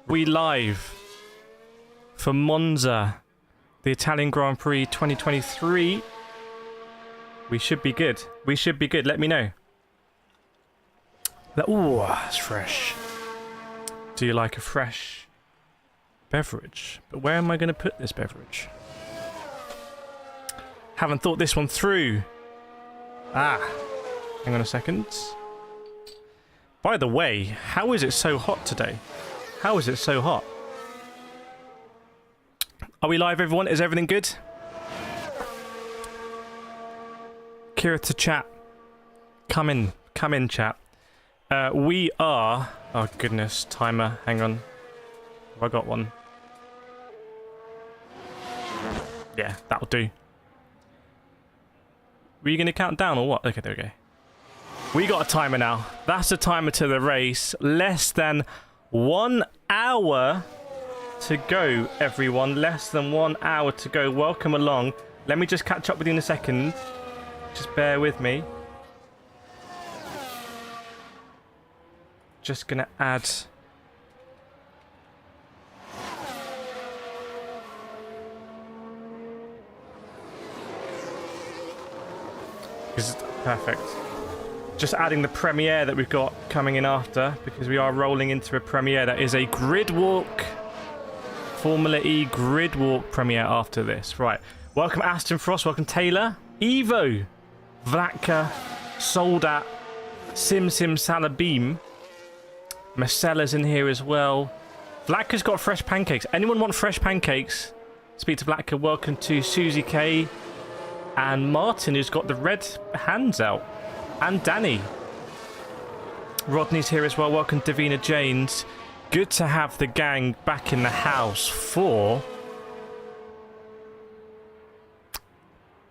we live for Monza, the Italian Grand Prix 2023. We should be good. We should be good. Let me know. Oh, that's fresh. Do you like a fresh beverage? But where am I going to put this beverage? Haven't thought this one through. Hang on a second. By the way, how is it so hot today? How is it so hot? Are we live, everyone? Is everything good? Kira to chat. Come in, chat. We are... Oh, goodness. Timer. Hang on. Have I got one? Yeah, that'll do. Were you going to count down or what? Okay, there we go. We got a timer now. That's the timer to the race. Less than 1 hour to go, everyone. Less than 1 hour to go. Welcome along. Let me just catch up with you in a second. Just bear with me. Just going to add... Perfect. Just adding the premiere that we've got coming in after, because we are rolling into a premiere that is a grid walk. Formula E grid walk premiere after this. Right. Welcome Aston Frost. Welcome Taylor. Evo. Vlatka. Soldat. Sim Salabim. Marcella's in here as well. Vlatka's got fresh pancakes. Anyone want fresh pancakes? Speak to Vlatka. Welcome to Susie K. And Martin, who's got the red hands out. And Danny. Rodney's here as well. Welcome, Davina Janes. Good to have the gang back in the house for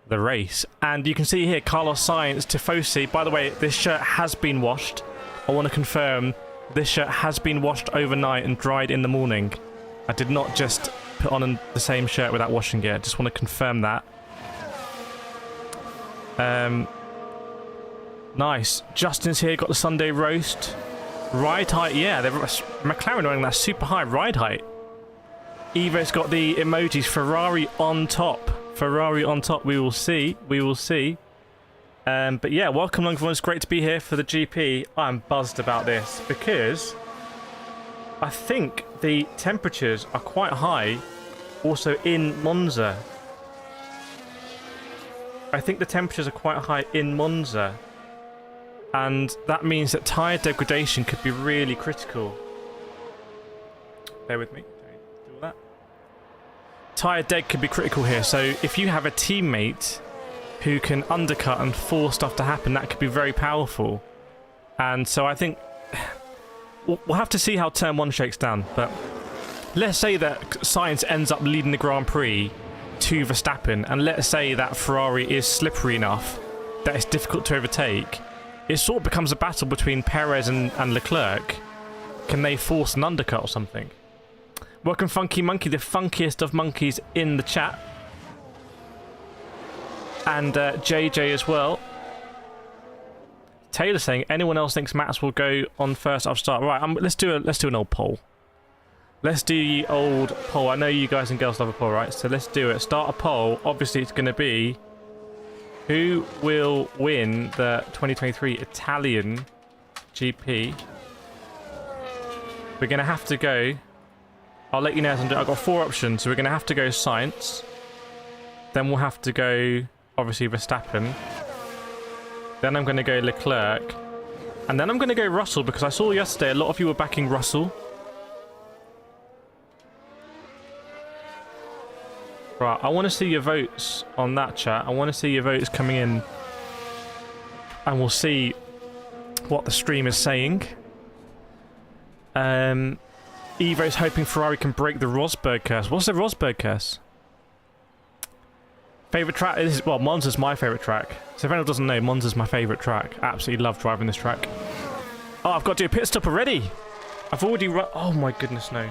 the race. And you can see here, Carlos Sainz, Tifosi. By the way, this shirt has been washed. I want to confirm this shirt has been washed overnight and dried in the morning. I did not just put on the same shirt without washing it. I just want to confirm that. Nice. Justin's here, got the Sunday roast. Ride height, yeah. McLaren running that super high ride height. Evo's got the emojis. Ferrari on top. Ferrari on top. We will see. We will see. But yeah, welcome along, everyone. It's great to be here for the GP. I'm buzzed about this because I think the temperatures are quite high also in Monza. I think the temperatures are quite high in Monza. And that means that tyre degradation could be really critical. Bear with me. Do all that. Tyre deg could be critical here. So if you have a teammate who can undercut and force stuff to happen, that could be very powerful. And so I think we'll have to see how turn 1 shakes down. But let's say that Sainz ends up leading the Grand Prix to Verstappen, and let's say that Ferrari is slippery enough that it's difficult to overtake. It sort of becomes a battle between Perez and Leclerc. Can they force an undercut or something? Welcome Funky Monkey, the funkiest of monkeys in the chat. And JJ as well. Taylor saying, anyone else thinks Max will go on first? I'll start. Right, let's do an old poll. Let's do the old poll. I know you guys and girls love a poll, right? So let's do it. Start a poll. Obviously, it's going to be who will win the 2023 Italian GP. We're going to have to go... I'll let you know as I'm doing. I've got 4 options. So we're going to have to go Sainz. Then we'll have to go, obviously, Verstappen. Then I'm going to go Leclerc. And then I'm going to go Russell, because I saw yesterday a lot of you were backing Russell. Right, I want to see your votes on that, chat. I want to see your votes coming in. And we'll see what the stream is saying. Evo's hoping Ferrari can break the Rosberg curse. What's the Rosberg curse? Favourite track? Well, Monza's my favourite track. So if anyone doesn't know, Monza's my favourite track. Absolutely love driving this track. Oh, I've got to do a pit stop already. I've already run... Oh my goodness, no.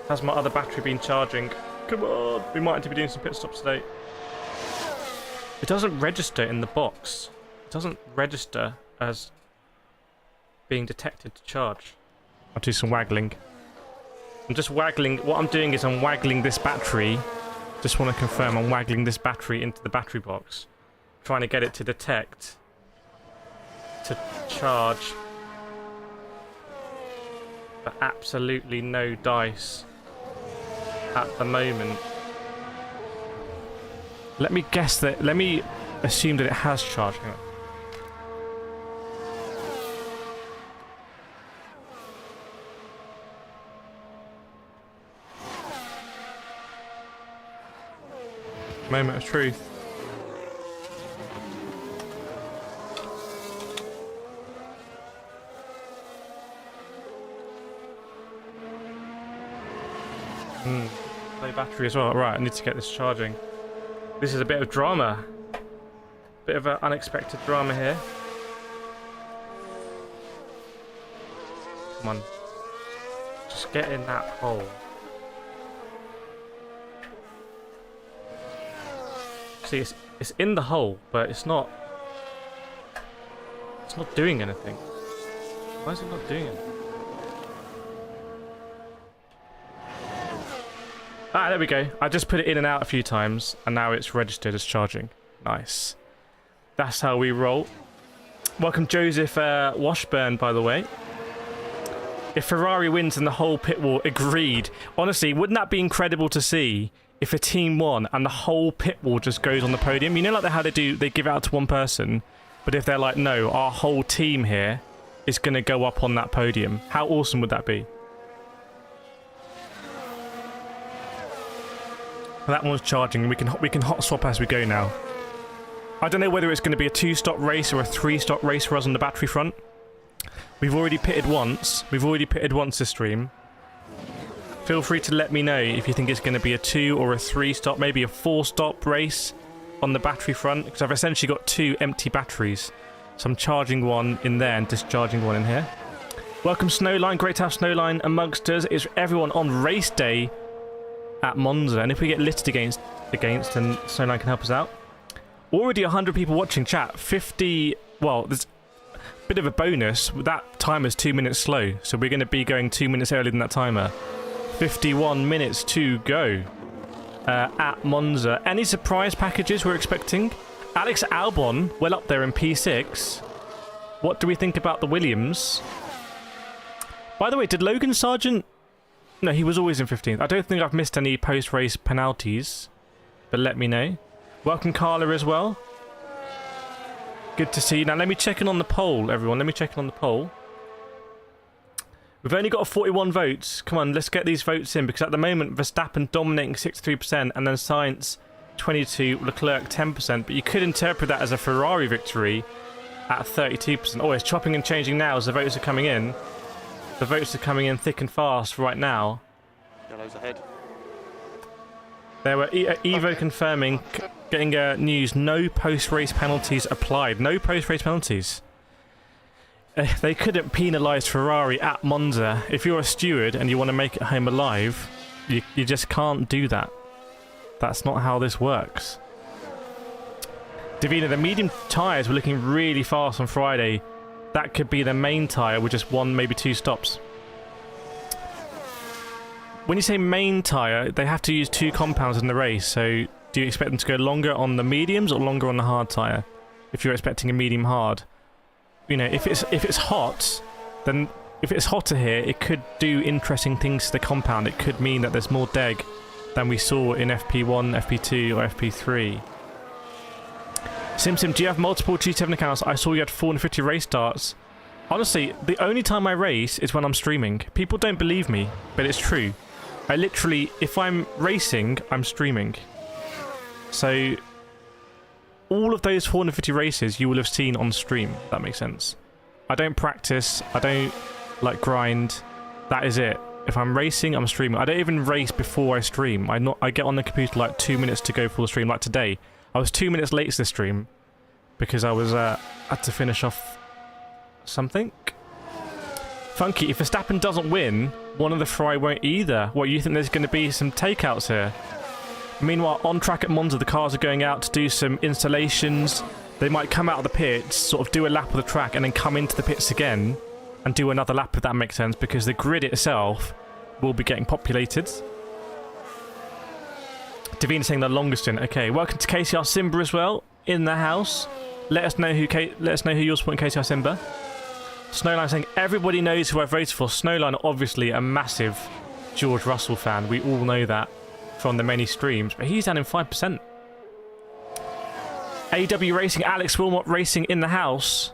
Has my other battery been charging? Come on. We might have to be doing some pit stops today. It doesn't register in the box. It doesn't register as being detected to charge. I'll do some waggling. I'm just waggling. What I'm doing is I'm waggling this battery. Just want to confirm I'm waggling this battery into the battery box. Trying to get it to detect. To charge. But absolutely no dice at the moment. Let me guess that. Let me assume that it has charged. Hang on. Moment of truth. Play battery as well. Right, I need to get this charging. This is a bit of drama. Bit of an unexpected drama here. Come on. Just get in that hole. See, it's in the hole, but it's not doing anything. Why is it not doing anything? Ah, there we go. I just put it in and out a few times, and now it's registered as charging. Nice. That's how we roll. Welcome, Joseph Washburn, by the way. If Ferrari wins and the whole pit wall agreed. Honestly, wouldn't that be incredible to see if a team won and the whole pit wall just goes on the podium? You know, like how they do, they give it out to one person, but if they're like, no, our whole team here is going to go up on that podium. How awesome would that be? That one's charging. We can hot swap as we go now. I don't know whether it's going to be a 2-stop race or a 3-stop race for us on the battery front. We've already pitted once. We've already pitted once this stream. Feel free to let me know if you think it's going to be a 2 or a 3-stop, maybe a 4-stop race on the battery front, because I've essentially got 2 empty batteries. So I'm charging one in there and discharging one in here. Welcome, Snowline. Great to have Snowline amongst us. It's everyone on race day at Monza, and if we get littered against, then Snowline can help us out. Already 100 people watching chat. 50. Well, there's a bit of a bonus. That timer's 2 minutes slow, so we're going to be going 2 minutes earlier than that timer. 51 minutes to go at Monza. Any surprise packages we're expecting? Alex Albon, well up there in P6. What do we think about the Williams? By the way, did Logan Sargent... No, he was always in 15th. I don't think I've missed any post-race penalties, but let me know. Welcome, Carla, as well. Good to see you. Now, let me check in on the poll, everyone. Let me check in on the poll. We've only got 41 votes. Come on, let's get these votes in, because at the moment, Verstappen dominating 63%, and then Sainz 22%, Leclerc 10%, but you could interpret that as a Ferrari victory at 32%. Oh, it's chopping and changing now as the votes are coming in. The votes are coming in thick and fast right now. Yellow's ahead. There were Evo confirming, getting news, no post-race penalties applied. No post-race penalties. They couldn't penalise Ferrari at Monza. If you're a steward and you want to make it home alive, you just can't do that. That's not how this works. Davina, the medium tyres were looking really fast on Friday. That could be the main tyre with just 1, maybe 2 stops. When you say main tyre, they have to use 2 compounds in the race. So do you expect them to go longer on the mediums or longer on the hard tyre? If you're expecting a medium hard. You know, if it's hot, then if it's hotter here, it could do interesting things to the compound. It could mean that there's more deg than we saw in FP1, FP2 or FP3. Sim, do you have multiple G7 accounts? I saw you had 450 race starts. Honestly, the only time I race is when I'm streaming. People don't believe me, but it's true. I literally, if I'm racing, I'm streaming. So, all of those 450 races you will have seen on stream, if that makes sense. I don't practice, I don't, like, grind. That is it. If I'm racing, I'm streaming. I don't even race before I stream. I get on the computer like 2 minutes to go for the stream, like today. I was 2 minutes late to the stream because I was had to finish off something. Funky, if Verstappen doesn't win, one of the Ferrari won't either. What, you think there's going to be some takeouts here? Meanwhile, on track at Monza, the cars are going out to do some installations. They might come out of the pits, sort of do a lap of the track, and then come into the pits again and do another lap, if that makes sense, because the grid itself will be getting populated. Davina saying the longest in. Okay, welcome to KCR Simba as well in the house. Let us know who you're supporting, KCR Simba. Snowline saying everybody knows who I voted for. Snowline, obviously a massive George Russell fan. We all know that from the many streams, but he's down in 5%. AW Racing, Alex Wilmot Racing in the house.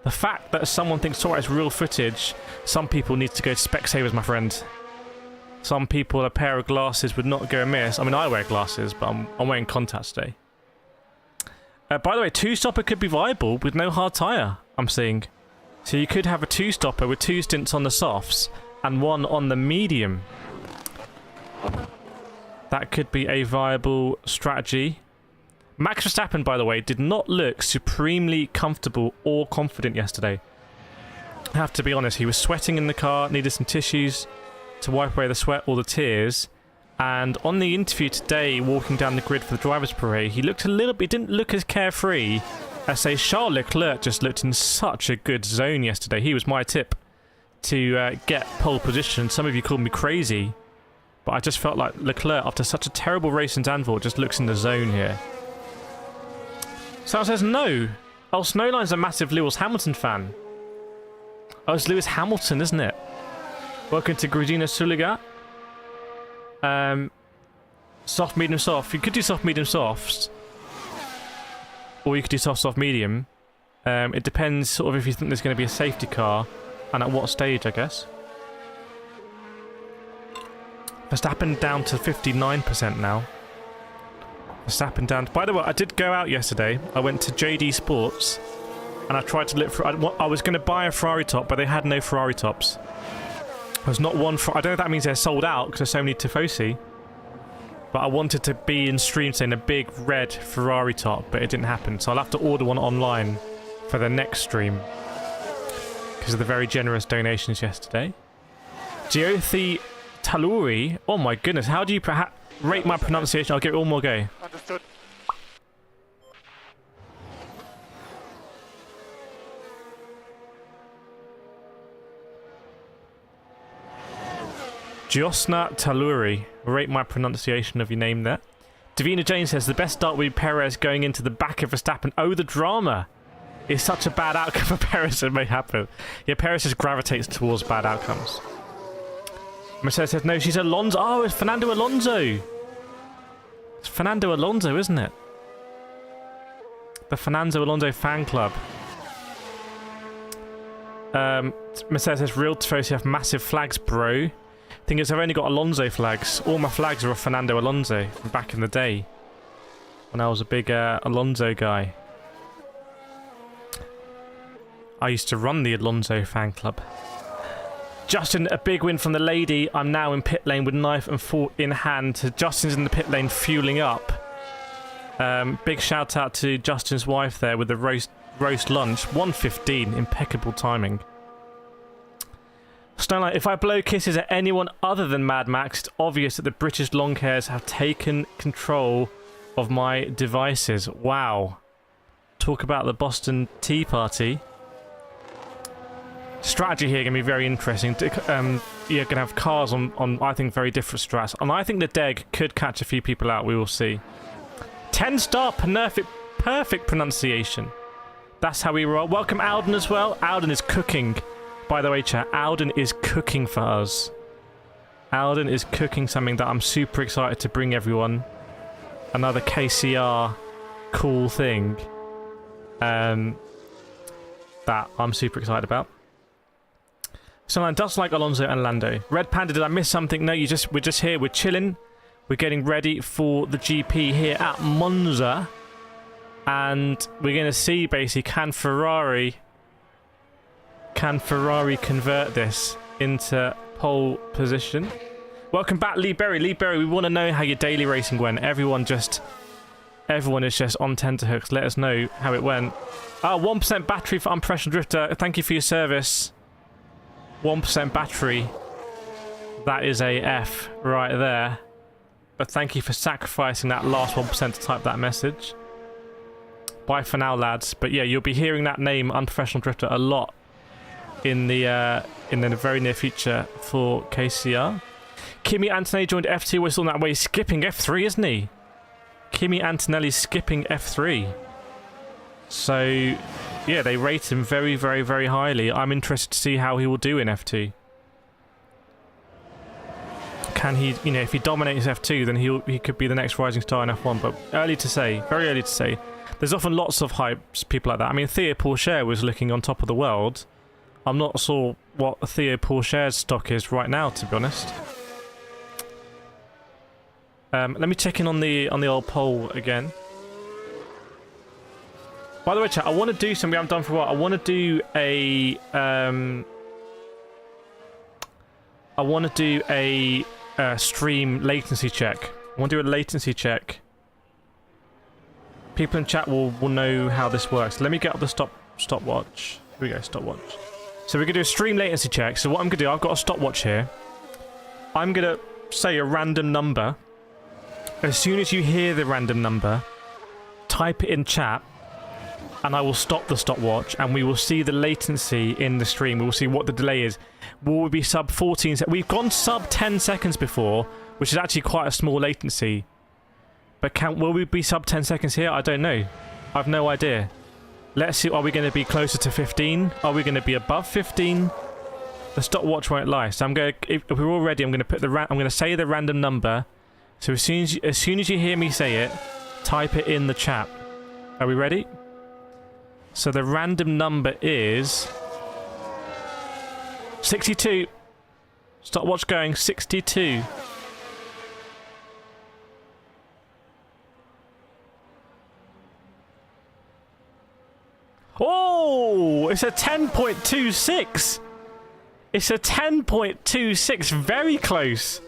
The fact that someone thinks Torres is real footage, some people need to go to Specsavers, my friend. Some people, a pair of glasses would not go amiss. I mean, I wear glasses, but I'm wearing contacts today. By the way, two-stopper could be viable with no hard tyre, I'm seeing. So you could have a two-stopper with 2 stints on the softs and 1 on the medium. That could be a viable strategy. Max Verstappen, by the way, did not look supremely comfortable or confident yesterday. I have to be honest, he was sweating in the car, needed some tissues to wipe away the sweat or the tears. And on the interview today, walking down the grid for the driver's parade, he looked a little bit, didn't look as carefree as, say, Charles Leclerc just looked in such a good zone yesterday. He was my tip to get pole position. Some of you called me crazy, but I just felt like Leclerc, after such a terrible race in Zandvoort, just looks in the zone here. Someone says no. Oh, Snowline's a massive Lewis Hamilton fan. Oh, it's Lewis Hamilton, isn't it? Welcome to Gradina Suliga. Soft, medium, soft. You could do soft, medium, softs. Or you could do soft, soft, medium. It depends sort of if you think there's going to be a safety car and at what stage, I guess. Verstappen down to 59% now. Verstappen down. By the way, I did go out yesterday. I went to JD Sports and I tried to look for... I was going to buy a Ferrari top, but they had no Ferrari tops. There's not one... I don't know if that means they're sold out because there's so many Tifosi. But I wanted to be in stream saying a big red Ferrari top, but it didn't happen. So I'll have to order one online for the next stream because of the very generous donations yesterday. Geothi Taluri. Oh my goodness. How do you rate my pronunciation? I'll give it one more go. Understood. Josna Taluri. Rate my pronunciation of your name there. Davina Jane says the best start would be Perez going into the back of Verstappen. Oh, the drama is such a bad outcome for Perez. It may happen. Yeah, Perez just gravitates towards bad outcomes. Mercedes says no, she's Alonso. Oh, it's Fernando Alonso. It's Fernando Alonso, isn't it? The Fernando Alonso fan club. Mercedes says real Tifosi have massive flags, bro. Thing is, I've only got Alonso flags. All my flags are of Fernando Alonso from back in the day when I was a big Alonso guy. I used to run the Alonso fan club. Justin, a big win from the lady. I'm now in pit lane with knife and fork in hand. Justin's in the pit lane fueling up. Big shout out to Justin's wife there with the roast lunch. 1:15, impeccable timing. Snowlight, if I blow kisses at anyone other than Mad Max, it's obvious that the British long hairs have taken control of my devices. Wow. Talk about the Boston Tea Party. Strategy here going to be very interesting. You're going to have cars on, I think, very different strats. And I think the Deg could catch a few people out. We will see. 10-star perfect pronunciation. That's how we roll. Welcome Alden as well. Alden is cooking. By the way, chat, Alden is cooking for us. Alden is cooking something that I'm super excited to bring everyone. Another KCR cool thing. That I'm super excited about. Someone does like Alonso and Lando. Red Panda, did I miss something? No, we're just here. We're chilling. We're getting ready for the GP here at Monza. And we're going to see, basically, can Ferrari convert this into pole position? Welcome back, Lee Berry. Lee Berry, we want to know how your daily racing went. Everyone is just on tenterhooks. Let us know how it went. 1% battery for Unprofessional Drifter. Thank you for your service. 1% battery. That is a F right there. But thank you for sacrificing that last 1% to type that message. Bye for now, lads. But yeah, you'll be hearing that name, Unprofessional Drifter, a lot in the very near future for KCR. Kimi Antonelli joined F2. We're still on that way. He's skipping F3, isn't he? Kimi Antonelli's skipping F3. So, yeah, they rate him very, very, very highly. I'm interested to see how he will do in F2. Can he, you know, if he dominates F2, then he could be the next rising star in F1. But early to say, very early to say. There's often lots of hypes, people like that. I mean, Theo Pourchaire was looking on top of the world. I'm not sure what Theo Pourchaire's stock is right now, to be honest. Let me check in on the old poll again. By the way, chat, I want to do something we haven't done for a while. I want to do a stream latency check. I want to do a latency check. People in chat will know how this works. Let me get up the stopwatch. Here we go, stopwatch. So we're going to do a stream latency check. So what I'm going to do, I've got a stopwatch here. I'm going to say a random number. As soon as you hear the random number, type it in chat, and I will stop the stopwatch, and we will see the latency in the stream. We will see what the delay is. Will we be sub 14 seconds? We've gone sub 10 seconds before, which is actually quite a small latency. But will we be sub 10 seconds here? I don't know. I've no idea. Let's see. Are we going to be closer to 15? Are we going to be above 15? The stopwatch won't lie. So I'm going. If we're all ready, I'm going to put I'm going to say the random number. So as soon as you hear me say it, type it in the chat. Are we ready? So the random number is 62. Stopwatch going. 62. Oh, it's a 10.26. It's a 10.26. Very close.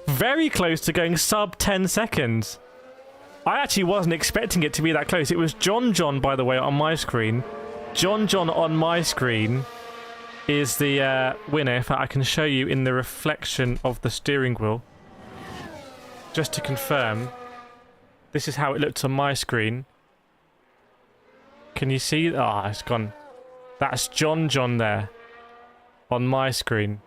Very close to going sub 10 seconds. I actually wasn't expecting it to be that close. It was John, by the way, on my screen. John on my screen is the winner. In fact, I can show you in the reflection of the steering wheel. Just to confirm, this is how it looked on my screen. Can you see? Ah, it's gone. That's John there on my screen.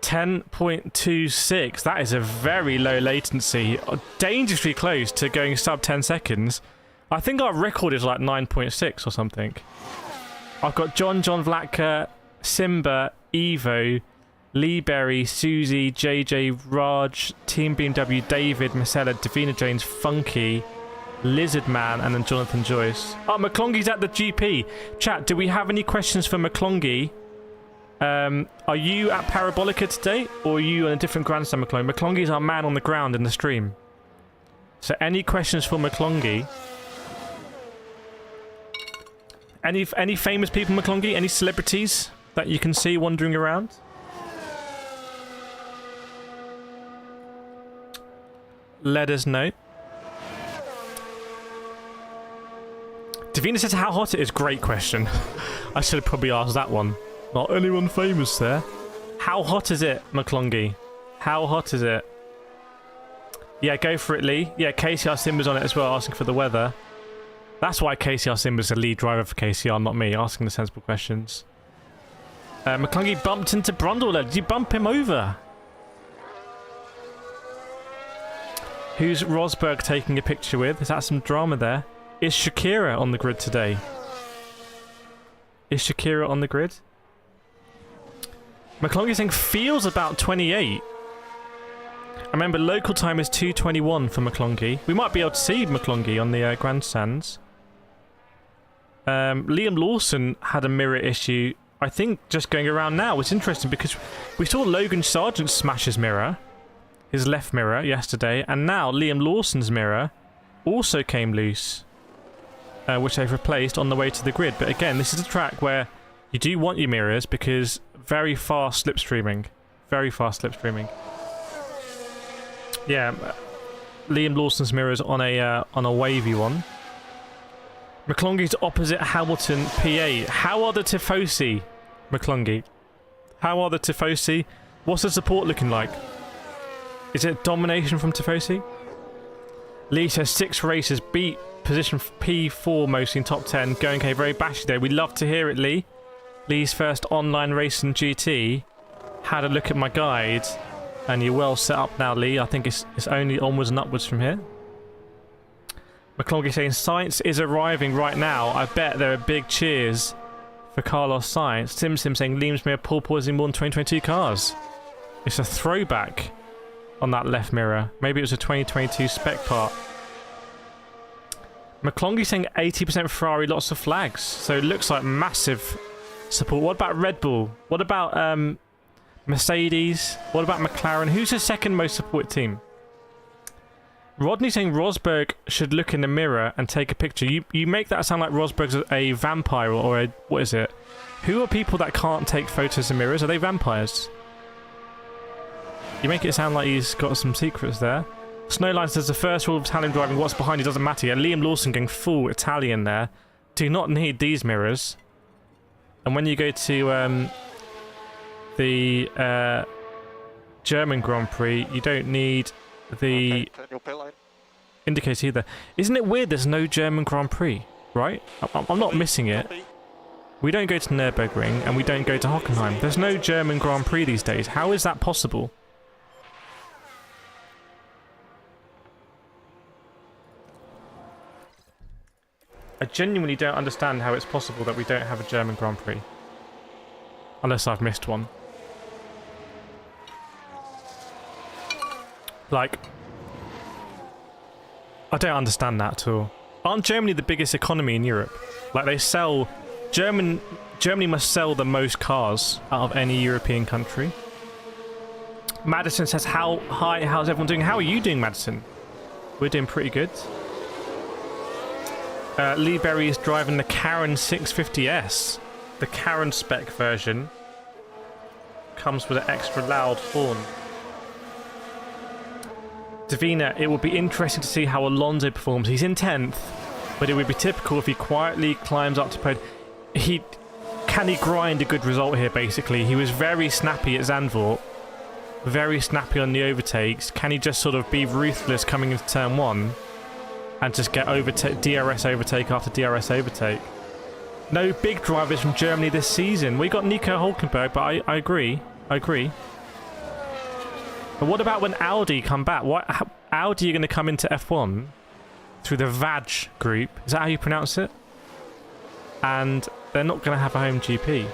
10.26. That is a very low latency. Dangerously close to going sub 10 seconds. I think our record is like 9.6 or something. I've got John Vlatka, Simba, Evo, Lee Berry, Susie, JJ, Raj, Team BMW, David, Marcella, Davina Jones, Funky, Lizard Man, and then Jonathan Joyce. Oh, McClongy's at the GP. Chat, do we have any questions for McClongy? Are you at Parabolica today, or are you on a different grandstand, McClongy? McClongy's our man on the ground in the stream. So any questions for McClongy? Any famous people, McClongy? Any celebrities that you can see wandering around? Let us know. Davina says how hot it is. Great question. I should have probably asked that one. Not anyone famous there. How hot is it, McClongy? How hot is it? Yeah, go for it, Lee. Yeah, KCR Simba's on it as well, asking for the weather. That's why KCR Simba's the lead driver for KCR, not me, asking the sensible questions. McClongy bumped into Brundle. Did you bump him over? Who's Rosberg taking a picture with? Is that some drama there? Is Shakira on the grid today? Is Shakira on the grid? McClongy saying feels about 28. I remember local time is 2:21 for McClongy. We might be able to see McClongy on the grandstands. Liam Lawson had a mirror issue, I think, just going around now. It's interesting because we saw Logan Sargent smash his mirror, his left mirror, yesterday, and now Liam Lawson's mirror also came loose, which they've replaced on the way to the grid. But again, this is a track where you do want your mirrors because very fast slipstreaming. Very fast slipstreaming. Yeah, Liam Lawson's mirrors on a wavy one. McClongy's opposite Hamilton P8. How are the Tifosi, McClongy? How are the Tifosi? What's the support looking like? Is it domination from Tifosi? Lee says 6 races, beat position P4 mostly in top 10. Going okay, very bashy there. We love to hear it, Lee. Lee's first online race in GT. Had a look at my guide, and you're well set up now, Lee. I think it's only onwards and upwards from here. McClongy saying Sainz is arriving right now. I bet there are big cheers for Carlos Sainz. Sim saying Liam's made a porpoising more than 2022 cars. It's a throwback on that left mirror. Maybe it was a 2022 spec part. McClongy saying 80% Ferrari, lots of flags. So it looks like massive support. What about Red Bull? What about Mercedes? What about McLaren? Who's the second most supported team? Rodney saying Rosberg should look in the mirror and take a picture. You make that sound like Rosberg's a vampire or a... What is it? Who are people that can't take photos in mirrors? Are they vampires? You make it sound like he's got some secrets there. Snowline says the first rule of Italian driving, what's behind you doesn't matter. Yeah, Liam Lawson going full Italian there. Do not need these mirrors. And when you go to the German Grand Prix, you don't need the indicator either. Isn't it weird there's no German Grand Prix, right? I'm not missing it. We don't go to Nürburgring and we don't go to Hockenheim. There's no German Grand Prix these days. How is that possible? I genuinely don't understand how it's possible that we don't have a German Grand Prix. Unless I've missed one. Like, I don't understand that at all. Aren't Germany the biggest economy in Europe? Like, they sell... Germany must sell the most cars out of any European country. Madison says, how's everyone doing? How are you doing, Madison? We're doing pretty good. Lee Berry is driving the Karen 650S. The Karen spec version comes with an extra loud horn. Davina, it will be interesting to see how Alonso performs. He's in 10th, but it would be typical if he quietly climbs up to podium. Can he grind a good result here, basically? He was very snappy at Zandvoort, very snappy on the overtakes. Can he just sort of be ruthless coming into turn 1 and just get DRS overtake after DRS overtake? No big drivers from Germany this season. We got Nico Hulkenberg, but I agree. But what about when Audi come back? Audi are going to come into F1 through the VAG group. Is that how you pronounce it? And they're not going to have a home GP.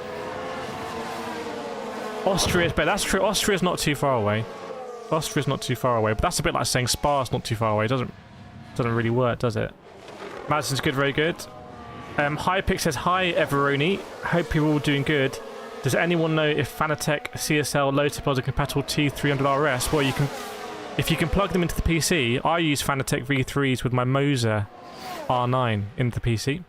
Austria's better. That's true. Austria's not too far away. But that's a bit like saying Spa's not too far away. It doesn't really work, does it? Madison's good, very good. Hypic says, hi, Everoni. Hope you're all doing good. Does anyone know if Fanatec CSL Lotipod are compatible T300 RS? Well, if you can plug them into the PC. I use Fanatec V3s with my Moser R9 into the PC.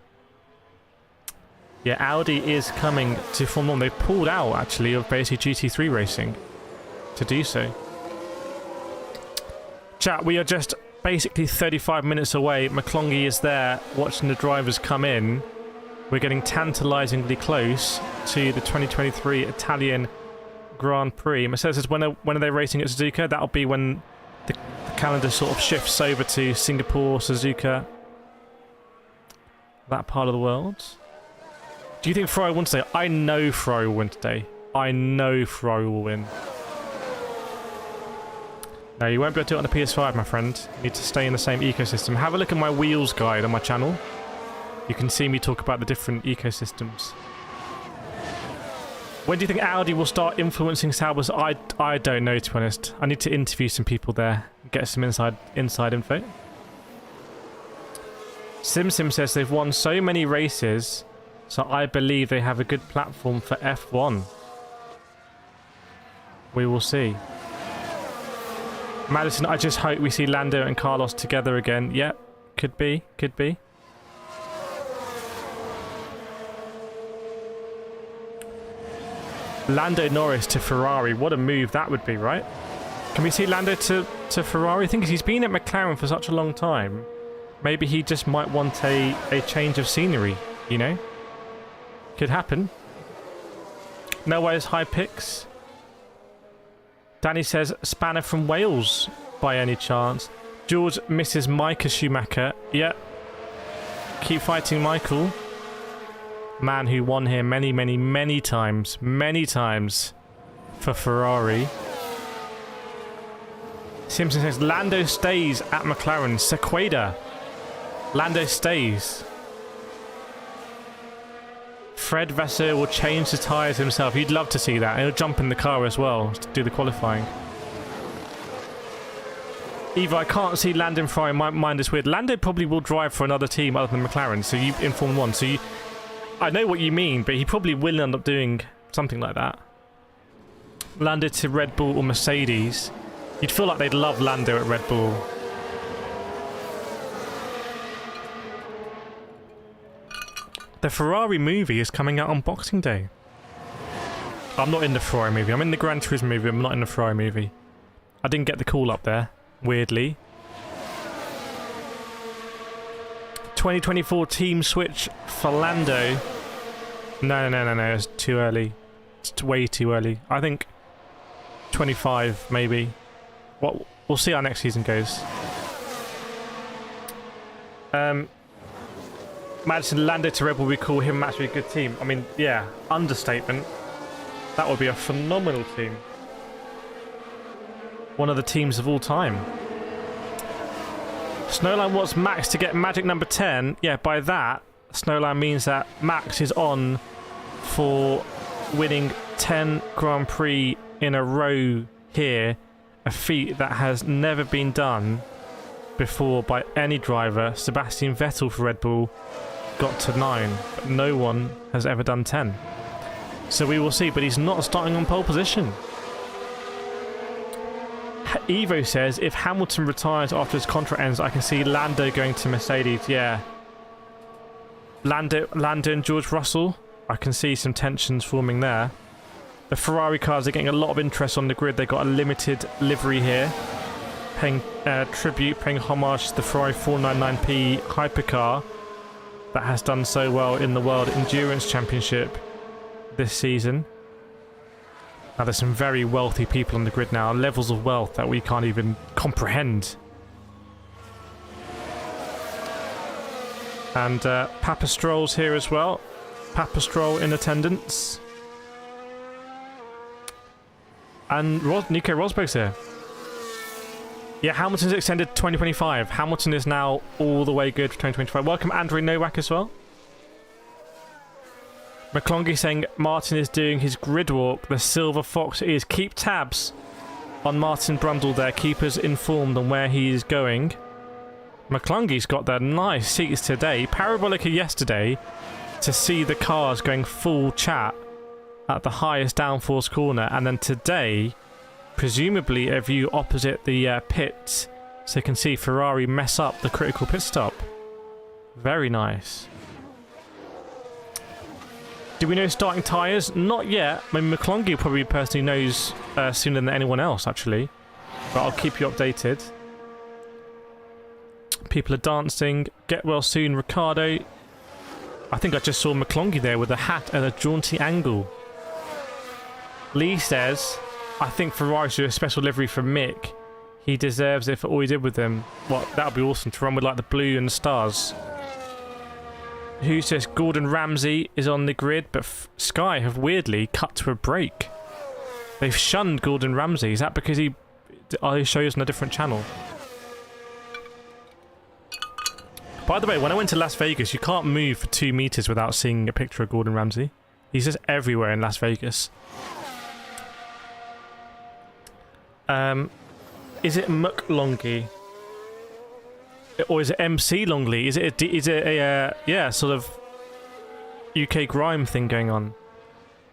Yeah, Audi is coming to Formula 1. They've pulled out, actually, of basically GT3 racing to do so. Chat, we are just basically 35 minutes away. McClongy is there watching the drivers come in. We're getting tantalisingly close to the 2023 Italian Grand Prix. Mercedes says, when are they racing at Suzuka? That'll be when the calendar sort of shifts over to Singapore, Suzuka, that part of the world. Do you think Ferrari will win today? I know Ferrari will win today. I know Ferrari will win. No, you won't be able to do it on the PS5, my friend. You need to stay in the same ecosystem. Have a look at my wheels guide on my channel. You can see me talk about the different ecosystems. When do you think Audi will start influencing Sauber's? I don't know, to be honest. I need to interview some people there, get some inside info. Sim says they've won so many races, so I believe they have a good platform for F1. We will see. Madison, I just hope we see Lando and Carlos together again. Yep, could be. Lando Norris to Ferrari. What a move that would be, right? Can we see Lando to Ferrari? I think he's been at McLaren for such a long time. Maybe he just might want a change of scenery, you know? Could happen. No ways, high picks. Danny says, Spanner from Wales, by any chance. George misses Micah Schumacher. Yep. Keep fighting, Michael. Man who won here many times for Ferrari. Simpson says Lando stays at McLaren. Sequeda. Lando stays. Fred Vasseur will change the tyres himself. He'd love to see that. He'll jump in the car as well to do the qualifying. Eva, I can't see Lando and Ferrari. My mind is weird. Lando probably will drive for another team other than McLaren. So you in Formula 1. So you, I know what you mean, but he probably will end up doing something like that. Lando to Red Bull or Mercedes. You'd feel like they'd love Lando at Red Bull. The Ferrari movie is coming out on Boxing Day. I'm not in the Ferrari movie. I'm in the Gran Turismo movie. I'm not in the Ferrari movie. I didn't get the call up there, weirdly. 2024 team switch for Lando. No. It's too early. It's way too early. I think 25, maybe. Well, we'll see how next season goes. Madison, Lando to Red Bull, we call him actually a good team. I mean, yeah, understatement. That would be a phenomenal team. One of the teams of all time. Snowline wants Max to get magic number 10. Yeah, by that, Snowline means that Max is on for winning 10 Grand Prix in a row here. A feat that has never been done before by any driver. Sebastian Vettel for Red Bull got to 9, but no one has ever done 10. So we will see, but he's not starting on pole position. Evo says, if Hamilton retires after his contract ends, I can see Lando going to Mercedes. Yeah. Lando and George Russell, I can see some tensions forming there. The Ferrari cars are getting a lot of interest on the grid. They've got a limited livery here. Paying tribute, paying homage to the Ferrari 499P hypercar that has done so well in the World Endurance Championship this season. Now there's some very wealthy people on the grid now. Levels of wealth that we can't even comprehend. And Papa Stroll's here as well. Papa Stroll in attendance. And Nico Rosberg's here. Yeah, Hamilton's extended to 2025. Hamilton is now all the way good for 2025. Welcome Andrew Nowak as well. McClongy saying Martin is doing his grid walk. The Silver Fox is. Keep tabs on Martin Brundle there. Keep us informed on where he is going. McClungy's got the nice seats today. Parabolica yesterday to see the cars going full chat at the highest downforce corner, and then today presumably a view opposite the pits so you can see Ferrari mess up the critical pit stop. Very nice. Do we know starting tyres? Not yet. I mean, McClungy probably personally knows sooner than anyone else actually, but I'll keep you updated. People are dancing. Get well soon, Ricciardo. I think I just saw McClungy there with a hat at a jaunty angle. Lee says, I think Ferrari should do a special livery for Mick. He deserves it for all he did with them. What? That would be awesome to run with like the blue and the stars. Who says Gordon Ramsay is on the grid, but Sky have weirdly cut to a break. They've shunned Gordon Ramsay. Is that because he shows on a different channel? By the way, when I went to Las Vegas, you can't move for 2 meters without seeing a picture of Gordon Ramsay. He's just everywhere in Las Vegas. Is it McLongy? Or is it MC Longley? Is it a yeah, sort of UK grime thing going on?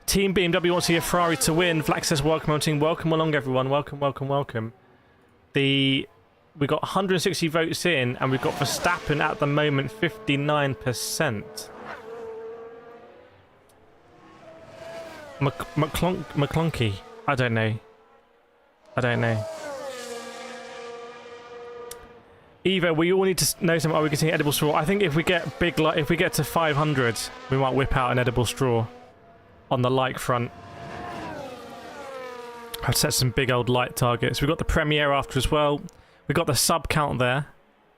Team BMW wants to see a Ferrari to win. Vlack says, welcome on team. Welcome along, everyone. Welcome, welcome, welcome. We got 160 votes in, and we've got Verstappen at the moment, 59%. McClunky? I don't know. Evo, we all need to know something. Are we getting edible straw? I think if we get big, if we get to 500, we might whip out an edible straw on the like front. I've set some big old light targets. We've got the premiere after as well. We've got the sub count there.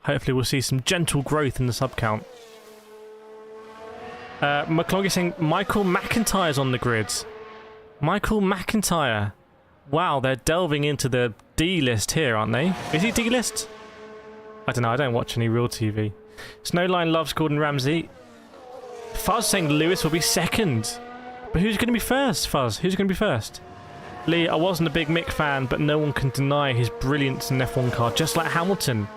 Hopefully we'll see some gentle growth in the sub count. McClonkey saying Michael McIntyre's on the grid. Michael McIntyre. Wow, they're delving into the D-list here, aren't they? Is he D-list? I don't know, I don't watch any real TV. Snowline loves Gordon Ramsay. Fuzz saying Lewis will be second. But who's going to be first, Fuzz? Who's going to be first? Lee, I wasn't a big Mick fan, but no one can deny his brilliance in an F1 car. Just like Hamilton.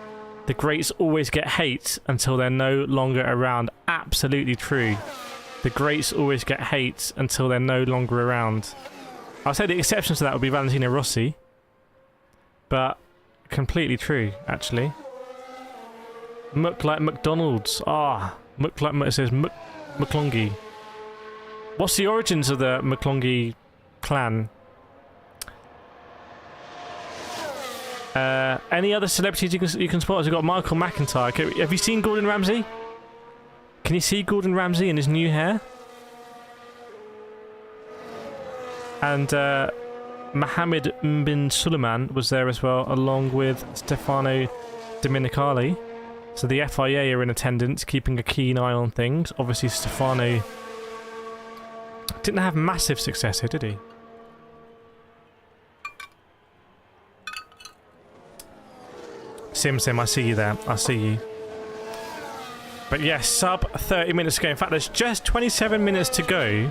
The greats always get hate until they're no longer around. Absolutely true. The greats always get hate until they're no longer around. I'll say the exception to that would be Valentino Rossi. But completely true, actually. Muck like McDonald's. Ah, Muck like it says McClongy. What's the origins of the McClongy clan? Any other celebrities you can spot? We've got Michael McIntyre. Okay, have you seen Gordon Ramsay? Can you see Gordon Ramsay in his new hair? And Mohammed bin Suleiman was there as well, along with Stefano Domenicali. So the FIA are in attendance, keeping a keen eye on things. Obviously, Stefano didn't have massive success here, did he? Sim, I see you there. I see you. But yes, sub 30 minutes to go. In fact, there's just 27 minutes to go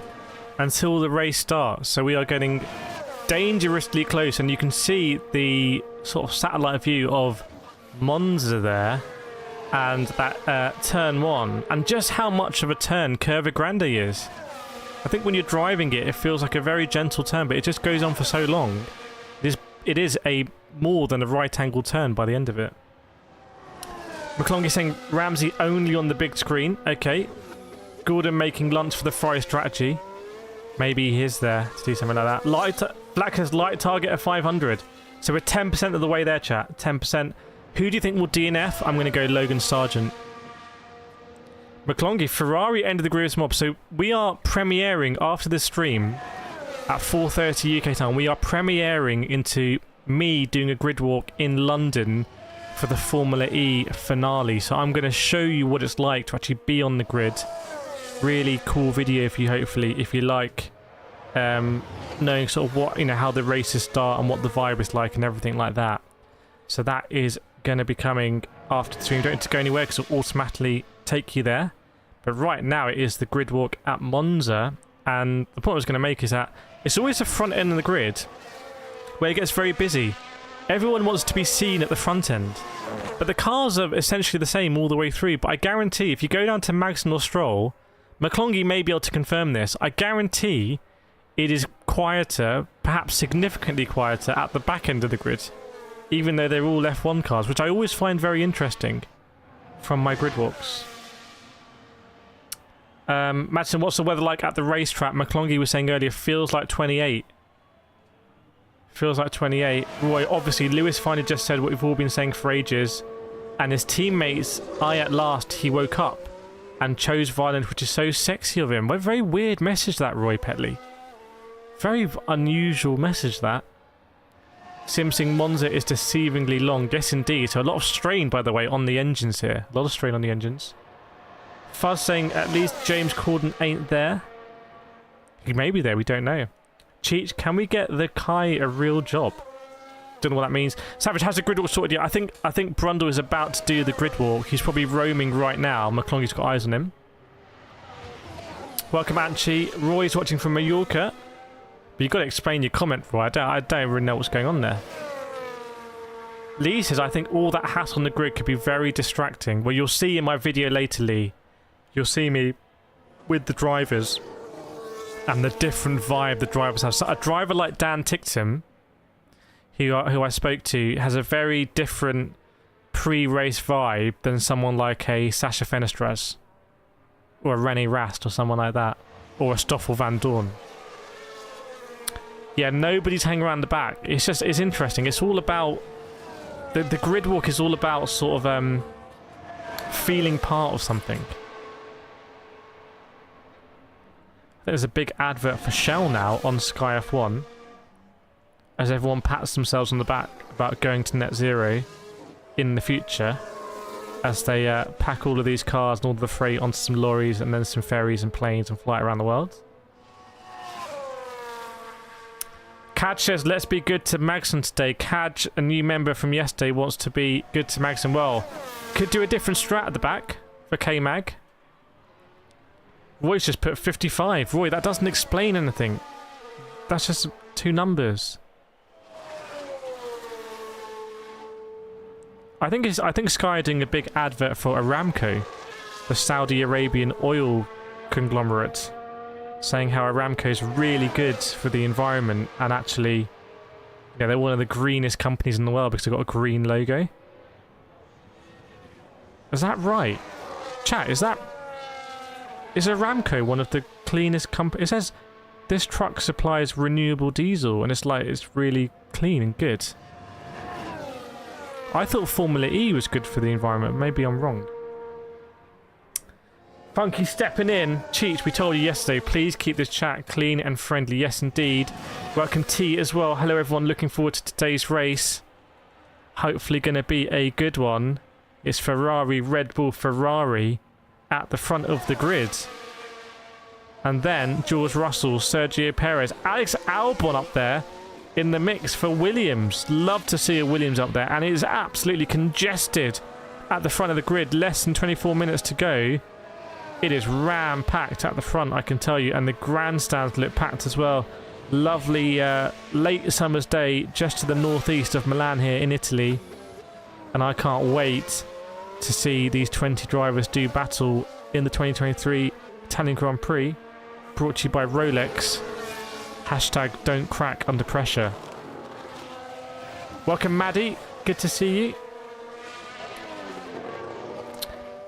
until the race starts. So we are getting dangerously close. And you can see the sort of satellite view of Monza there. And that turn 1. And just how much of a turn Curva Grande is. I think when you're driving it, it feels like a very gentle turn. But it just goes on for so long. It is a more than a right angle turn by the end of it. McClongy saying Ramsey only on the big screen. Okay. Gordon making lunch for the Fry strategy. Maybe he is there to do something like that. Black has light target of 500. So we're 10% of the way there, chat. 10%. Who do you think will DNF? I'm going to go Logan Sargent. McClongy, Ferrari ended the Grievous Mob. So we are premiering after this stream at 4:30 UK time. We are premiering into me doing a grid walk in London for the Formula E finale. So I'm going to show you what it's like to actually be on the grid. Really cool video for you, hopefully, if you like knowing sort of what, you know, how the races start and what the vibe is like and everything like that. So that is going to be coming after the stream. Don't need to go anywhere because it'll automatically take you there. But right now it is the grid walk at Monza. And the point I was going to make is that it's always the front end of the grid where it gets very busy. Everyone wants to be seen at the front end. But the cars are essentially the same all the way through. But I guarantee if you go down to Magnussen or Stroll, McClongy may be able to confirm this. I guarantee it is quieter, perhaps significantly quieter, at the back end of the grid. Even though they're all F1 cars, which I always find very interesting from my grid walks. Madsen, what's the weather like at the racetrack? McClongy was saying earlier, feels like 28. Feels like 28. Roy, obviously, Lewis finally just said what we've all been saying for ages. And his teammates, at last, he woke up and chose violence, which is so sexy of him. What a very weird message that, Roy Petley. Very unusual message, that. Simsing Monza is deceivingly long. Yes, indeed. So a lot of strain, by the way, on the engines here. A lot of strain on the engines. Fuzz saying at least James Corden ain't there. He may be there, we don't know. Cheech, can we get the Kai a real job? Don't know what that means. Savage, has the grid walk sorted yet? I think Brundle is about to do the grid walk. He's probably roaming right now. McClongy's got eyes on him. Welcome, Anchi. Roy's watching from Mallorca. But you've got to explain your comment, Roy. I don't really know what's going on there. Lee says, I think all that hassle on the grid could be very distracting. Well, you'll see in my video later, Lee. You'll see me with the drivers and the different vibe the drivers have. So a driver like Dan Ticktum, who I spoke to, has a very different pre-race vibe than someone like a Sasha Fenestras or a Rene Rast or someone like that, or a Stoffel Van Dorn. Yeah, nobody's hanging around the back. It's interesting. It's all about the grid walk is all about sort of feeling part of something. There's a big advert for Shell now on Sky F1 as everyone pats themselves on the back about going to net zero in the future. as they pack all of these cars and all the freight onto some lorries and then some ferries and planes and fly it around the world. Kaj says, let's be good to Magson today. Kaj, a new member from yesterday, wants to be good to Magson. Well, could do a different strat at the back for K-Mag. Roy's just put 55. Roy, that doesn't explain anything. That's just 2 numbers. I think Sky are doing a big advert for Aramco, the Saudi Arabian oil conglomerate, saying how Aramco is really good for the environment and actually, yeah, they're one of the greenest companies in the world because they've got a green logo. Is that right? Chat, is Aramco one of the cleanest companies? It says this truck supplies renewable diesel and it's like it's really clean and good. I thought Formula E was good for the environment. Maybe I'm wrong. Funky stepping in. Cheech, we told you yesterday, please keep this chat clean and friendly. Yes, indeed. Welcome T as well. Hello, everyone. Looking forward to today's race. Hopefully going to be a good one. It's Ferrari, Red Bull, Ferrari at the front of the grid. And then George Russell, Sergio Perez, Alex Albon up there in the mix for Williams. Love to see a Williams up there. And it is absolutely congested at the front of the grid. Less than 24 minutes to go. It is ram-packed at the front, I can tell you. And the grandstands look packed as well. Lovely late summer's day just to the northeast of Milan here in Italy. And I can't wait to see these 20 drivers do battle in the 2023 Italian Grand Prix. Brought to you by Rolex. Hashtag don't crack under pressure. Welcome, Maddie. Good to see you.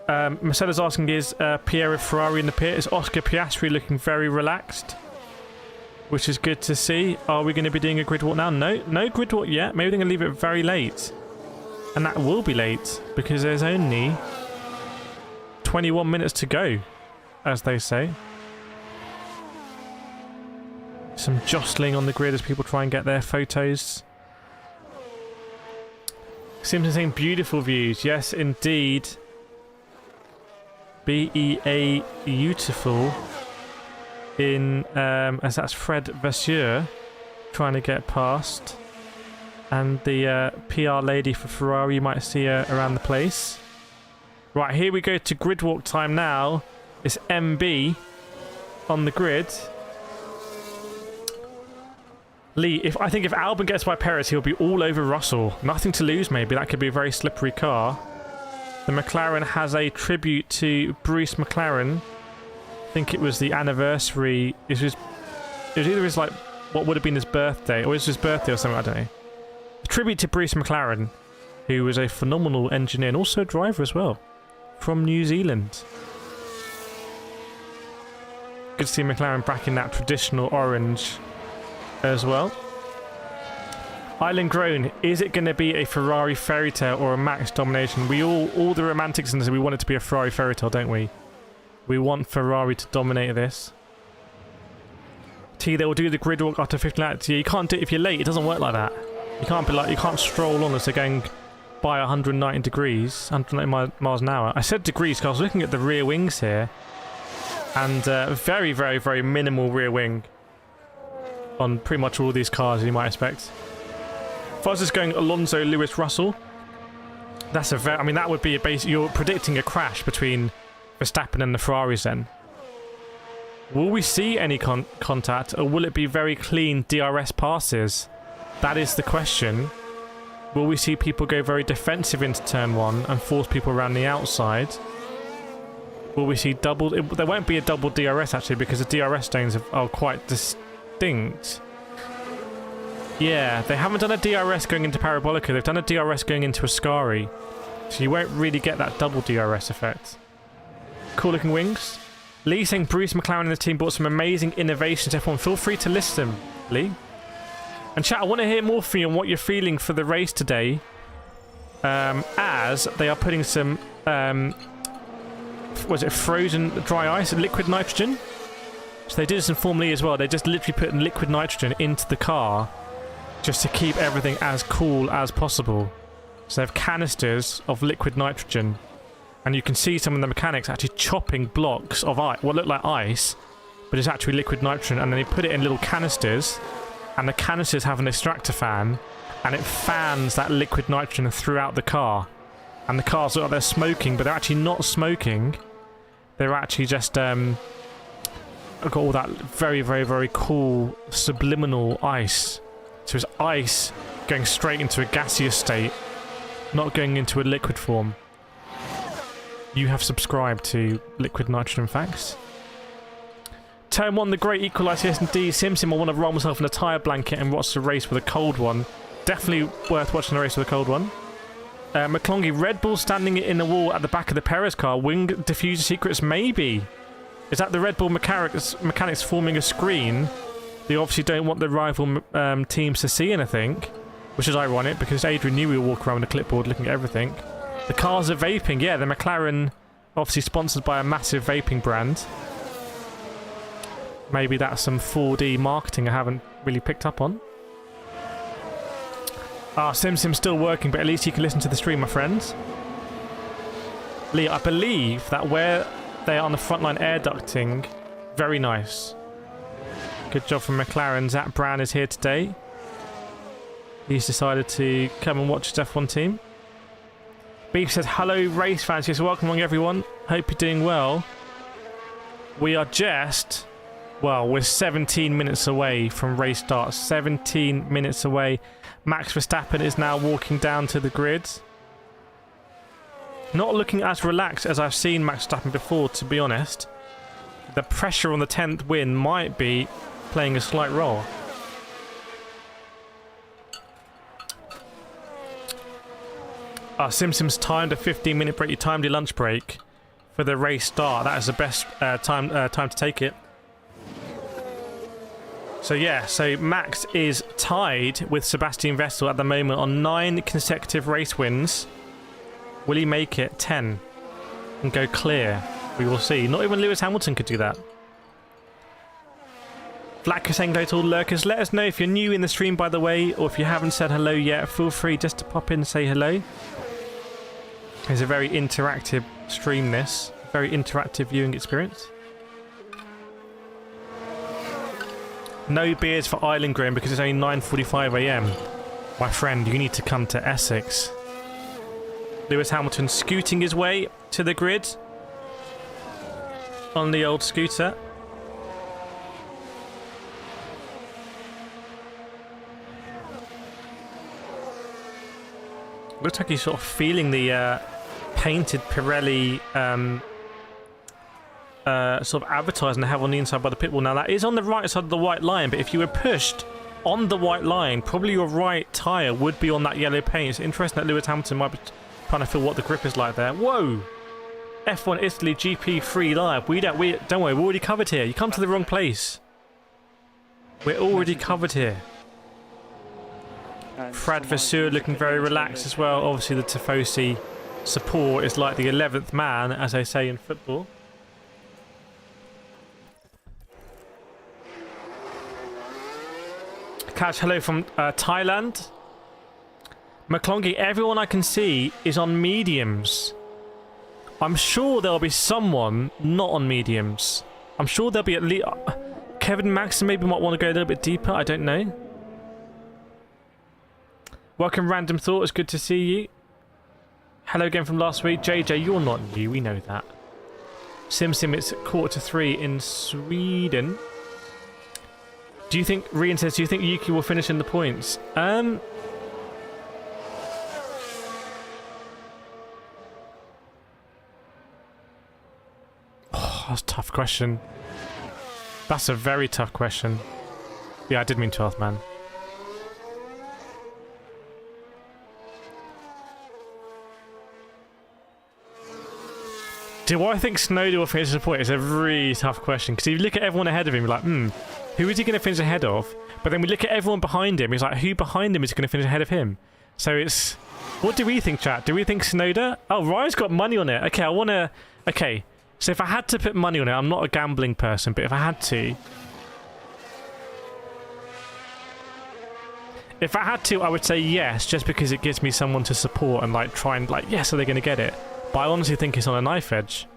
Marcella's asking, is Pierre of Ferrari in the pit? Is Oscar Piastri looking very relaxed? Which is good to see. Are we going to be doing a grid walk now? No grid walk yet. Maybe they're going to leave it very late. And that will be late because there's only 21 minutes to go, as they say. Some jostling on the grid as people try and get their photos. Simpson saying beautiful views. Yes, indeed. BEA beautiful. In as that's Fred Vasseur trying to get past. And the PR lady for Ferrari, you might see her around the place. Right, here we go to grid walk time now. It's MB on the grid. Lee, I think if Albon gets by Perez, he'll be all over Russell. Nothing to lose, maybe. That could be a very slippery car. The McLaren has a tribute to Bruce McLaren. I think it was the anniversary. It was either his, like, what would have been his birthday, or it was his birthday or something, I don't know. A tribute to Bruce McLaren, who was a phenomenal engineer and also a driver as well, from New Zealand. Good to see McLaren back in that traditional orange as well. Island Grown, is it going to be a Ferrari fairy tale or a Max domination? We all the romantics in this, we want it to be a Ferrari fairy tale, don't we? We want Ferrari to dominate this. T, they will do the grid walk after 15 laps. Yeah, you can't do it if you're late. It doesn't work like that. You can't be like, you can't stroll on as they're going by 190 degrees, 190 miles an hour. I said degrees because I was looking at the rear wings here, and very, very, very minimal rear wing on pretty much all these cars, you might expect. Foz is going Alonso, Lewis, Russell. That's a very, I mean, that would be a base. You're predicting a crash between Verstappen and the Ferraris then. Will we see any contact, or will it be very clean DRS passes? That is the question. Will we see people go very defensive into turn 1 and force people around the outside? Will we see double... There won't be a double DRS actually, because the DRS zones are quite distinct. Yeah, they haven't done a DRS going into Parabolica. They've done a DRS going into Ascari. So you won't really get that double DRS effect. Cool looking wings. Lee saying Bruce McLaren and the team brought some amazing innovations. Everyone, feel free to list them, Lee. And chat, I want to hear more from you on what you're feeling for the race today. As they are putting some... was it frozen dry ice and liquid nitrogen? So they did this in Formula E as well. They just literally put liquid nitrogen into the car just to keep everything as cool as possible. So they have canisters of liquid nitrogen And you can see some of the mechanics actually chopping blocks of ice, what look like ice, but it's actually liquid nitrogen, and then they put it in little canisters, and the canisters have an extractor fan, and it fans that liquid nitrogen throughout the car. And the cars look like they're smoking, but they're actually not smoking. They're actually just got all that very, very, very cool subliminal ice. So it's ice going straight into a gaseous state, not going into a liquid form. You have subscribed to Liquid Nitrogen Facts. Turn 1, the great equaliser. Yes, indeed. Sim, I want to roll myself in a tyre blanket and watch the race with a cold one. Definitely worth watching the race with a cold one. McClongy, Red Bull standing in the wall at the back of the Perez car. Wing diffuser secrets, maybe. Is that the Red Bull mechanics forming a screen? They obviously don't want the rival teams to see anything, which is ironic because Adrian knew we would walk around with a clipboard looking at everything. The cars are vaping. Yeah, the McLaren, obviously sponsored by a massive vaping brand. Maybe that's some 4D marketing I haven't really picked up on. Sim's still working, but at least you can listen to the stream, my friends. Lee, I believe that where they are on the frontline air ducting, very nice. Good job from McLaren. Zach Brown is here today. He's decided to come and watch his F1 team. Beef says, hello race fans. Yes, welcome along everyone. Hope you're doing well. We are just... well, we're 17 minutes away from race start. 17 minutes away. Max Verstappen is now walking down to the grid. Not looking as relaxed as I've seen Max Verstappen before, to be honest. The pressure on the 10th win might be playing a slight role. Sim's timed a 15-minute break. You timed your lunch break for the race start. That is the best time to take it. So yeah, so Max is tied with Sebastian Vettel at the moment on 9 consecutive race wins. Will he make it 10 and go clear? We will see. Not even Lewis Hamilton could do that. Vlad saying hello to all lurkers. Let us know if you're new in the stream, by the way, or if you haven't said hello yet. Feel free just to pop in and say hello. It's a very interactive stream, this. Very interactive viewing experience. No beers for Island Graham because it's only 9:45 AM. My friend, you need to come to Essex. Lewis Hamilton scooting his way to the grid on the old scooter. Looks like he's sort of feeling the painted Pirelli sort of advertising they have on the inside by the pit wall. Now that is on the right side of the white line, but if you were pushed on the white line, probably your right tyre would be on that yellow paint. It's interesting that Lewis Hamilton might be trying to feel what the grip is like there. Whoa! F1 Italy GP3 live. Don't worry, we're already covered here. You come to the wrong place. We're already covered here. Fred Vasseur looking very relaxed as well. Obviously the Tifosi support is like the 11th man, as they say in football. Catch, hello from Thailand. McClongy, everyone I can see is on mediums. I'm sure there'll be someone not on mediums. I'm sure there'll be at least... Kevin Maxson maybe might want to go a little bit deeper. I don't know. Welcome, Random Thought. It's good to see you. Hello again from last week. JJ, you're not new. We know that. Sim, it's 2:45 in Sweden. Do you think... Rian says, do you think Yuki will finish in the points? That's a tough question. That's a very tough question. Yeah, I did mean 12th man. Do I think Tsunoda will finish the point? It's a really tough question. Because if you look at everyone ahead of him, you're like, who is he going to finish ahead of? But then we look at everyone behind him, he's like, who behind him is going to finish ahead of him? So it's... What do we think, chat? Do we think Tsunoda? Oh, Ryan's got money on it. Okay, I want to... Okay, so if I had to put money on it, I'm not a gambling person, but if I had to... I would say yes, just because it gives me someone to support and like try and like, yes, are they going to get it? but I honestly think it's on a knife edge.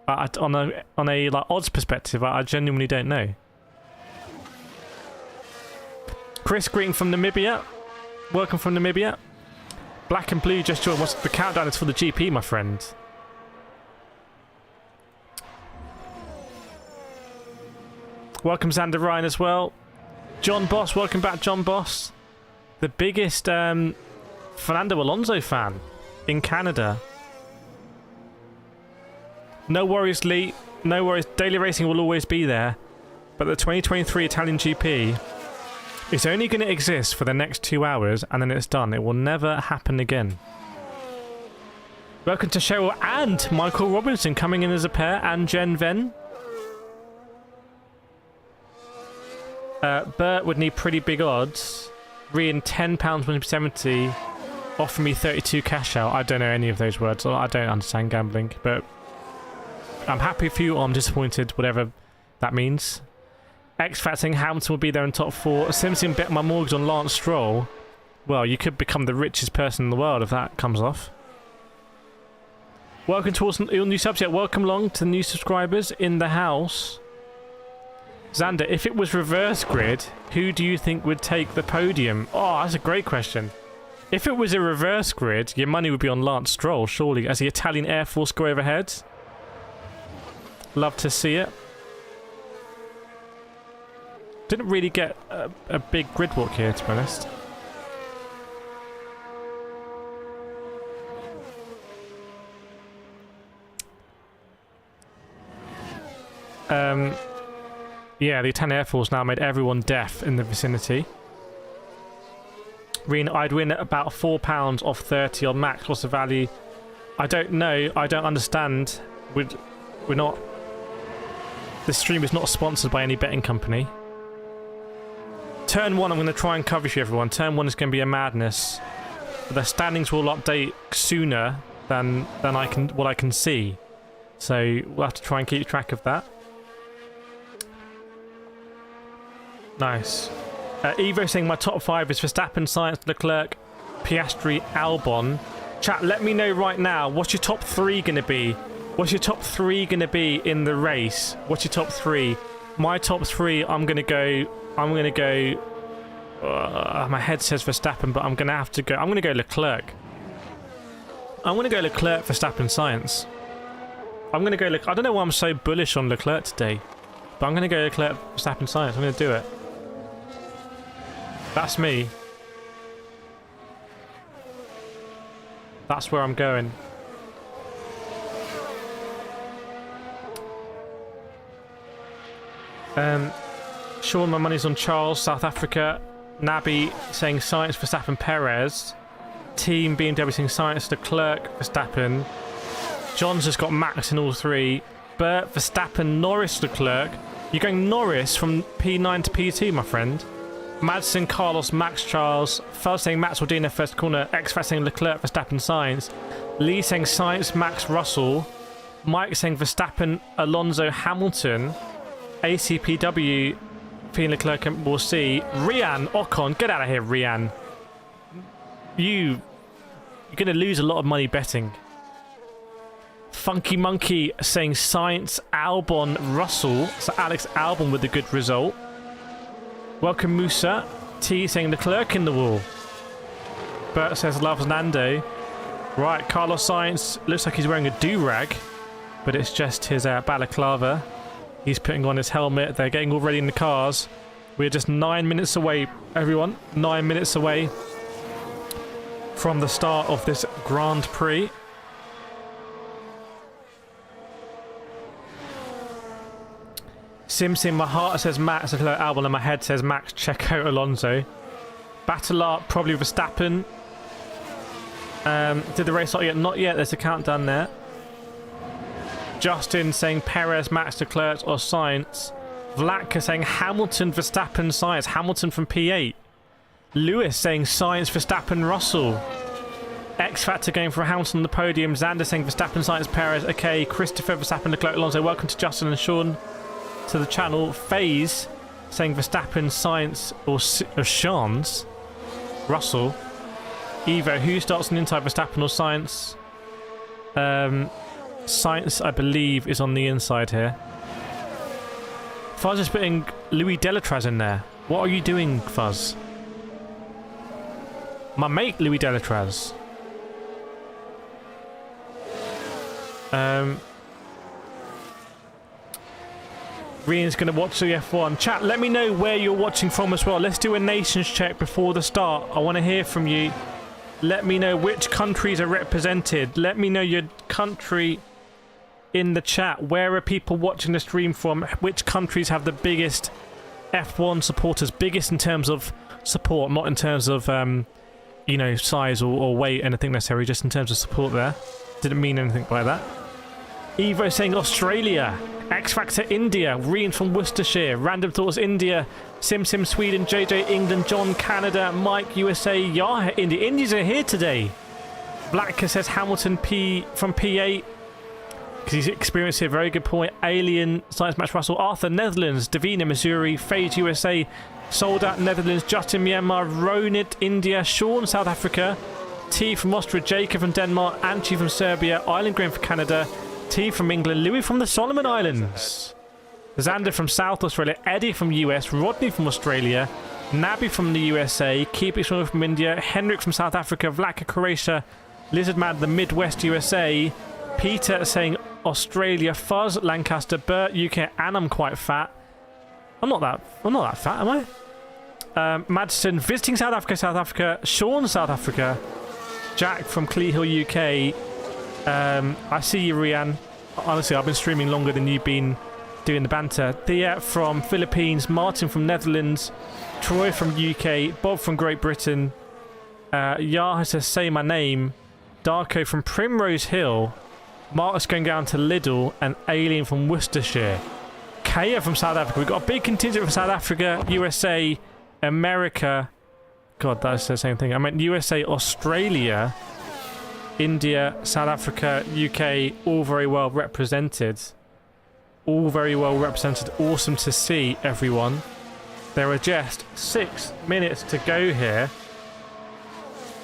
On a like odds perspective, I genuinely don't know. Chris, greeting from Namibia. Welcome from Namibia. Black and blue just joined. The countdown is for the GP, my friend. Welcome Xander Ryan as well. John Boss, welcome back John Boss. The biggest Fernando Alonso fan in Canada. No worries, Lee. No worries. Daily racing will always be there. But the 2023 Italian GP is only going to exist for the next 2 hours and then it's done. It will never happen again. Welcome to Cheryl and Michael Robinson coming in as a pair, and Jen Ven. Bert would need pretty big odds. Rian £10, 170. Offer me 32 cash out. I don't know any of those words. I don't understand gambling, but I'm happy for you or I'm disappointed, whatever that means. X-Fat saying Hamilton will be there in top 4. Simpson bet my mortgage on Lance Stroll. Well, you could become the richest person in the world if that comes off. Welcome to all new subs. Yeah, welcome along to the new subscribers in the house. Xander, if it was reverse grid, who do you think would take the podium? Oh, that's a great question. If it was a reverse grid, your money would be on Lance Stroll, surely, as the Italian Air Force go overhead. Love to see it. Didn't really get a big grid walk here, to be honest. Yeah, the Italian Air Force now made everyone deaf in the vicinity. Reen, I'd win about £4 off 30 on max. What's the value? I don't know. I don't understand. We're not... This stream is not sponsored by any betting company. Turn 1, I'm going to try and cover you, everyone. Turn 1 is going to be a madness. But the standings will update sooner than what I can see. So we'll have to try and keep track of that. Nice. Evo saying my top 5 is Verstappen, Sainz, Leclerc, Piastri, Albon. Chat, let me know right now, what's your top 3 going to be? What's your top 3 going to be in the race? What's your top 3? My top 3, I'm going to go... my head says Verstappen, but I'm going to have to go... I'm going to go Leclerc. I'm going to go Leclerc, Verstappen, Sainz. I'm going to go... I don't know why I'm so bullish on Leclerc today, but I'm going to go Leclerc, Verstappen, Sainz. I'm going to do it. That's me. That's where I'm going. Sean, my money's on Charles, South Africa. Nabi saying Sainz, Verstappen, Perez. Team BMW saying Sainz, Leclerc, Verstappen. John's just got Max in all 3. Bert, Verstappen, Norris, Leclerc. You're going Norris from P9 to P2, my friend. Madsen, Carlos, Max, Charles. First saying Max will do in their first corner. X-Fat saying Leclerc, Verstappen, Sainz. Lee saying Sainz, Max, Russell. Mike saying Verstappen, Alonso, Hamilton. ACPW, feeling Leclerc, we'll see. Rian, Ocon, get out of here, Rian. You're going to lose a lot of money betting. Funky Monkey saying Sainz, Albon, Russell. So Alex Albon with a good result. Welcome Musa. T saying Leclerc in the wall. Bert says loves Lando. Right, Carlos Sainz looks like he's wearing a do-rag, but it's just his balaclava. He's putting on his helmet. They're getting all ready in the cars. We're just 9 minutes away, everyone. 9 minutes away from the start of this Grand Prix. Sim, my heart says Max, Leclerc, Albon, and my head says Max, Checo, Alonso. Battle Art, probably Verstappen. Did the race start yet? Not yet. There's a countdown there. Justin saying Perez, Max, Leclerc, or Sainz. Vlatka saying Hamilton, Verstappen, Sainz. Hamilton from P8. Lewis saying Sainz, Verstappen, Russell. X Factor going for Hamilton on the podium. Xander saying Verstappen, Sainz, Perez. Okay, Christopher, Verstappen, Leclerc, Alonso. Welcome to Justin and Sean to the channel. FaZe saying Verstappen, Sainz, or Sean's. Russell. Evo, who starts on the inside, Verstappen or Sainz? Sainz, I believe, is on the inside here. Fuzz is putting Louis Delatraz in there. What are you doing, Fuzz? My mate, Louis Delatraz. Rian's going to watch the F1. Chat, let me know where you're watching from as well. Let's do a nations check before the start. I want to hear from you. Let me know which countries are represented. Let me know your country in the chat. Where are people watching the stream from? Which countries have the biggest F1 supporters? Biggest in terms of support, not in terms of, you know, size or weight, anything necessary, just in terms of support there. Didn't mean anything by that. Evo saying Australia. X Factor India. Rian from Worcestershire. Random Thoughts India. Sim Sweden. JJ England. John Canada. Mike USA. Yah India. Indians are here today. Blacker says Hamilton P from P8 because he's experienced here. Very good point. Alien Science Match Russell. Arthur Netherlands. Davina Missouri. Phage USA. Sold Out Netherlands. Justin Myanmar. Ronit India. Sean South Africa. T from Austria. Jacob from Denmark. Anchi from Serbia. Island Grain from Canada. T from England, Louis from the Solomon Islands, Xander from South Australia, Eddie from US, Rodney from Australia, Nabi from the USA, Keep It from India, Henrik from South Africa, Vlaka Croatia, Lizardman the Midwest USA, Peter saying Australia, Fuzz Lancaster, Bert UK, and I'm quite fat. I'm not that fat, am I? Madsen visiting South Africa, Sean South Africa, Jack from Clee Hill UK. I see you, Rian. Honestly, I've been streaming longer than you've been doing the banter. Thea from Philippines, Martin from Netherlands, Troy from UK, Bob from Great Britain, Yah says say my name, Darko from Primrose Hill, Marcus going down to Lidl, and Alien from Worcestershire. Kaya from South Africa. We've got a big contingent from South Africa, USA, America. God, that's the same thing. I meant USA, Australia, India, South Africa, UK, all very well represented. All very well represented. Awesome to see, everyone. There are just 6 minutes to go here.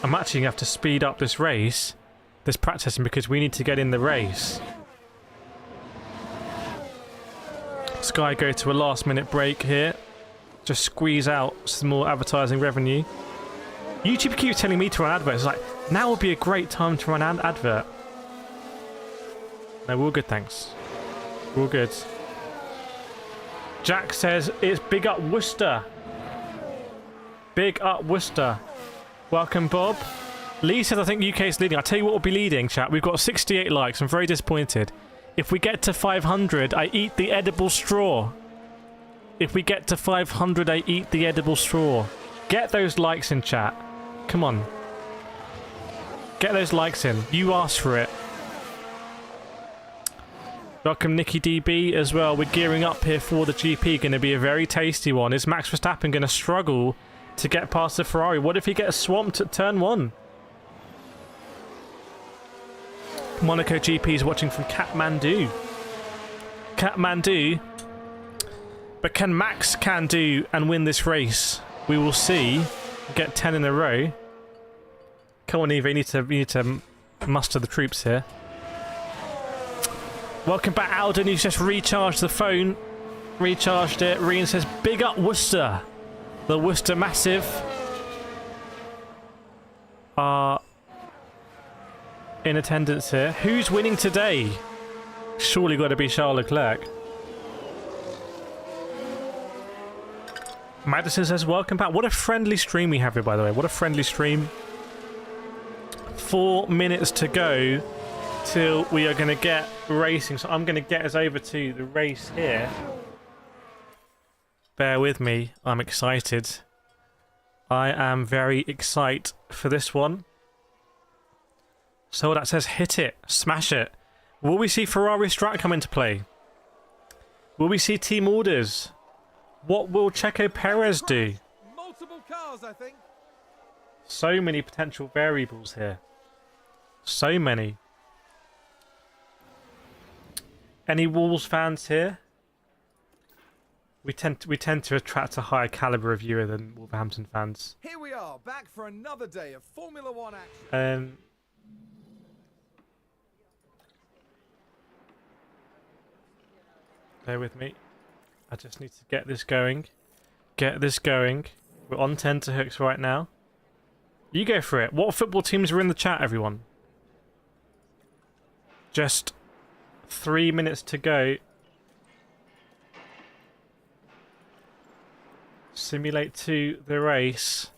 I'm actually going to have to speed up this race, this practicing, because we need to get in the race. Sky go to a last minute break here. Just squeeze out some more advertising revenue. YouTube keeps telling me to run adverts. It's like, now would be a great time to run an advert. No, we're all good, thanks. We're all good. Jack says, it's big up Worcester. Big up Worcester. Welcome, Bob. Lee says, I think UK is leading. I'll tell you what will be leading, chat. We've got 68 likes. I'm very disappointed. If we get to 500, I eat the edible straw. If we get to 500, I eat the edible straw. Get those likes in, chat. Come on. Get those likes in. You asked for it. Welcome, Nicky DB, as well. We're gearing up here for the GP. Going to be a very tasty one. Is Max Verstappen going to struggle to get past the Ferrari? What if he gets swamped at turn 1? Monaco GP is watching from Kathmandu. Kathmandu. But can Max do and win this race? We will see. Get 10 in a row. Come on, Eva. You need to muster the troops here. Welcome back, Alden. He's just recharged the phone. Recharged it. Rian says, big up Worcester. The Worcester Massive are in attendance here. Who's winning today? Surely got to be Charles Leclerc. Madison says, welcome back. What a friendly stream we have here, by the way. What a friendly stream. 4 minutes to go till we are going to get racing. So I'm going to get us over to the race here. Bear with me. I'm excited. I am very excited for this one. So that says hit it. Smash it. Will we see Ferrari Strat come into play? Will we see team orders? What will Checo Perez do? Multiple cars, I think. So many potential variables here. So many. Any Wolves fans here? We tend to attract a higher caliber of viewer than Wolverhampton fans. Here we are, back for another day of Formula One action. Bear with me. I just need to get this going. Get this going. We're on tenterhooks right now. You go for it. What football teams are in the chat, everyone? Just 3 minutes to go. Simulate 2 the race.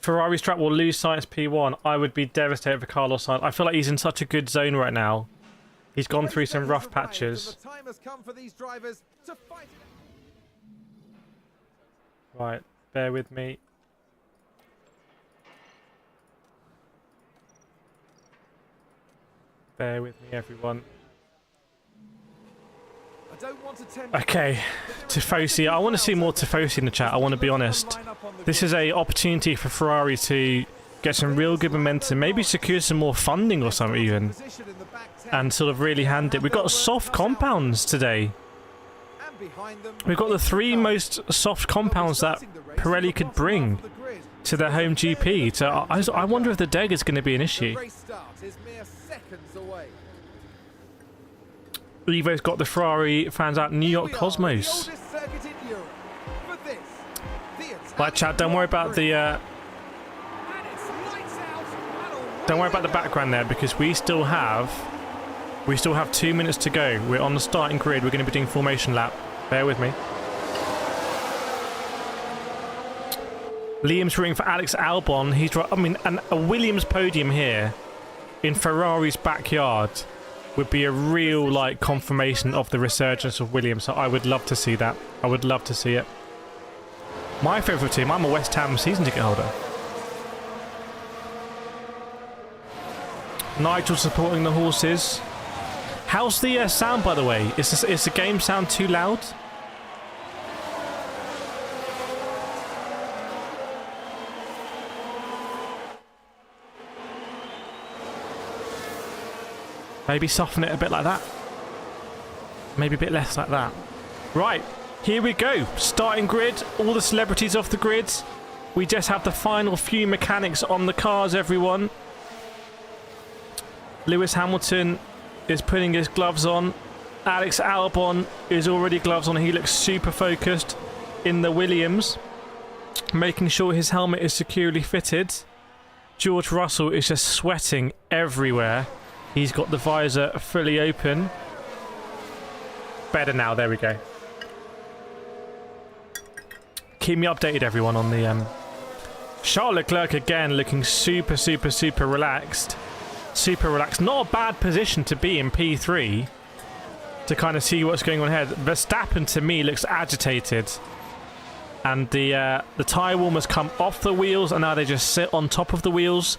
Ferrari's track will lose Sainz P1. I would be devastated for Carlos Sainz. I feel like he's in such a good zone right now. He's gone through some rough patches. Right, bear with me. Bear with me, everyone. Okay, Tifosi. I want to see more Tifosi in the chat, I want to be honest. This is a opportunity for Ferrari to get some real good momentum, maybe secure some more funding or something even, and sort of really hand it. We've got soft compounds today. We've got the 3 most soft compounds that Pirelli could bring to their home GP. So I wonder if the deg is going to be an issue. Evo's got the Ferrari fans out. New York Cosmos. Right, Chad, don't worry about the background there, because we still have 2 minutes to go. We're on the starting grid. We're going to be doing formation lap. Bear with me. Liam's rooting for Alex Albon. He's right. I mean, a Williams podium here in Ferrari's backyard would be a real like confirmation of the resurgence of Williams. So I would love to see that. I would love to see it. My favourite team. I'm a West Ham season ticket holder. Nigel supporting the horses. How's the sound, by the way? Is the game sound too loud? Maybe soften it a bit like that. Maybe a bit less like that. Right, here we go. Starting grid. All the celebrities off the grids. We just have the final few mechanics on the cars, everyone. Lewis Hamilton is putting his gloves on. Alex Albon is already gloves on. He looks super focused in the Williams, making sure his helmet is securely fitted. George Russell is just sweating everywhere. He's got the visor fully open. Better now, there we go. Keep me updated, everyone, on the Charles Leclerc again looking super relaxed. Super relaxed. Not a bad position to be in P3 to kind of see what's going on ahead. Verstappen to me looks agitated, and the tyre warmers come off the wheels, and now they just sit on top of the wheels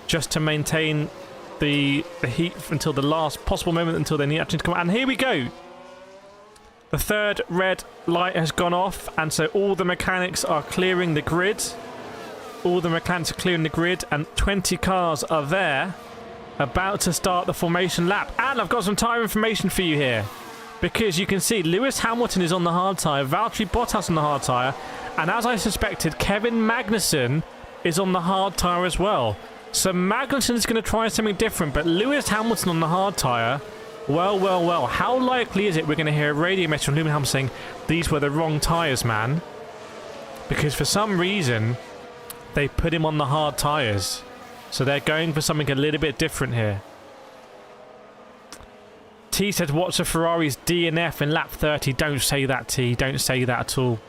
just to maintain the heat until the last possible moment, until they need to come out. And here we go. The third red light has gone off, and so all the mechanics are clearing the grid. All the mechanics are clearing the grid, and 20 cars are there, about to start the formation lap. And I've got some tyre information for you here, because you can see Lewis Hamilton is on the hard tyre, Valtteri Bottas on the hard tyre, and as I suspected, Kevin Magnussen is on the hard tyre as well. So Magnussen is going to try something different, but Lewis Hamilton on the hard tyre, well, how likely is it we're going to hear a radio message from Lewis Hamilton saying, these were the wrong tyres, man? Because for some reason, they put him on the hard tyres. So they're going for something a little bit different here. T said, watch the Ferrari's DNF in lap 30. Don't say that, T. Don't say that at all.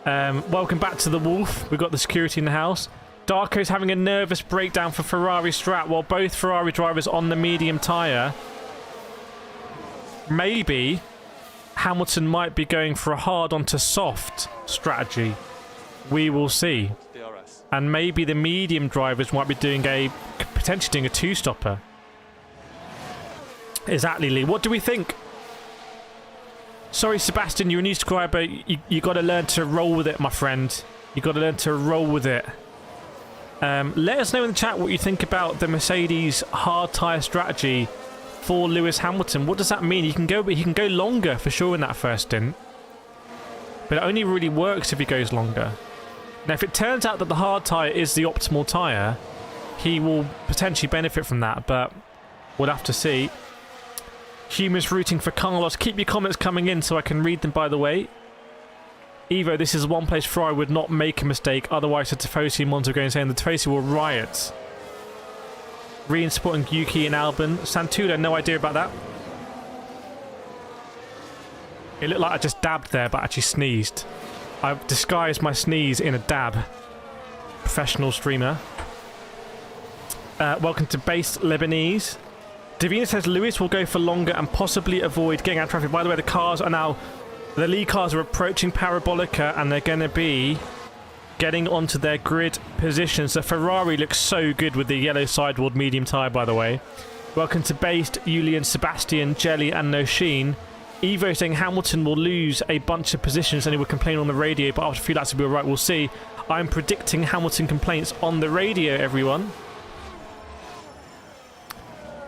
Welcome back to the Wolf. We've got the security in the house. Darko's having a nervous breakdown for Ferrari strat while both Ferrari drivers on the medium tyre. Maybe Hamilton might be going for a hard onto soft strategy. We will see. And maybe the medium drivers might be doing potentially doing a two-stopper. Exactly, Lee. What do we think? Sorry, Sebastian, you're a new subscriber. You got to learn to roll with it, my friend. You got to learn to roll with it. Let us know in the chat what you think about the Mercedes hard tyre strategy for Lewis Hamilton. What does that mean? He can go longer for sure in that first stint, but it only really works if he goes longer. Now, if it turns out that the hard tyre is the optimal tyre, he will potentially benefit from that, but we'll have to see. Humans rooting for Carlos. Keep your comments coming in so I can read them, by the way. Evo, this is one place Ferrari would not make a mistake, otherwise the Tifosi and Monza going saying the Tifosi will riot. Rien supporting Yuki and Albon. Santudo, no idea about that. It looked like I just dabbed there, but actually sneezed. I've disguised my sneeze in a dab. Professional streamer. Welcome to Base Lebanese. Davina says Lewis will go for longer and possibly avoid getting out of traffic. By the way, the cars are now... The lead cars are approaching Parabolica and they're going to be getting onto their grid positions. The Ferrari looks so good with the yellow sidewall medium tyre, by the way. Welcome to Based, Julian, Sebastian, Jelly and Noshin. Evo saying Hamilton will lose a bunch of positions and he will complain on the radio, but after a few laps he'll be alright, we'll see. I'm predicting Hamilton complaints on the radio, everyone.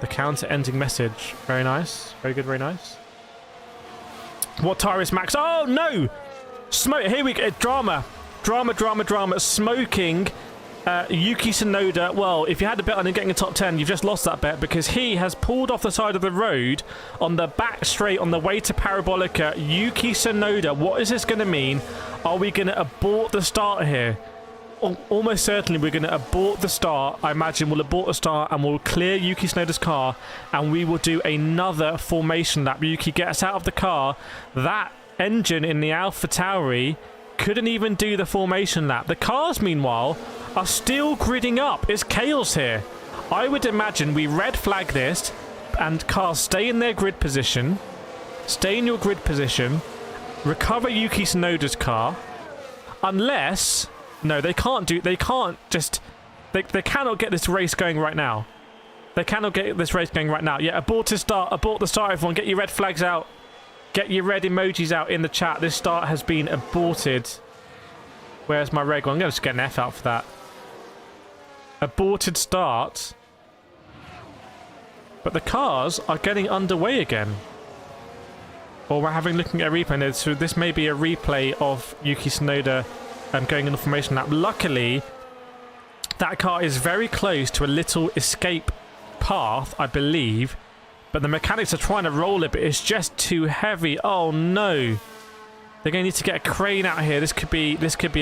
The counter-ending message. Very nice. Very good, very nice. What tire is Max? Oh, no! Smoke. Here we go. Drama. Drama. Smoking Yuki Tsunoda. Well, if you had a bet on him getting a top 10, you've just lost that bet because he has pulled off the side of the road on the back straight on the way to Parabolica. Yuki Tsunoda. What is this going to mean? Are we going to abort the start here? Almost certainly we're going to abort the start. I imagine we'll abort the start and we'll clear Yuki Tsunoda's car and we will do another formation lap. Yuki gets out of the car. That engine in the AlphaTauri couldn't even do the formation lap. The cars, meanwhile, are still gridding up. It's chaos here. I would imagine we red flag this and cars stay in their grid position. Stay in your grid position. Recover Yuki Tsunoda's car. Unless... No, they can't do... They can't just... They cannot get this race going right now. They cannot get this race going right now. Yeah, abort the start, everyone. Get your red flags out. Get your red emojis out in the chat. This start has been aborted. Where's my red one? I'm going to just get an F out for that. Aborted start. But the cars are getting underway again. Or we're looking at a replay. So this may be a replay of Yuki Tsunoda going in the formation lap. Luckily, that car is very close to a little escape path, I believe. But the mechanics are trying to roll it, but it's just too heavy. Oh no. They're going to need to get a crane out here. This could be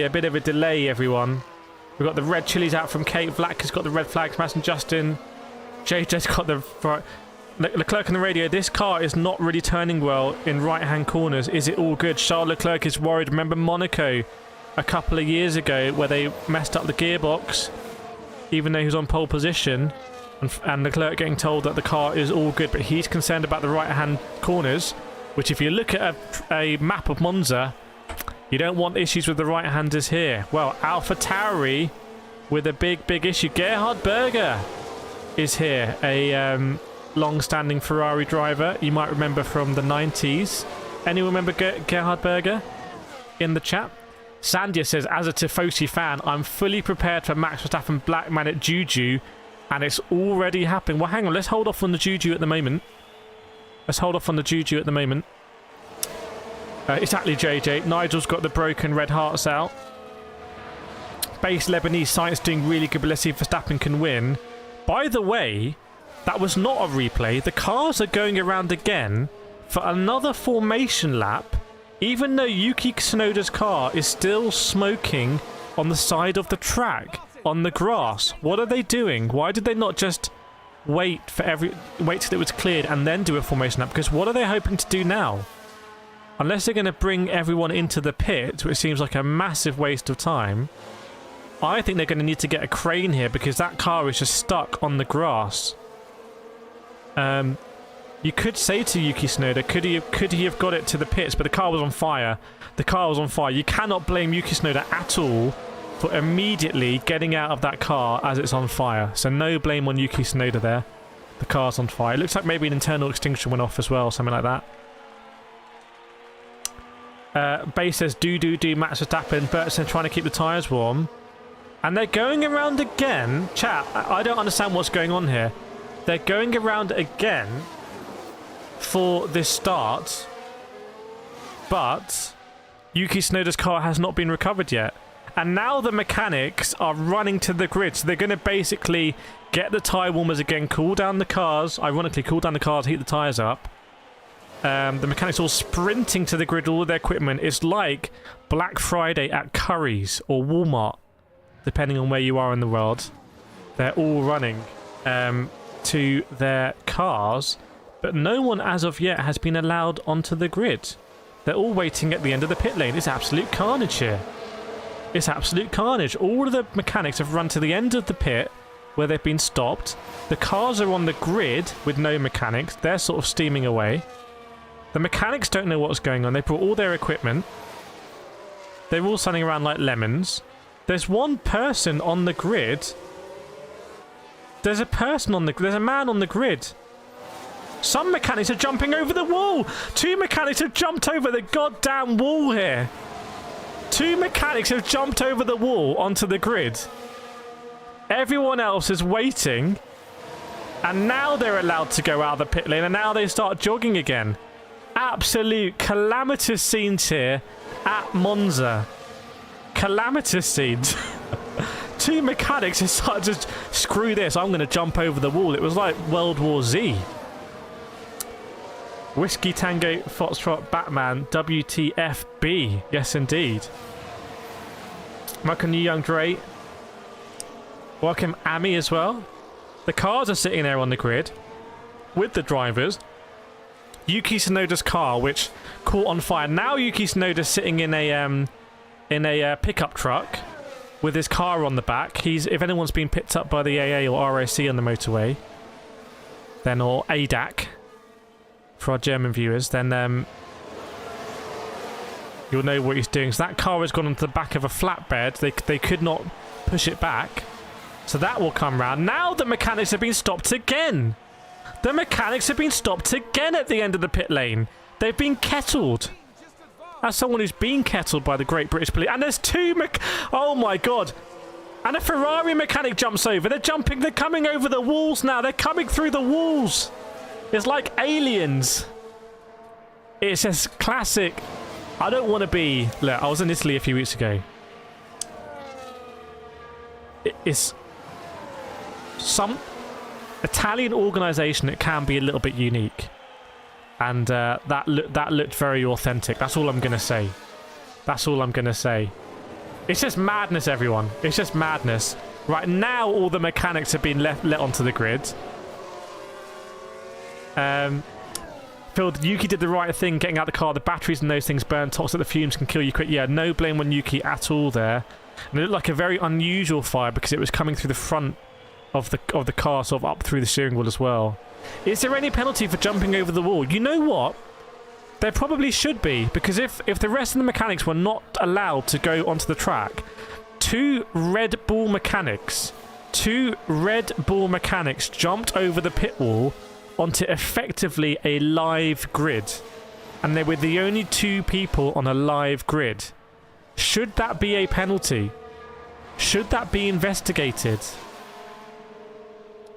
a bit of a delay, everyone. We've got the red chilies out from Kate. Vlack has got the red flags. Mass and Justin. JJ's got the... Leclerc on the radio. This car is not really turning well in right-hand corners. Is it all good? Charles Leclerc is worried. Remember Monaco a couple of years ago where they messed up the gearbox, even though he was on pole position, and Leclerc getting told that the car is all good, but he's concerned about the right-hand corners, which if you look at a map of Monza, you don't want issues with the right-handers here. Well, AlphaTauri with a big issue. Gerhard Berger is here, a long-standing Ferrari driver. You might remember from the 90s. Anyone remember Gerhard Berger in the chat? Sandia says, as a Tifosi fan, I'm fully prepared for Max Verstappen Black Man at Juju, and it's already happening. Well, hang on, let's hold off on the Juju at the moment. Exactly, JJ. Nigel's got the broken red hearts out. Base Lebanese Sainz doing really good, but let's see if Verstappen can win. By the way, that was not a replay. The cars are going around again for another formation lap, even though Yuki Tsunoda's car is still smoking on the side of the track, on the grass. What are they doing? Why did they not just wait till it was cleared and then do a formation lap? Because what are they hoping to do now? Unless they're going to bring everyone into the pit, which seems like a massive waste of time, I think they're going to need to get a crane here because that car is just stuck on the grass. You could say to Yuki Tsunoda, could he have got it to the pits, but the car was on fire. You cannot blame Yuki Tsunoda at all for immediately getting out of that car as it's on fire. So no blame on Yuki Tsunoda there. The car's on fire. It looks like maybe an internal extinction went off as well, something like that. Base says, do, Max Verstappen. Bertson trying to keep the tyres warm. And they're going around again. Chat, I don't understand what's going on here. They're going around again for this start, but Yuki Tsunoda's car has not been recovered yet. And now the mechanics are running to the grid. So they're going to basically get the tyre warmers again, cool down the cars. Ironically, cool down the cars, heat the tyres up. The mechanics all sprinting to the grid, all of their equipment. It's like Black Friday at Curry's or Walmart, depending on where you are in the world. They're all running to their cars, but no one as of yet has been allowed onto the grid. They're all waiting at the end of the pit lane. It's absolute carnage here. It's absolute carnage. All of the mechanics have run to the end of the pit where they've been stopped. The cars are on the grid with no mechanics. They're sort of steaming away. The mechanics don't know what's going on. They brought all their equipment. They're all standing around like lemons. There's one person on the grid. There's a man on the grid. Some mechanics are jumping over the wall. 2 mechanics have jumped over the goddamn wall here. 2 mechanics have jumped over the wall onto the grid. Everyone else is waiting. And now they're allowed to go out of the pit lane. And now they start jogging again. Absolute calamitous scenes here at Monza. Calamitous scenes. 2 mechanics decided to screw this. I'm going to jump over the wall. It was like World War Z. Whiskey Tango Foxtrot Batman WTFB. Yes, indeed. Welcome, you young Dre. Welcome, Amy, as well. The cars are sitting there on the grid with the drivers. Yuki Tsunoda's car, which caught on fire. Now Yuki Tsunoda's sitting in a pickup truck with his car on the back. If anyone's been picked up by the AA or RAC on the motorway, then or ADAC for our German viewers, then you'll know what he's doing. So that car has gone onto the back of a flatbed. They could not push it back, so that will come round. Now the mechanics have been stopped again. The mechanics have been stopped again at the end of the pit lane. They've been kettled. As someone who's been kettled by the Great British Police. And there's 2 oh my god. And a Ferrari mechanic jumps over. They're jumping. They're coming over the walls now. They're coming through the walls. It's like aliens. It's just classic. I don't want to be... Look, I was in Italy a few weeks ago. It's some Italian organisation that can be a little bit unique. And that looked very authentic. That's all I'm going to say. That's all I'm going to say. It's just madness, everyone. It's just madness. Right now, all the mechanics have been let onto the grid. Phil, Yuki did the right thing getting out the car. The batteries and those things burn toxic. The fumes can kill you quick. Yeah, no blame on Yuki at all there. And it looked like a very unusual fire because it was coming through the front of the car, sort of up through the steering wheel as well. Is there any penalty for jumping over the wall? You know what? There probably should be, because if the rest of the mechanics were not allowed to go onto the track, 2 Red Bull mechanics jumped over the pit wall onto effectively a live grid. And they were the only 2 people on a live grid. Should that be a penalty? Should that be investigated?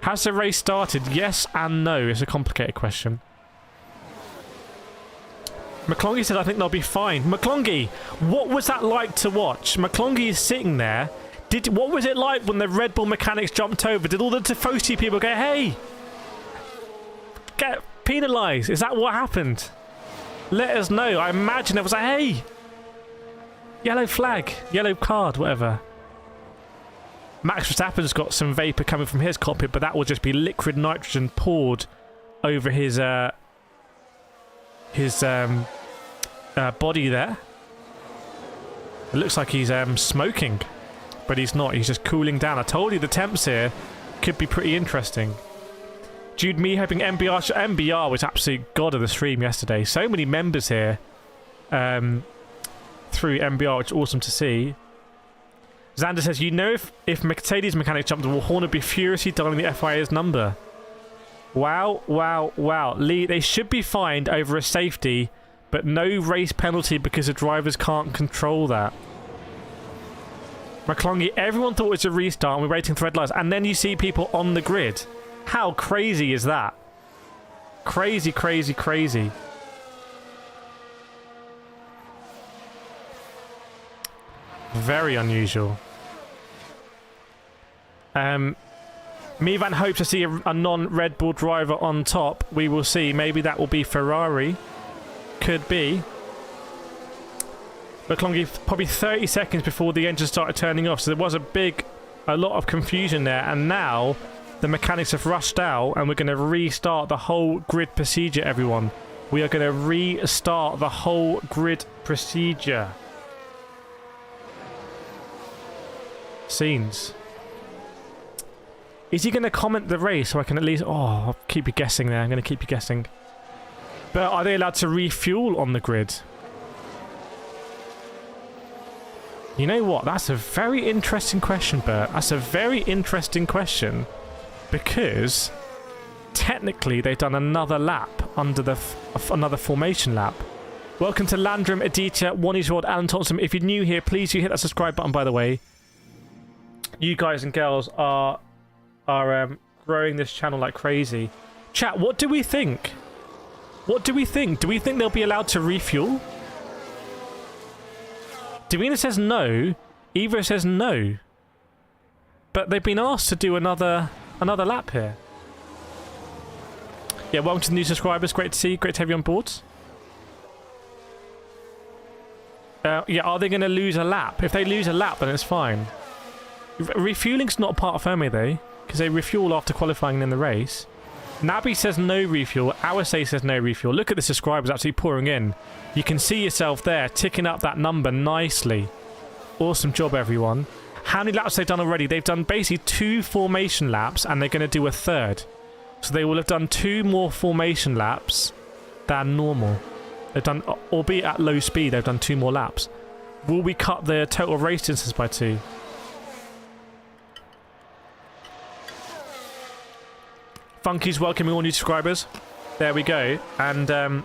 Has the race started? Yes and no. It's a complicated question. McClongy said, I think they'll be fine. McClongy, what was that like to watch? McClongy is sitting there. What was it like when the Red Bull mechanics jumped over? Did all the Tifosi people go, hey, get penalised? Is that what happened? Let us know. I imagine it was like, hey, yellow flag, yellow card, whatever. Max Verstappen's got some vapour coming from his cockpit, but that will just be liquid nitrogen poured over his body there. It looks like he's smoking, but he's not. He's just cooling down. I told you the temps here could be pretty interesting. Jude, me hoping MBR was absolute god of the stream yesterday. So many members here through MBR, which is awesome to see. Xander says, you know, if Mercedes mechanic jumped, will Horner be furiously dialing the FIA's number? Wow, wow, wow. Lee, they should be fined over a safety, but no race penalty because the drivers can't control that. McClongy, everyone thought it was a restart and we're waiting for red lights, and then you see people on the grid. How crazy is that? Crazy, crazy, crazy. Very unusual. Mivan hopes to see a non-Red Bull driver on top. We will see. Maybe that will be Ferrari. Could be. McLaren probably 30 seconds before the engine started turning off. So there was a lot of confusion there. And now the mechanics have rushed out and we're going to restart the whole grid procedure, everyone. We are going to restart the whole grid procedure. Scenes. Is he going to comment the race so I can at least... Oh, I'll keep you guessing there. I'm going to keep you guessing. But are they allowed to refuel on the grid? You know what? That's a very interesting question, Bert. That's a very interesting question. Because technically they've done another lap under the... another formation lap. Welcome to Landrum, Aditya, Wani's World, Alan Thompson. If you're new here, please do hit that subscribe button, by the way. You guys and girls are growing this channel like crazy. Chat, what do we think? What do we think? Do we think they'll be allowed to refuel? Davina says no. Eva says no. But they've been asked to do another lap here. Yeah, welcome to the new subscribers. Great to see you. Great to have you on board. Yeah, are they going to lose a lap? If they lose a lap, then it's fine. Refueling's not part of Fermi, though. Because they refuel after qualifying in the race. Nabi says no refuel. Awase says no refuel. Look at the subscribers actually pouring in. You can see yourself there, ticking up that number nicely. Awesome job, everyone. How many laps have they done already? They've done basically 2 formation laps, and they're going to do a third. So they will have done 2 more formation laps than normal. They've done, albeit at low speed, they've done 2 more laps. Will we cut the total race distance by 2? Funky's welcoming all new subscribers. There we go. And the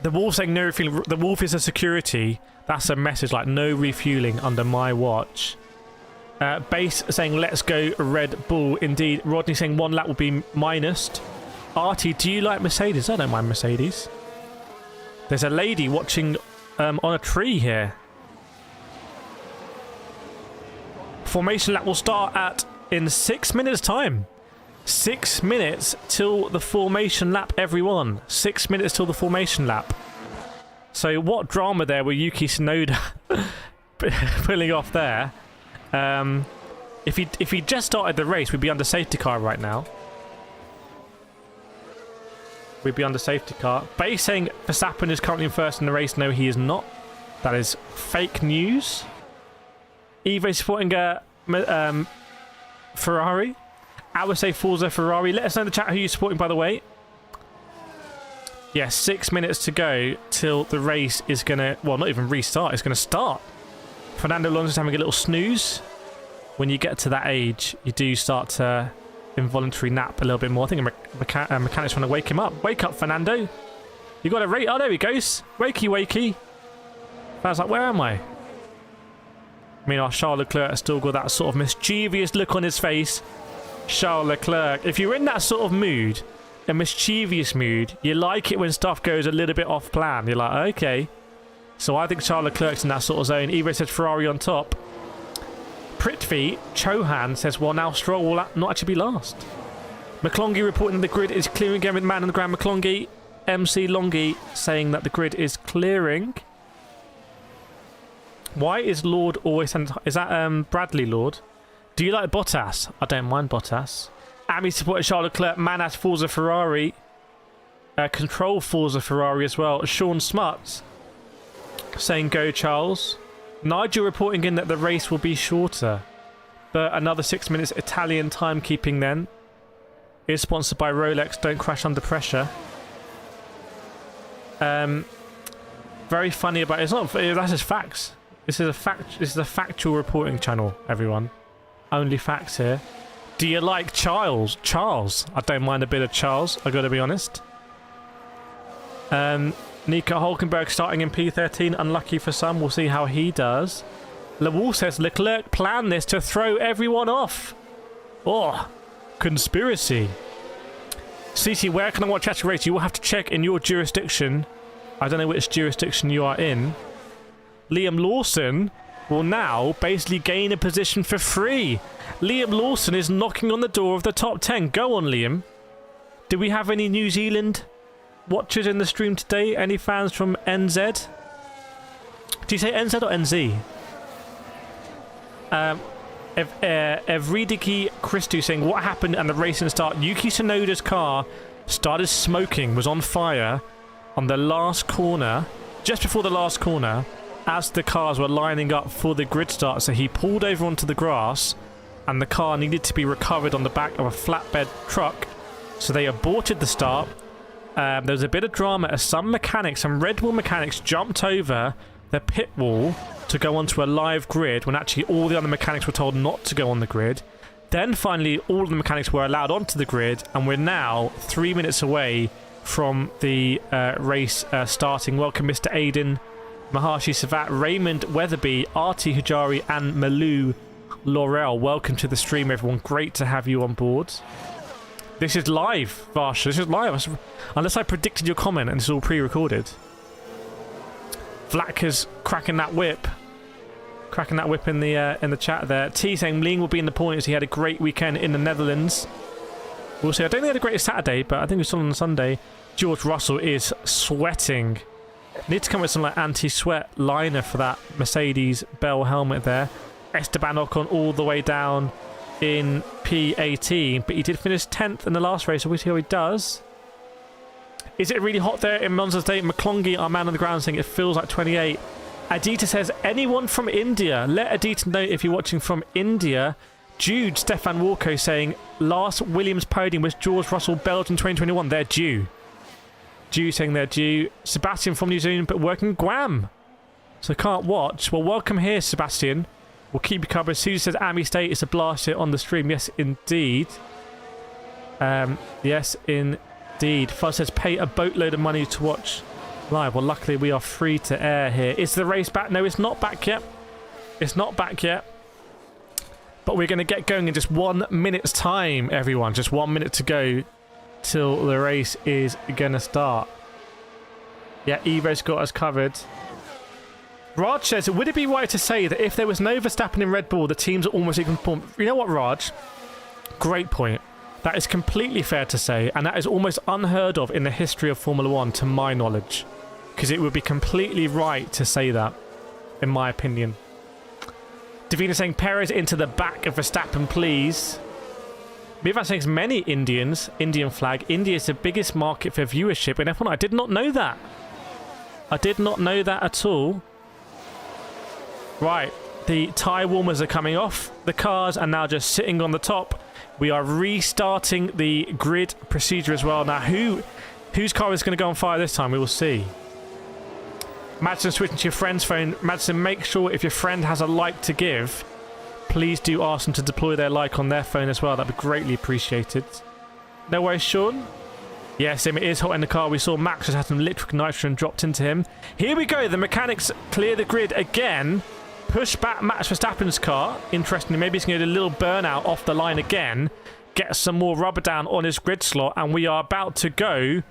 Wolf saying no refueling. The Wolf is a security. That's a message like no refueling under my watch. Base saying let's go Red Bull. Indeed. Rodney saying 1 lap will be minused. Artie, do you like Mercedes? I don't mind Mercedes. There's a lady watching on a tree here. Formation lap will start in 6 minutes time. 6 minutes till the formation lap, everyone. 6 minutes till the formation lap. So what drama there with Yuki Tsunoda pulling off there? If he just started the race, we'd be under safety car right now. We'd be under safety car. Base saying Verstappen is currently in first in the race. No, he is not. That is fake news. Eva supporting Ferrari. I would say Forza Ferrari. Let us know in the chat who you're supporting, by the way. Yeah, 6 minutes to go till the race is going to... Well, not even restart. It's going to start. Fernando Alonso's having a little snooze. When you get to that age, you do start to involuntary nap a little bit more. I think a mechanic's trying to wake him up. Wake up, Fernando. You got a rate. Oh, there he goes. Wakey, wakey. I was like, where am I? I mean, our Charles Leclerc has still got that sort of mischievous look on his face. Charles Leclerc. If you're in that sort of mood, a mischievous mood, you like it when stuff goes a little bit off plan. You're like, okay. So I think Charles Leclerc's in that sort of zone. Evo says Ferrari on top. Prithvi Chauhan says, well, now Stroll will not actually be last. McClongy reporting the grid is clearing again with man on the ground. McClongy, MC Longy saying that the grid is clearing. Why is Lord always... Is that Bradley Lord? Do you like Bottas? I don't mind Bottas. Ami supporting Charles Leclerc. Manas Forza Ferrari. Control Forza Ferrari as well. Sean Smuts saying go Charles. Nigel reporting in that the race will be shorter. But another 6 minutes Italian timekeeping then. Is sponsored by Rolex. Don't crash under pressure. Very funny about... It's not... That's just facts. This is a fact. This is a factual reporting channel, everyone. Only facts here. Do you like Charles? Charles. I don't mind a bit of Charles, I gotta be honest. Nico Hulkenberg starting in P13. Unlucky for some. We'll see how he does. Lawson says Leclerc planned this to throw everyone off. Oh, conspiracy. CC, where can I watch actual race? You will have to check in your jurisdiction. I don't know which jurisdiction you are in. Liam Lawson will now basically gain a position for free. Liam Lawson is knocking on the door of the top 10. Go on, Liam. Do we have any New Zealand watchers in the stream today? Any fans from NZ? Do you say NZ or NZ? Evridiki Christou saying, what happened at the racing start? Yuki Tsunoda's car started smoking, was on fire on the last corner, just before the last corner, as the cars were lining up for the grid start. So he pulled over onto the grass and the car needed to be recovered on the back of a flatbed truck. So they aborted the start. There was a bit of drama as some mechanics, some Red Bull mechanics, jumped over the pit wall to go onto a live grid when actually all the other mechanics were told not to go on the grid. Then finally all of the mechanics were allowed onto the grid, and we're now 3 minutes away from the race starting. Welcome Mr. Aiden, Maharshi Savat, Raymond Weatherby, Artie Hujari and Malou Laurel. Welcome to the stream, everyone. Great to have you on board. This is live, Varsha. This is live. Unless I predicted your comment and it's all pre-recorded. Vlak is cracking that whip. Cracking that whip in the chat there. T saying Ling will be in the points. He had a great weekend in the Netherlands. We'll see. I don't think he had a great Saturday, but I think it was still on Sunday. George Russell is sweating. Need to come with some like anti-sweat liner for that Mercedes Bell helmet there. Esteban Ocon all the way down in P18, but he did finish 10th in the last race, so we'll see how he does. Is it really hot there in Monza State? McClongy, our man on the ground, saying it feels like 28. Adita says, anyone from India? Let Adita know if you're watching from India. Jude, Stefan Walko saying, last Williams podium was George Russell, Belgium 2021. They're due. Jude saying they're due. Sebastian from New Zealand, but working Guam. So can't watch. Well, welcome here, Sebastian. We'll keep you covered. Susie says, Ami State is a blast here on the stream. Yes, indeed. Yes, indeed. Fuzz says, pay a boatload of money to watch live. Well, luckily we are free to air here. Is the race back? No, it's not back yet. It's not back yet. But we're going to get going in just 1 minute's time, everyone. Just 1 minute to go till the race is going to start. Yeah, Evo's got us covered. Raj says, would it be right to say that if there was no Verstappen in Red Bull, the teams are almost equal form? You know what, Raj? Great point. That is completely fair to say, and that is almost unheard of in the history of Formula 1, to my knowledge. Because it would be completely right to say that, in my opinion. Davina saying, Perez into the back of Verstappen, please. Mivan saying, many Indians, Indian flag. India is the biggest market for viewership in F1. I did not know that. I did not know that at all. Right, the tyre warmers are coming off. The cars are now just sitting on the top. We are restarting the grid procedure as well. Now, whose car is going to go on fire this time? We will see. Madison, switching to your friend's phone. Madison, make sure if your friend has a like to give, please do ask them to deploy their like on their phone as well. That'd be greatly appreciated. No worries, Sean. Yes, it is hot in the car. We saw Max just had some liquid nitrogen dropped into him. Here we go. The mechanics clear the grid again. Push back Max Verstappen's car. Interestingly, maybe he's going to get a little burnout off the line again. Get some more rubber down on his grid slot. And we are about to go.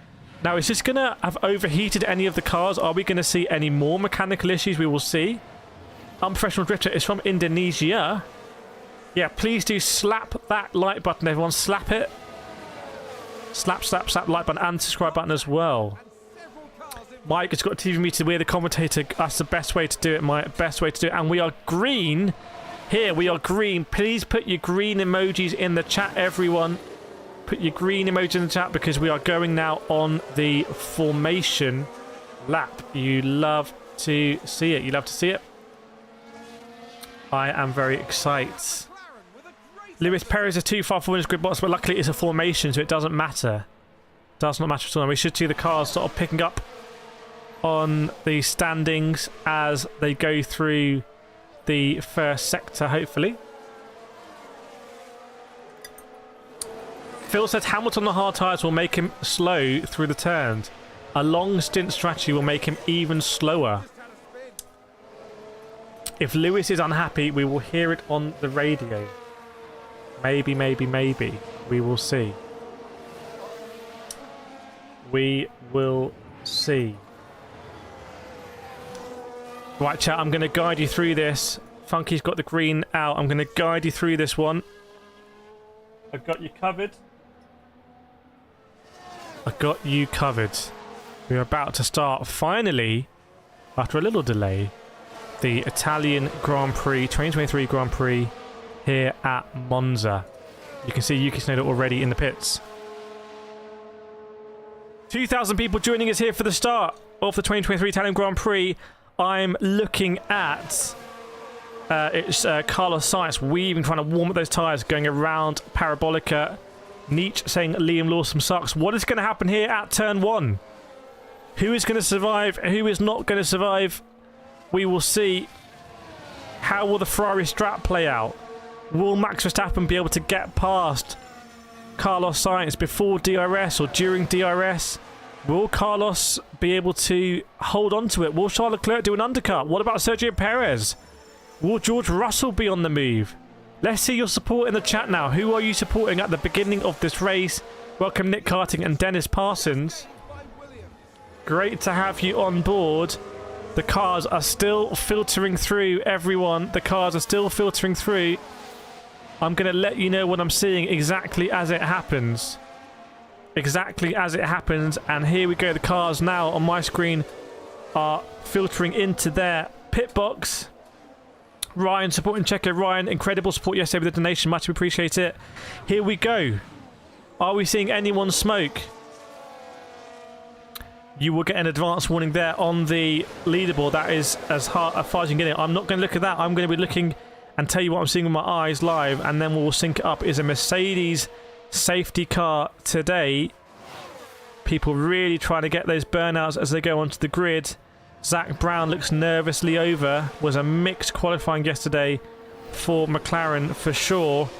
Now, is this going to have overheated any of the cars? Are we going to see any more mechanical issues? We will see. Unprofessional Drifter is from Indonesia. Yeah, please do slap that like button, everyone. Slap it. Slap, slap, slap like button and subscribe button as well. Mike has got a TV meter. We're the commentator. That's the best way to do it, Mike. Best way to do it. And we are green. Here, we are green. Please put your green emojis in the chat, everyone. Put your green emoji in the chat because we are going now on the formation lap. You love to see it. You love to see it. I am very excited. Lewis Perez is too far forward in his grid box, but luckily it's a formation, so it doesn't matter. Does not matter at all. And we should see the cars sort of picking up on the standings as they go through the first sector, hopefully. Phil said Hamilton on the hard tyres will make him slow through the turns. A long stint strategy will make him even slower. If Lewis is unhappy, we will hear it on the radio. Maybe, maybe, maybe. We will see. We will see. Right, chat, I'm going to guide you through this. Funky's got the green out. I'm going to guide you through this one. I've got you covered. I've got you covered. We're about to start, finally, after a little delay, the Italian Grand Prix, 2023 Grand Prix here at Monza. You can see Yuki Tsunoda already in the pits. 2,000 people joining us here for the start of the 2023 Italian Grand Prix. I'm looking at it's Carlos Sainz weaving, trying to warm up those tyres, going around Parabolica. Nietzsche saying Liam Lawson sucks. What is going to happen here at turn 1? Who is going to survive? Who is not going to survive? We will see. How will the Ferrari strat play out? Will Max Verstappen be able to get past Carlos Sainz before DRS or during DRS? Will Carlos be able to hold on to it? Will Charles Leclerc do an undercut? What about Sergio Perez? Will George Russell be on the move? Let's see your support in the chat now. Who are you supporting at the beginning of this race? Welcome Nick Carting and Dennis Parsons. Great to have you on board. The cars are still filtering through, everyone. The cars are still filtering through. I'm going to let you know what I'm seeing exactly as it happens. Exactly as it happens. And here we go. The cars now on my screen are filtering into their pit box. Ryan supporting Checo. Ryan, incredible support yesterday with the donation. Much appreciate it. Here we go. Are we seeing anyone smoke? You will get an advance warning there on the leaderboard. That is as far as you can get it. I'm not going to look at that. I'm going to be looking and tell you what I'm seeing with my eyes live, and then we'll sync it up. Is a Mercedes safety car today. People really trying to get those burnouts as they go onto the grid. Zach Brown looks nervously over. Was a mixed qualifying yesterday for McLaren for sure.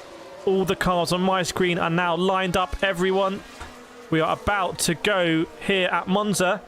All the cars on my screen are now lined up, everyone. We are about to go here at Monza.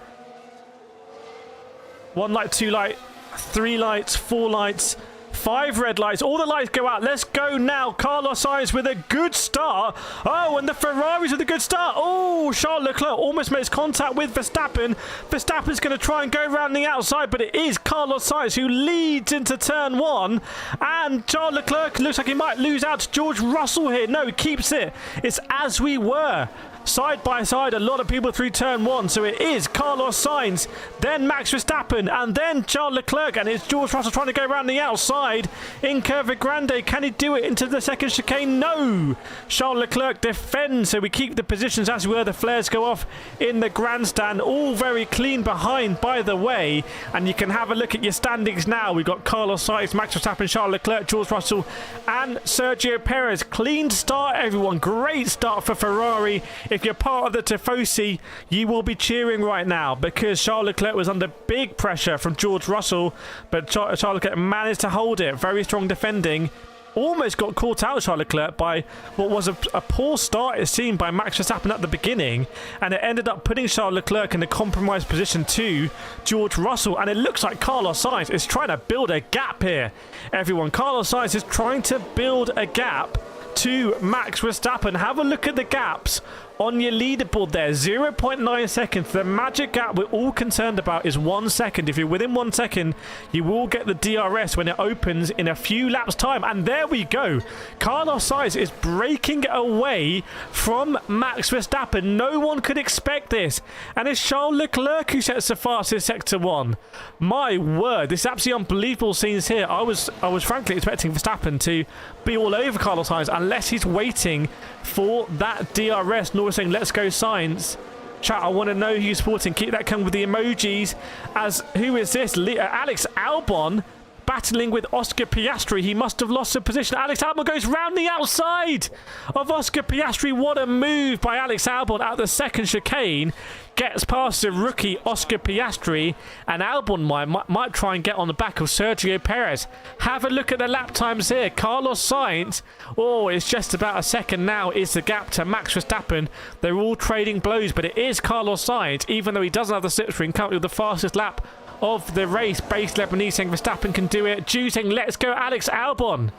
1 light, 2 light, 3 lights, 4 lights, 5 red lights. All the lights go out. Let's go now. Carlos Sainz with a good start. Oh, and the Ferraris with a good start. Oh, Charles Leclerc almost makes contact with Verstappen. Verstappen's going to try and go around the outside, but it is Carlos Sainz who leads into turn 1. And Charles Leclerc looks like he might lose out to George Russell here. No, he keeps it. It's as we were. Side by side, a lot of people through turn 1. So it is Carlos Sainz, then Max Verstappen, and then Charles Leclerc. And it's George Russell trying to go around the outside in Curva Grande. Can he do it into the second chicane? No! Charles Leclerc defends, so we keep the positions as we were. The flares go off in the grandstand. All very clean behind, by the way. And you can have a look at your standings now. We've got Carlos Sainz, Max Verstappen, Charles Leclerc, George Russell, and Sergio Perez. Clean start, everyone. Great start for Ferrari. If you're part of the Tifosi, you will be cheering right now because Charles Leclerc was under big pressure from George Russell, but Charles Leclerc managed to hold it. Very strong defending. Almost got caught out, Charles Leclerc, by what was a poor start, it seemed, by Max Verstappen at the beginning, and it ended up putting Charles Leclerc in a compromised position to George Russell, and it looks like Carlos Sainz is trying to build a gap here. Everyone, Carlos Sainz is trying to build a gap to Max Verstappen. Have a look at the gaps on your leaderboard there. 0.9 seconds. The magic gap we're all concerned about is 1 second. If you're within 1 second, you will get the DRS when it opens in a few laps time. And there we go. Carlos Sainz is breaking away from Max Verstappen. No one could expect this. And it's Charles Leclerc who sets the fastest sector 1. My word, this is absolutely unbelievable scenes here. I was frankly expecting Verstappen to be all over Carlos Sainz unless he's waiting for that DRS. Norris saying, let's go Sainz. Chat, I want to know who you're supporting. Keep that coming with the emojis. As who is this? Alex Albon battling with Oscar Piastri. He must have lost a position. Alex Albon goes round the outside of Oscar Piastri. What a move by Alex Albon at the second chicane. Gets past the rookie Oscar Piastri, and Albon might try and get on the back of Sergio Perez. Have a look at the lap times here. Carlos Sainz, oh, it's just about a second now is the gap to Max Verstappen. They're all trading blows, but it is Carlos Sainz, even though he doesn't have the slipstream, currently with the fastest lap of the race. Base Lebanese saying Verstappen can do it. Zhou saying, let's go Alex Albon.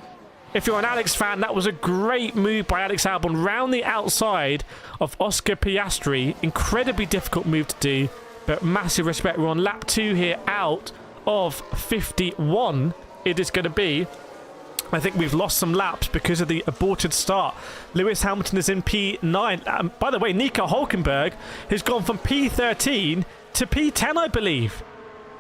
If you're an Alex fan, that was a great move by Alex Albon round the outside of Oscar Piastri. Incredibly difficult move to do, but massive respect. We're on lap 2 here out of 51 it is going to be. I think we've lost some laps because of the aborted start. Lewis Hamilton is in P9. By the way, Nico Hulkenberg has gone from P13 to P10, I believe.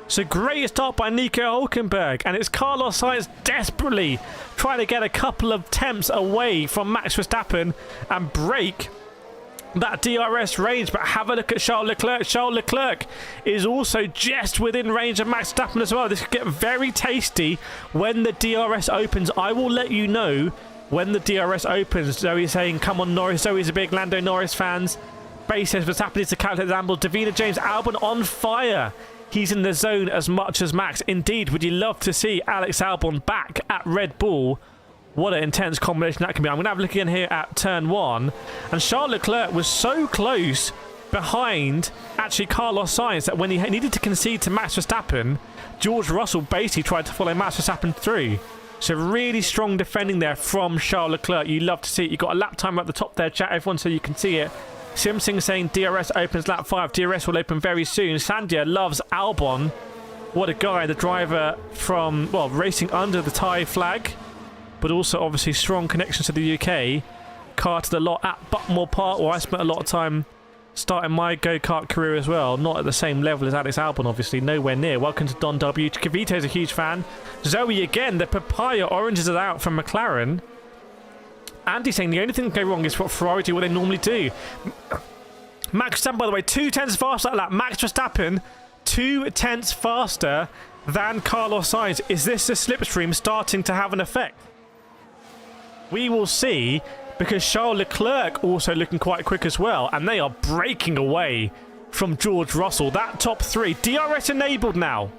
So great start by Nico Hulkenberg. And it's Carlos Sainz desperately trying to get a couple of temps away from Max Verstappen and break that DRS range. But have a look at Charles Leclerc. Charles Leclerc is also just within range of Max Verstappen as well. This could get very tasty when the DRS opens. I will let you know when the DRS opens. Zoe's saying, come on Norris. Zoe's a big Lando Norris fans. Base says Verstappen is to calculate the Albon. Davina James, Albon on fire. He's in the zone as much as Max. Indeed, would you love to see Alex Albon back at Red Bull? What an intense combination that can be. I'm going to have a look again here at turn 1. And Charles Leclerc was so close behind, actually, Carlos Sainz that when he needed to concede to Max Verstappen, George Russell basically tried to follow Max Verstappen through. So really strong defending there from Charles Leclerc. You love to see it. You've got a lap timer at the top there, chat, everyone, so you can see it. Simsing saying DRS opens lap 5. DRS will open very soon. Sandia loves Albon. What a guy. The driver from, well, racing under the Thai flag, but also obviously strong connections to the UK. Karted a lot at Buckmore Park, where I spent a lot of time starting my go-kart career as well. Not at the same level as Alex Albon, obviously. Nowhere near. Welcome to Don W. Kavito's a huge fan. Zoe again. The papaya oranges are out from McLaren. Andy saying the only thing that can go wrong is what Ferrari do, what they normally do. Max Verstappen, by the way, 2 tenths faster at lap. Max Verstappen, 2 tenths faster than Carlos Sainz. Is this the slipstream starting to have an effect? We will see, because Charles Leclerc also looking quite quick as well, and they are breaking away from George Russell. That top 3, DRS enabled now.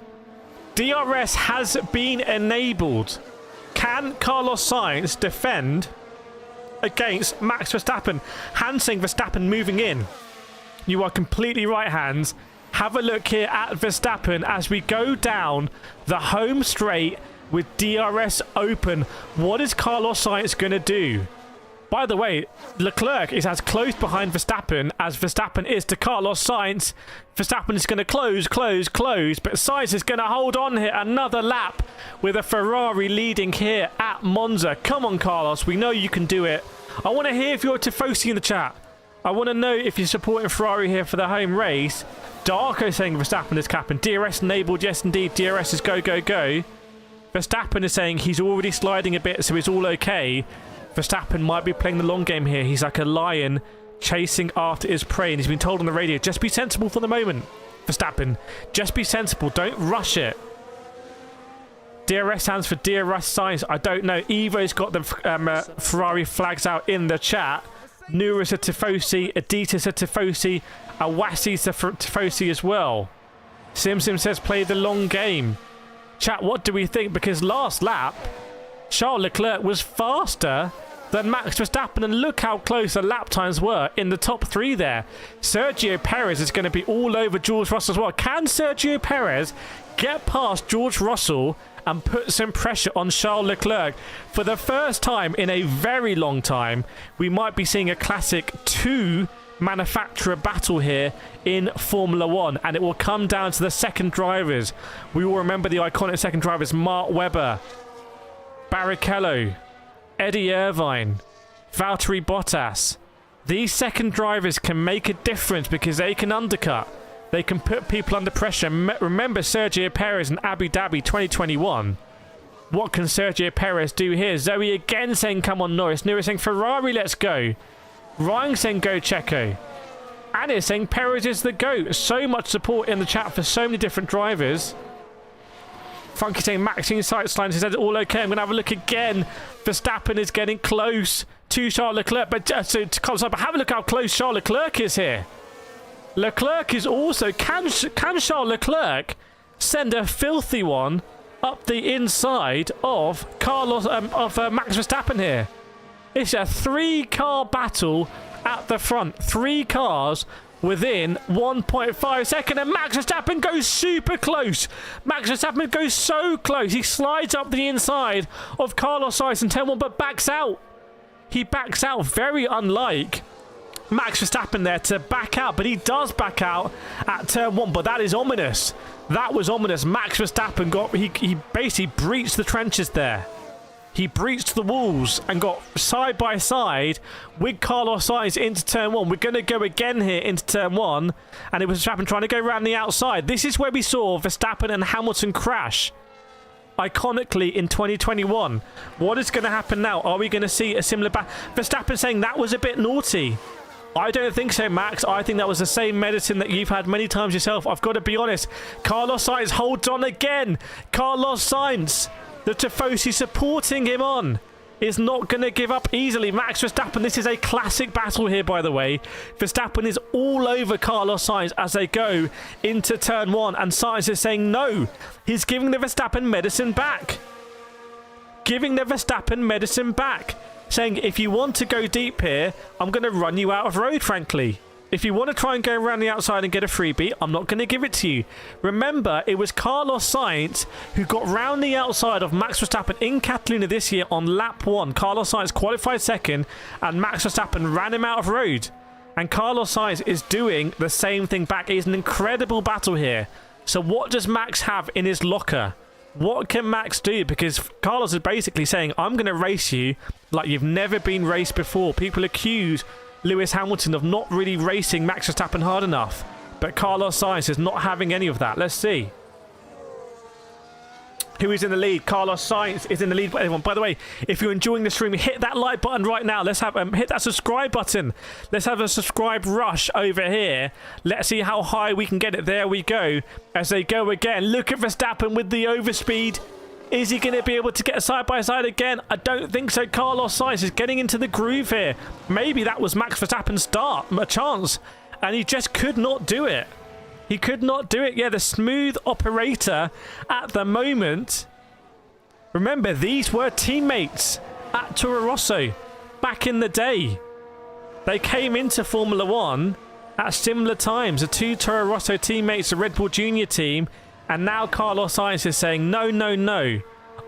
DRS has been enabled. Can Carlos Sainz defend against Max Verstappen? Hansing Verstappen moving in. You are completely right, Hans. Have a look here at Verstappen as we go down the home straight with DRS open. What is Carlos Sainz going to do? By the way, Leclerc is as close behind Verstappen as Verstappen is to Carlos Sainz. Verstappen is going to close, but Sainz is going to hold on here another lap with a Ferrari leading here at Monza. Come on, Carlos, we know you can do it. I want to hear if you're Tifosi in the chat. I want to know if you're supporting Ferrari here for the home race. Darko saying Verstappen is capping. DRS enabled, yes indeed, DRS is go, go, go. Verstappen is saying he's already sliding a bit, so it's all okay. Verstappen might be playing the long game here. He's like a lion chasing after his prey, and he's been told on the radio, just be sensible for the moment, Verstappen. Just be sensible. Don't rush it. DRS stands for DRS Sainz. I don't know. Evo's got the Ferrari flags out in the chat. Nura said Tifosi. Adita said Tifosi. Awasi said Tifosi as well. Sim says play the long game. Chat, what do we think? Because last lap, Charles Leclerc was faster than Max Verstappen, and look how close the lap times were in the top 3 there. Sergio Perez is going to be all over George Russell as well. Can Sergio Perez get past George Russell and put some pressure on Charles Leclerc? For the first time in a very long time, we might be seeing a classic 2 manufacturer battle here in Formula 1, and it will come down to the second drivers. We will remember the iconic second drivers: Mark Webber, Barrichello, Eddie Irvine, Valtteri Bottas. These second drivers can make a difference because they can undercut. They can put people under pressure. Remember Sergio Perez in Abu Dhabi 2021. What can Sergio Perez do here? Zoe again saying, come on, Norris. Norris saying, Ferrari, let's go. Ryan saying, go, Checo. Anna saying, Perez is the GOAT. So much support in the chat for so many different drivers. Funky saying, Maxine sights lines. He said, all okay. I'm going to have a look again. Verstappen is getting close to Charles Leclerc. But have a look how close Charles Leclerc is here. Leclerc is also... Can Charles Leclerc send a filthy one up the inside of Max Verstappen here? It's a 3-car battle at the front. 3 cars within 1.5 seconds, and Max Verstappen goes super close. Max Verstappen goes so close. He slides up the inside of Carlos Sainz in turn 1, but backs out. He backs out, very unlike Max Verstappen there to back out, but he does back out at turn 1, but that is ominous. That was ominous. Max Verstappen he basically breached the trenches there. He breached the walls and got side by side with Carlos Sainz into turn 1. We're going to go again here into turn 1. And it was Verstappen trying to go around the outside. This is where we saw Verstappen and Hamilton crash iconically in 2021. What is going to happen now? Are we going to see a similar Verstappen saying that was a bit naughty? I don't think so, Max. I think that was the same medicine that you've had many times yourself. I've got to be honest. Carlos Sainz holds on again. Carlos Sainz, the Tifosi supporting him on, is not going to give up easily. Max Verstappen, this is a classic battle here, by the way. Verstappen is all over Carlos Sainz as they go into turn 1, and Sainz is saying no. He's giving the Verstappen medicine back. Giving the Verstappen medicine back. Saying, if you want to go deep here, I'm going to run you out of road, frankly. If you want to try and go around the outside and get a freebie, I'm not going to give it to you. Remember, it was Carlos Sainz who got round the outside of Max Verstappen in Catalunya this year on lap 1. Carlos Sainz qualified second, and Max Verstappen ran him out of road. And Carlos Sainz is doing the same thing back. It is an incredible battle here. So what does Max have in his locker? What can Max do? Because Carlos is basically saying, I'm going to race you like you've never been raced before. People accuse Lewis Hamilton of not really racing Max Verstappen hard enough. But Carlos Sainz is not having any of that. Let's see. Who is in the lead? Carlos Sainz is in the lead. Everyone, by the way, if you're enjoying the stream, hit that like button right now. Let's have hit that subscribe button. Let's have a subscribe rush over here. Let's see how high we can get it. There we go. As they go again. Look at Verstappen with the overspeed. Is he going to be able to get a side-by-side again? I don't think so. Carlos Sainz is getting into the groove here. Maybe that was Max Verstappen's start, a chance. And he just could not do it. He could not do it. Yeah, the smooth operator at the moment. Remember, these were teammates at Toro Rosso back in the day. They came into Formula 1 at similar times. The two Toro Rosso teammates, the Red Bull Junior team. And now Carlos Sainz is saying, no, no, no.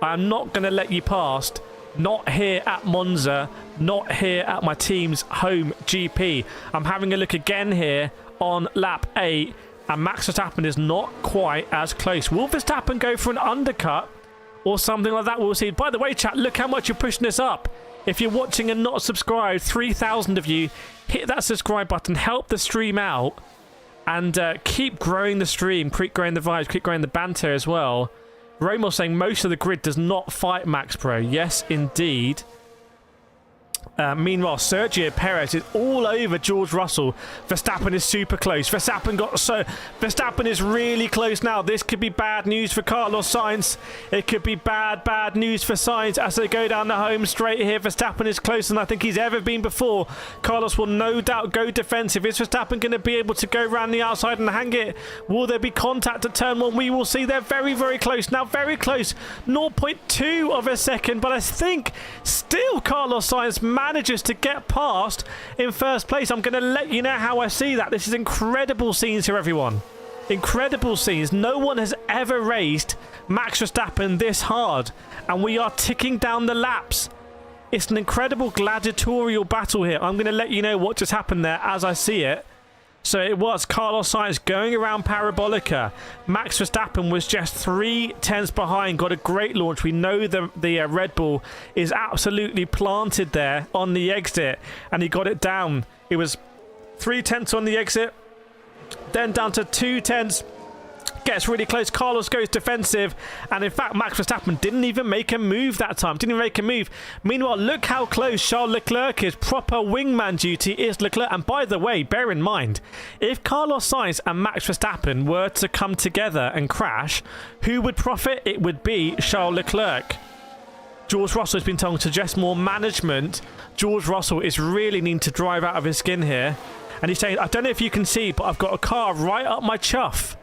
I'm not going to let you past. Not here at Monza. Not here at my team's home GP. I'm having a look again here on lap 8. And Max Verstappen is not quite as close. Will Verstappen go for an undercut or something like that? We'll see. By the way, chat, look how much you're pushing this up. If you're watching and not subscribed, 3,000 of you, hit that subscribe button. Help the stream out. And keep growing the stream, keep growing the vibes, keep growing the banter as well. Romeo saying most of the grid does not fight Max Pro. Yes, indeed. Meanwhile, Sergio Perez is all over George Russell. Verstappen is super close. Verstappen is really close now. This could be bad news for Carlos Sainz. It could be bad news for Sainz as they go down the home straight here. Verstappen is closer than I think he's ever been before. Carlos will no doubt go defensive. Is Verstappen going to be able to go around the outside and hang it? Will there be contact at turn 1? We will see. They're very, very close. Now, very close. 0.2 of a second, but I think still Carlos Sainz manages to get past in first place. I'm going to let you know how I see that. This is incredible scenes here, everyone. Incredible scenes. No one has ever raced Max Verstappen this hard, and we are ticking down the laps. It's an incredible gladiatorial battle here. I'm going to let you know what just happened there as I see it. So it was Carlos Sainz going around Parabolica. Max Verstappen was just 3 tenths behind. Got a great launch. We know the Red Bull is absolutely planted there on the exit. And he got it down. It was 3 tenths on the exit. Then down to 2 tenths. Gets really close. Carlos goes defensive. And in fact, Max Verstappen didn't even make a move that time. Didn't even make a move. Meanwhile, look how close Charles Leclerc is. Proper wingman duty is Leclerc. And by the way, bear in mind, if Carlos Sainz and Max Verstappen were to come together and crash, who would profit? It would be Charles Leclerc. George Russell has been told to suggest more management. George Russell is really needing to drive out of his skin here. And he's saying, I don't know if you can see, but I've got a car right up my chuff.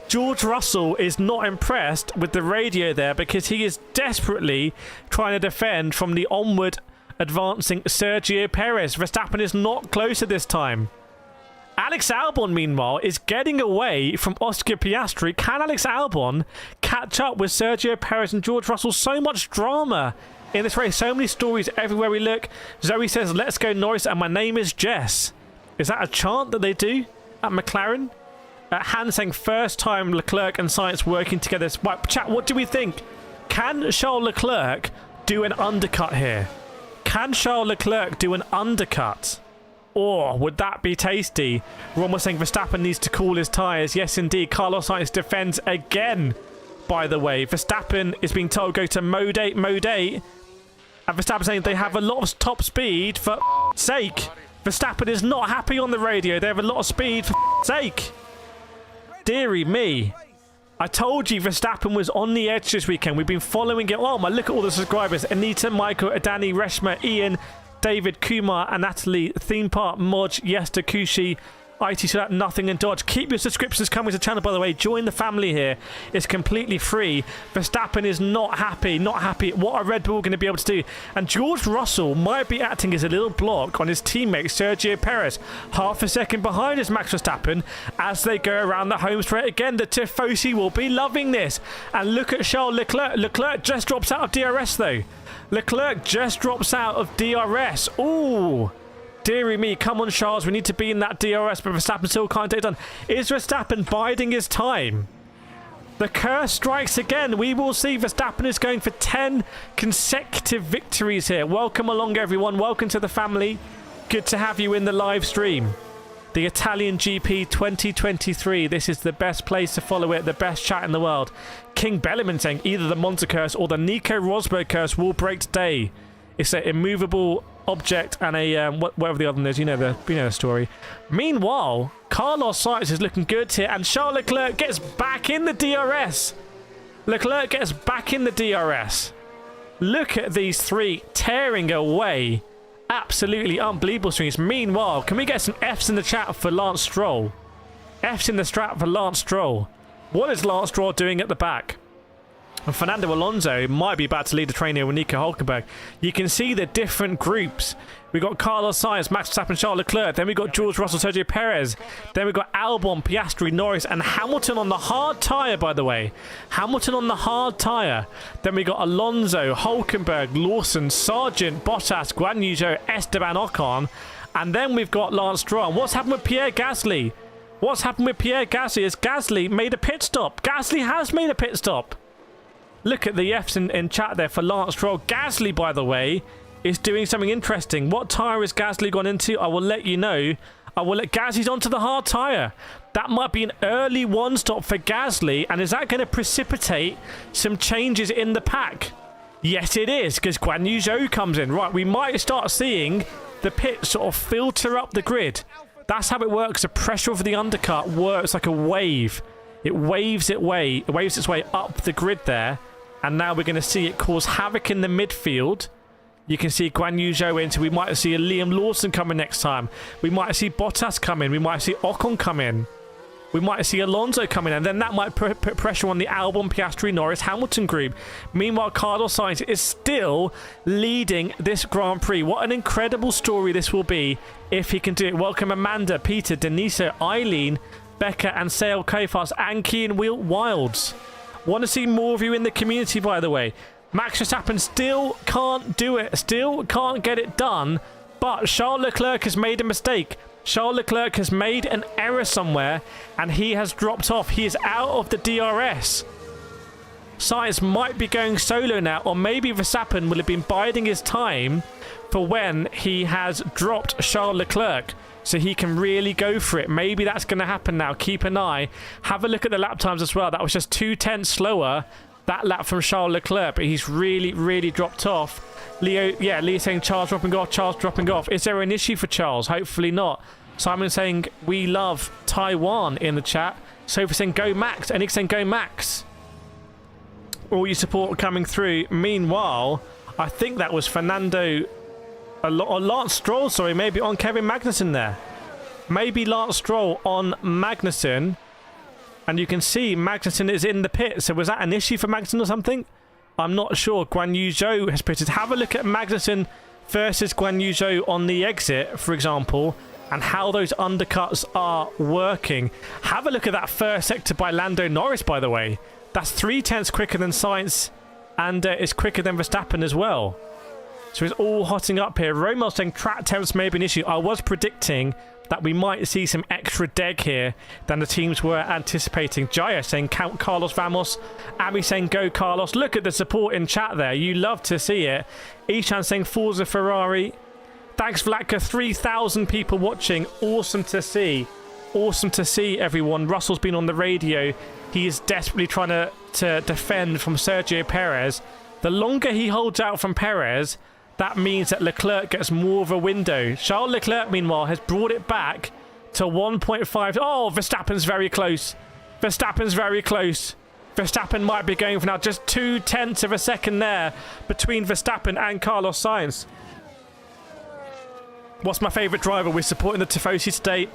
George Russell is not impressed with the radio there because he is desperately trying to defend from the onward advancing Sergio Perez. Verstappen is not closer this time. Alex Albon, meanwhile, is getting away from Oscar Piastri. Can Alex Albon catch up with Sergio Perez and George Russell? So much drama in this race. So many stories everywhere we look. Zoe says, let's go Norris, and my name is Jess. Is that a chant that they do at McLaren? Han saying first time Leclerc and Sainz working together. Right, chat, what do we think? Can Charles Leclerc do an undercut here? Can Charles Leclerc do an undercut? Or would that be tasty? Ron was saying Verstappen needs to cool his tyres. Yes, indeed. Carlos Sainz defends again, by the way. Verstappen is being told go to mode 8, mode 8. And Verstappen saying they have a lot of top speed for sake. Verstappen is not happy on the radio. They have a lot of speed for sake. Deary me. I told you Verstappen was on the edge this weekend. We've been following it. Oh my, look at all the subscribers. Anita, Michael, Adani, Reshma, Ian, David, Kumar, and Natalie, Theme Park, Moj, Yester, Kushi, IT Select, Nothing, and Dodge. Keep your subscriptions coming to the channel, by the way. Join the family here. It's completely free. Verstappen is not happy. Not happy. What are Red Bull going to be able to do? And George Russell might be acting as a little block on his teammate Sergio Perez. Half a second behind is Max Verstappen as they go around the home straight again. The Tifosi will be loving this. And look at Charles Leclerc. Leclerc just drops out of DRS, though. Leclerc just drops out of DRS. Ooh. Deary me, come on Charles, we need to be in that DRS, but Verstappen still can't get it done. Is Verstappen biding his time? The curse strikes again. We will see. Verstappen is going for 10 consecutive victories here. Welcome along, everyone. Welcome to the family. Good to have you in the live stream. The Italian GP 2023. This is the best place to follow it, the best chat in the world. King Bellerman saying either the Monza curse or the Nico Rosberg curse will break today. It's an immovable object and a whatever the other one is. You know the story. Meanwhile, Carlos Sainz is looking good here, and Charles Leclerc gets back in the DRS. Leclerc gets back in the DRS. Look at these three tearing away. Absolutely unbelievable streams. Meanwhile, can we get some Fs in the chat for Lance Stroll? Fs in the chat for Lance Stroll. What is Lance Stroll doing at the back? And Fernando Alonso might be about to lead the train here with Nico Hulkenberg. You can see the different groups. We've got Carlos Sainz, Max Verstappen, Charles Leclerc. Then we've got George Russell, Sergio Perez. Then we've got Albon, Piastri, Norris, and Hamilton on the hard tyre, by the way. Hamilton on the hard tyre. Then we got Alonso, Hulkenberg, Lawson, Sargent, Bottas, Guanyu, Zhou, Esteban, Ocon. And then we've got Lance Stroll. And what's happened with Pierre Gasly? What's happened with Pierre Gasly? Has Gasly made a pit stop? Gasly has made a pit stop. Look at the Fs in chat there for Lance Stroll. Gasly, by the way, is doing something interesting. What tyre has Gasly gone into? I will let you know. I will let Gasly's onto the hard tyre. That might be an early one stop for Gasly. And is that going to precipitate some changes in the pack? Yes, it is, because Guanyu Zhou comes in. Right, we might start seeing the pit sort of filter up the grid. That's how it works. The pressure of the undercut works like a wave. It waves its way up the grid there. And now we're going to see it cause havoc in the midfield. You can see Guanyu Zhou into. We might see a Liam Lawson coming next time. We might see Bottas come in. We might see Ocon come in. We might see Alonso come in. And then that might put pressure on the Albon, Piastri, Norris, Hamilton group. Meanwhile, Carlos Sainz is still leading this Grand Prix. What an incredible story this will be if he can do it. Welcome Amanda, Peter, Deniso, Eileen, Becca, and Sale Kofas, and Kean Wilds. Want to see more of you in the community, by the way. Max Verstappen still can't do it, still can't get it done, but Charles Leclerc has made a mistake. Charles Leclerc has made an error somewhere, and he has dropped off. He is out of the DRS. Sainz might be going solo now, or maybe Verstappen will have been biding his time for when he has dropped Charles Leclerc, so he can really go for it. Maybe that's going to happen now. Keep an eye. Have a look at the lap times as well. That was just 2/10 slower, that lap from Charles Leclerc, but he's really dropped off. Leo saying Charles dropping off. Is there an issue for Charles? Hopefully not. Simon saying we love Taiwan in the chat. Sophie saying go Max. And Nick saying go Max. All your support coming through. Meanwhile, I think that was Fernando... or Lance Stroll, sorry, maybe on Kevin Magnussen there. Maybe Lance Stroll on Magnussen. And you can see Magnussen is in the pit. So was that an issue for Magnussen or something? I'm not sure. Guanyu Zhou has pitted. Have a look at Magnussen versus Guanyu Zhou on the exit, for example, and how those undercuts are working. Have a look at that first sector by Lando Norris, by the way. That's 3/10 quicker than Sainz, and it's quicker than Verstappen as well. So it's all hotting up here. Romeo saying track temps may be an issue. I was predicting that we might see some extra deg here than the teams were anticipating. Jaya saying count Carlos Vamos. Abby saying go Carlos. Look at the support in chat there. You love to see it. Ishan saying Forza Ferrari. Thanks Vlatka. 3,000 people watching. Awesome to see. Awesome to see everyone. Russell's been on the radio. He is desperately trying to defend from Sergio Perez. The longer he holds out from Perez, that means that Leclerc gets more of a window. Charles Leclerc, meanwhile, has brought it back to 1.5. Oh, Verstappen's very close. Verstappen's very close. Verstappen might be going for now just 0.2 of a second there between Verstappen and Carlos Sainz. What's my favourite driver? We're supporting the Tifosi today.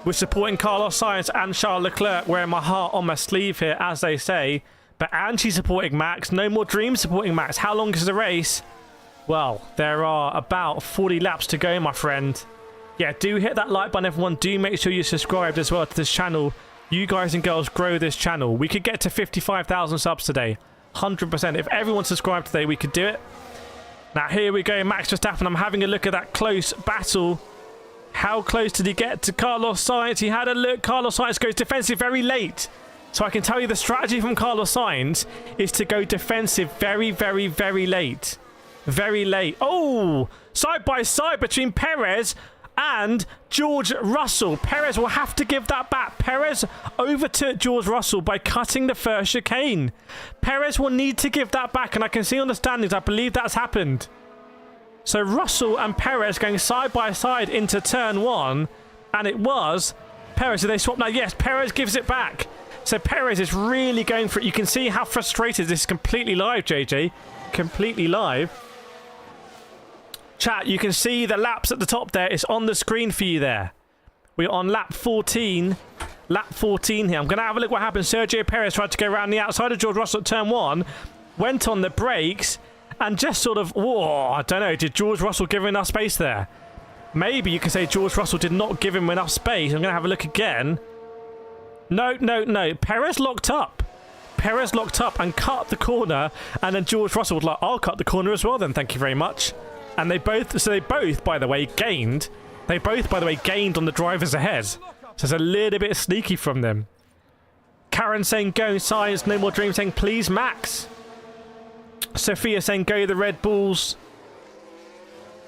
We're supporting Carlos Sainz and Charles Leclerc, wearing my heart on my sleeve here, as they say. But Angie's supporting Max. No more dreams supporting Max. How long is the race? Well, there are about 40 laps to go, my friend. Yeah, do hit that like button, everyone. Do make sure you're subscribed as well to this channel. You guys and girls grow this channel. We could get to 55,000 subs today. 100%. If everyone subscribed today, we could do it. Now, here we go. Max Verstappen. I'm having a look at that close battle. How close did he get to Carlos Sainz? He had a look. Carlos Sainz goes defensive very late. So I can tell you the strategy from Carlos Sainz is to go defensive very, very, very late. Very late. Oh, side by side between Perez and George Russell. Perez will have to give that back. Perez overtook George Russell by cutting the first chicane. Perez will need to give that back, and I can see on the standings, I believe that's happened. So Russell and Perez going side by side into turn one, and it was Perez. Did they swap now? Yes, Perez gives it back. So Perez is really going for it. You can see how frustrated this is. Completely live, JJ. Completely live. Chat, you can see the laps at the top there. It's on the screen for you there. We're on lap 14. Lap 14 here. I'm going to have a look what happened. Sergio Perez tried to go around the outside of George Russell at turn one. Went on the brakes and just sort of... Whoa, I don't know. Did George Russell give him enough space there? Maybe you could say George Russell did not give him enough space. I'm going to have a look again. No. Perez locked up. Perez locked up and cut the corner. And then George Russell was like, I'll cut the corner as well then. Thank you very much. And they both, by the way, gained. They both, by the way, gained on the drivers ahead. So it's a little bit sneaky from them. Karen saying, go Sainz. No more dreams saying, please, Max. Sophia saying, go the Red Bulls.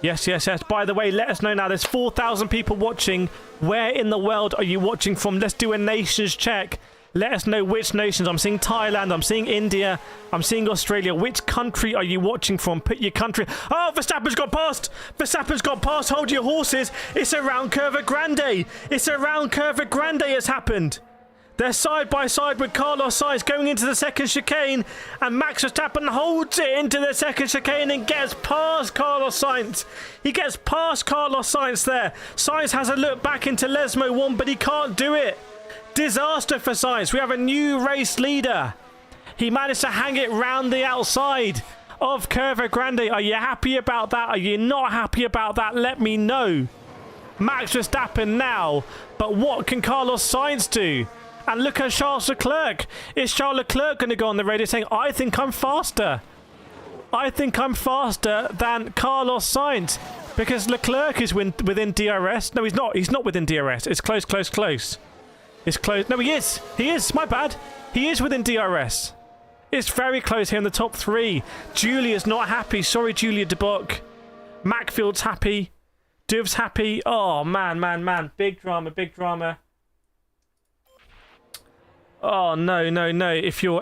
Yes. By the way, let us know now. There's 4,000 people watching. Where in the world are you watching from? Let's do a nations check. Let us know which nations. I'm seeing Thailand. I'm seeing India. I'm seeing Australia. Which country are you watching from? Put your country. Oh, Verstappen's got past. Verstappen's got past. Hold your horses. It's around Curva Grande. It's around Curva Grande has happened. They're side by side with Carlos Sainz going into the second chicane. And Max Verstappen holds it into the second chicane and gets past Carlos Sainz. He gets past Carlos Sainz there. Sainz has a look back into Lesmo 1, but he can't do it. Disaster for Sainz. We have a new race leader. He managed to hang it round the outside of Curva Grande. Are you happy about that? Are you not happy about that? Let me know. Max Verstappen now. But what can Carlos Sainz do? And look at Charles Leclerc. Is Charles Leclerc going to go on the radio saying, I think I'm faster. I think I'm faster than Carlos Sainz. Because Leclerc is within DRS. No, he's not. He's not within DRS. It's close. It's close. No, he is. He is. My bad. He is within DRS. It's very close here in the top three. Julia's not happy. Sorry, Julia DeBock. Macfield's happy. Duv's happy. Oh, man. Big drama. Oh, no. If you're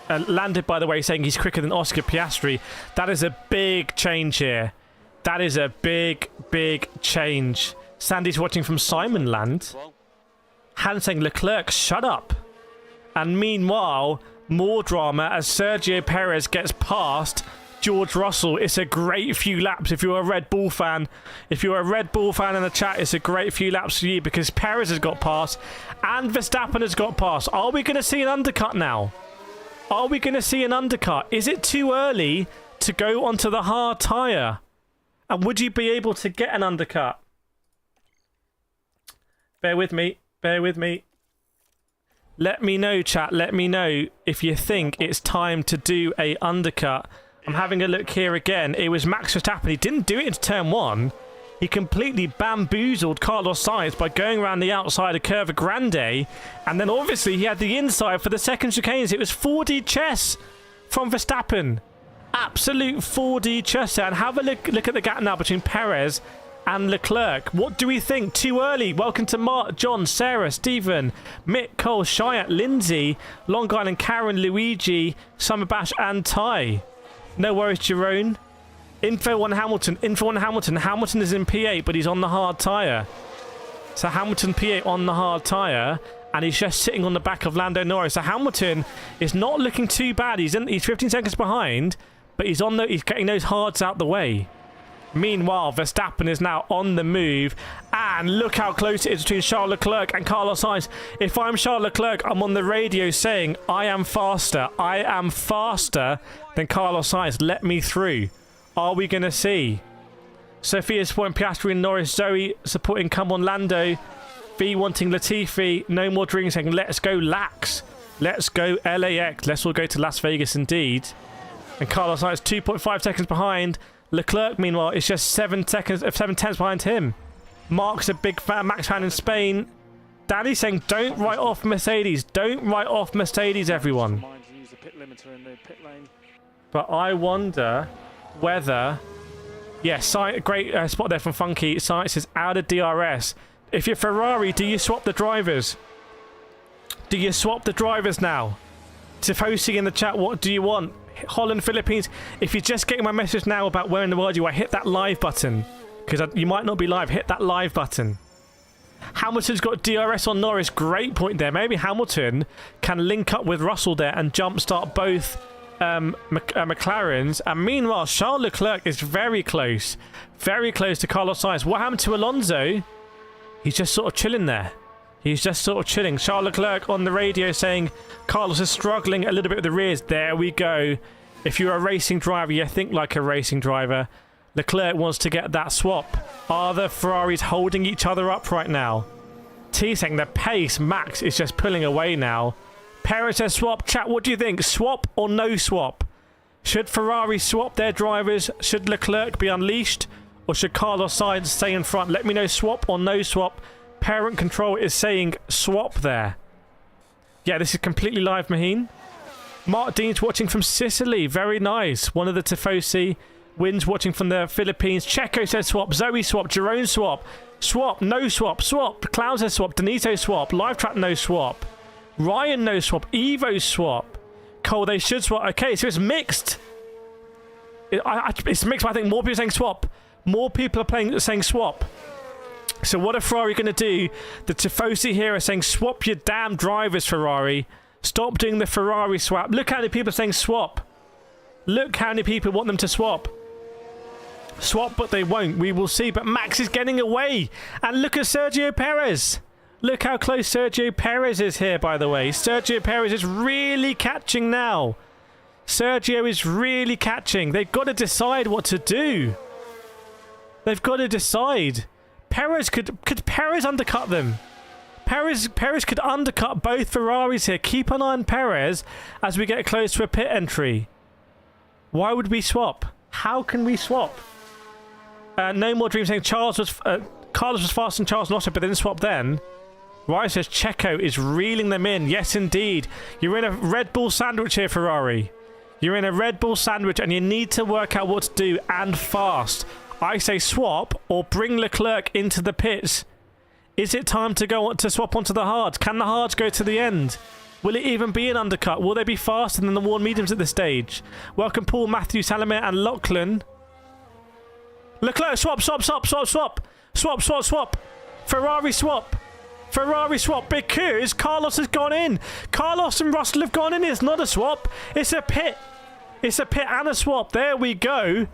landed, by the way, saying he's quicker than Oscar Piastri, that is a big change here. That is a big change. Sandy's watching from Simonland. Han saying, Leclerc, shut up. And meanwhile, more drama as Sergio Perez gets past George Russell. It's a great few laps if you're a Red Bull fan. If you're a Red Bull fan in the chat, it's a great few laps for you because Perez has got past and Verstappen has got past. Are we going to see an undercut now? Are we going to see an undercut? Is it too early to go onto the hard tyre? And would you be able to get an undercut? Bear with me. Let me know, chat. Let me know if you think it's time to do a undercut I'm having a look here again. It was Max Verstappen. He didn't do it into turn 1. He completely bamboozled Carlos Sainz by going around the outside of Curva Grande. And then obviously he had the inside for the second chicanes. It was 4D chess from Verstappen. Absolute 4D chess there. And have a look at the gap now between Perez and Leclerc. What do we think? Too early. Welcome to Mark, John, Sarah, Stephen, Mick, Cole, Shiat, Lindsay, Long Island, Karen, Luigi, Summer Bash, and Ty. No worries, Jerome. Info on Hamilton. Hamilton is in P8, but he's on the hard tyre. So Hamilton P8 on the hard tyre, and he's just sitting on the back of Lando Norris. So Hamilton is not looking too bad. He's 15 seconds behind, but he's getting those hards out the way. Meanwhile, Verstappen is now on the move, and look how close it is between Charles Leclerc and Carlos Sainz. If I'm Charles Leclerc, I'm on the radio saying, I am faster than Carlos Sainz. Let me through. Are we going to see? Sophia supporting Piastri and Norris. Zhou supporting Come On Lando. V wanting Latifi. No More Dreams saying, let's go Lax. Let's go LAX. Let's all go to Las Vegas indeed. And Carlos Sainz 2.5 seconds behind. Leclerc, meanwhile, is just 7 tenths behind him. Mark's a big fan, Max fan in Spain. Danny's saying, don't write off Mercedes. Don't write off Mercedes, everyone. But I wonder whether... Yes, great spot there from Funky. Science is out of DRS. If you're Ferrari, do you swap the drivers? Do you swap the drivers now? Tifosi in the chat, what do you want? Holland, Philippines. If you're just getting my message now about where in the world you are, hit that live button. Because you might not be live. Hit that live button. Hamilton's got DRS on Norris. Great point there. Maybe Hamilton can link up with Russell there and jumpstart both McLarens. And meanwhile, Charles Leclerc is very close to Carlos Sainz. What happened to Alonso? He's just sort of chilling there. He's just sort of chilling. Charles Leclerc on the radio saying Carlos is struggling a little bit with the rears. There we go. If you're a racing driver, you think like a racing driver. Leclerc wants to get that swap. Are the Ferraris holding each other up right now? T saying the pace, Max is just pulling away now. Perez says swap. Chat, what do you think? Swap or no swap? Should Ferrari swap their drivers? Should Leclerc be unleashed? Or should Carlos Sainz stay in front? Let me know, swap or no swap. Parent control is saying swap there. Yeah, this is completely live, Maheen. Mark Dean's watching from Sicily. Very nice. One of the Tifosi. Wins watching from the Philippines. Checo says swap. Zoe swap. Jerome swap. Swap. No swap. Swap. Cloud says swap. Denito swap. Live track no swap. Ryan no swap. Evo swap. Cole, they should swap. Okay, so it's mixed. It's mixed, but I think more people are saying swap. More people are saying swap. So what are Ferrari going to do? The Tifosi here are saying swap your damn drivers, Ferrari. Stop doing the Ferrari swap. Look how many people are saying swap. Look how many people want them to swap. Swap, but they won't. We will see. But Max is getting away. And look at Sergio Perez. Look how close Sergio Perez is here, by the way. Sergio Perez is really catching now. Sergio is really catching. They've got to decide what to do. They've got to decide. Perez could Perez undercut them? Perez could undercut both Ferraris here. Keep an eye on Perez as we get close to a pit entry. Why would we swap? How can we swap? No More Dreams saying Carlos was faster than Charles Notter, but didn't swap then. Ryan says Checo is reeling them in. Yes, indeed. You're in a Red Bull sandwich here, Ferrari. You're in a Red Bull sandwich, and you need to work out what to do, and fast. I say swap or bring Leclerc into the pits. Is it time to go on to swap onto the hards? Can the hards go to the end? Will it even be an undercut? Will they be faster than the worn mediums at this stage? Welcome Paul, Matthew, Salome and Lachlan. Leclerc swap. Ferrari swap. Ferrari swap because Carlos has gone in. Carlos and Russell have gone in. It's not a swap. It's a pit. It's a pit and a swap. There we go.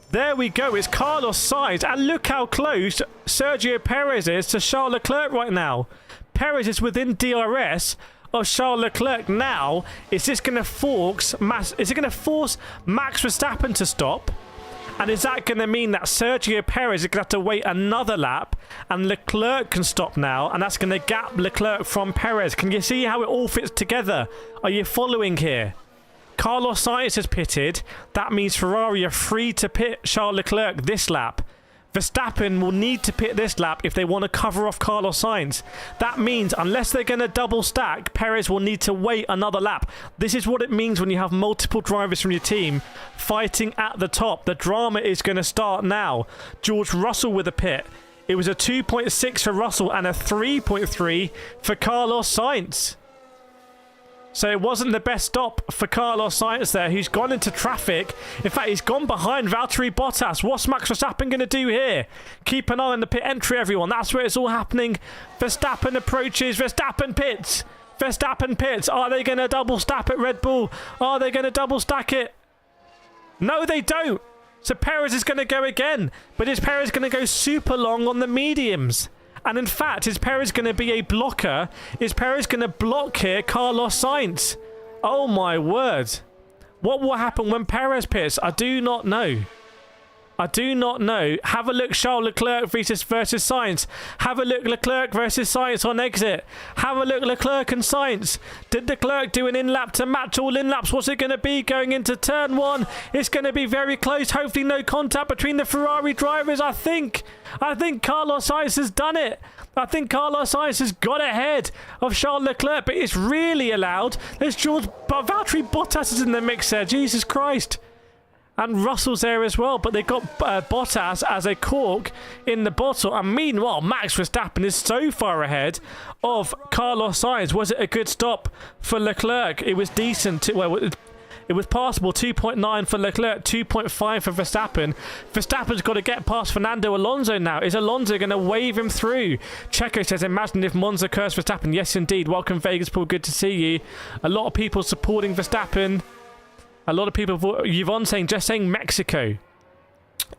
There we go. It's Carlos Sainz. And look how close Sergio Perez is to Charles Leclerc right now. Perez is within DRS of Charles Leclerc now. Is this going to force Max Verstappen to stop? And is that going to mean that Sergio Perez is going to have to wait another lap and Leclerc can stop now? And that's going to gap Leclerc from Perez. Can you see how it all fits together? Are you following here? Carlos Sainz has pitted. That means Ferrari are free to pit Charles Leclerc this lap. Verstappen will need to pit this lap if they want to cover off Carlos Sainz. That means unless they're going to double stack, Perez will need to wait another lap. This is what it means when you have multiple drivers from your team fighting at the top. The drama is going to start now. George Russell with a pit. It was a 2.6 for Russell and a 3.3 for Carlos Sainz. So it wasn't the best stop for Carlos Sainz there, who's gone into traffic. In fact, he's gone behind Valtteri Bottas. What's Max Verstappen going to do here? Keep an eye on the pit entry, everyone. That's where it's all happening. Verstappen approaches. Verstappen pits. Verstappen pits. Are they going to double stack at Red Bull? Are they going to double stack it? No, they don't. So Perez is going to go again. But is Perez going to go super long on the mediums? And in fact, is Perez going to be a blocker? Is Perez going to block here Carlos Sainz? Oh my word. What will happen when Perez pits? I do not know. I do not know. Have a look, Charles Leclerc versus Sainz. Have a look, Leclerc versus Sainz on exit. Have a look, Leclerc and Sainz. Did Leclerc do an in-lap to match all in-laps? What's it going to be going into turn one? It's going to be very close. Hopefully no contact between the Ferrari drivers. I think Carlos Sainz has done it. I think Carlos Sainz has got ahead of Charles Leclerc, but it's really allowed. There's Valtteri Bottas is in the mix there. Jesus Christ. And Russell's there as well, but they've got Bottas as a cork in the bottle. And meanwhile, Max Verstappen is so far ahead of Carlos Sainz. Was it a good stop for Leclerc? It was decent. Well, it was passable. 2.9 for Leclerc, 2.5 for Verstappen. Verstappen's got to get past Fernando Alonso now. Is Alonso going to wave him through? Checo says, imagine if Monza cursed Verstappen. Yes, indeed. Welcome, Vegas Paul. Good to see you. A lot of people supporting Verstappen. A lot of people, Yvonne saying Mexico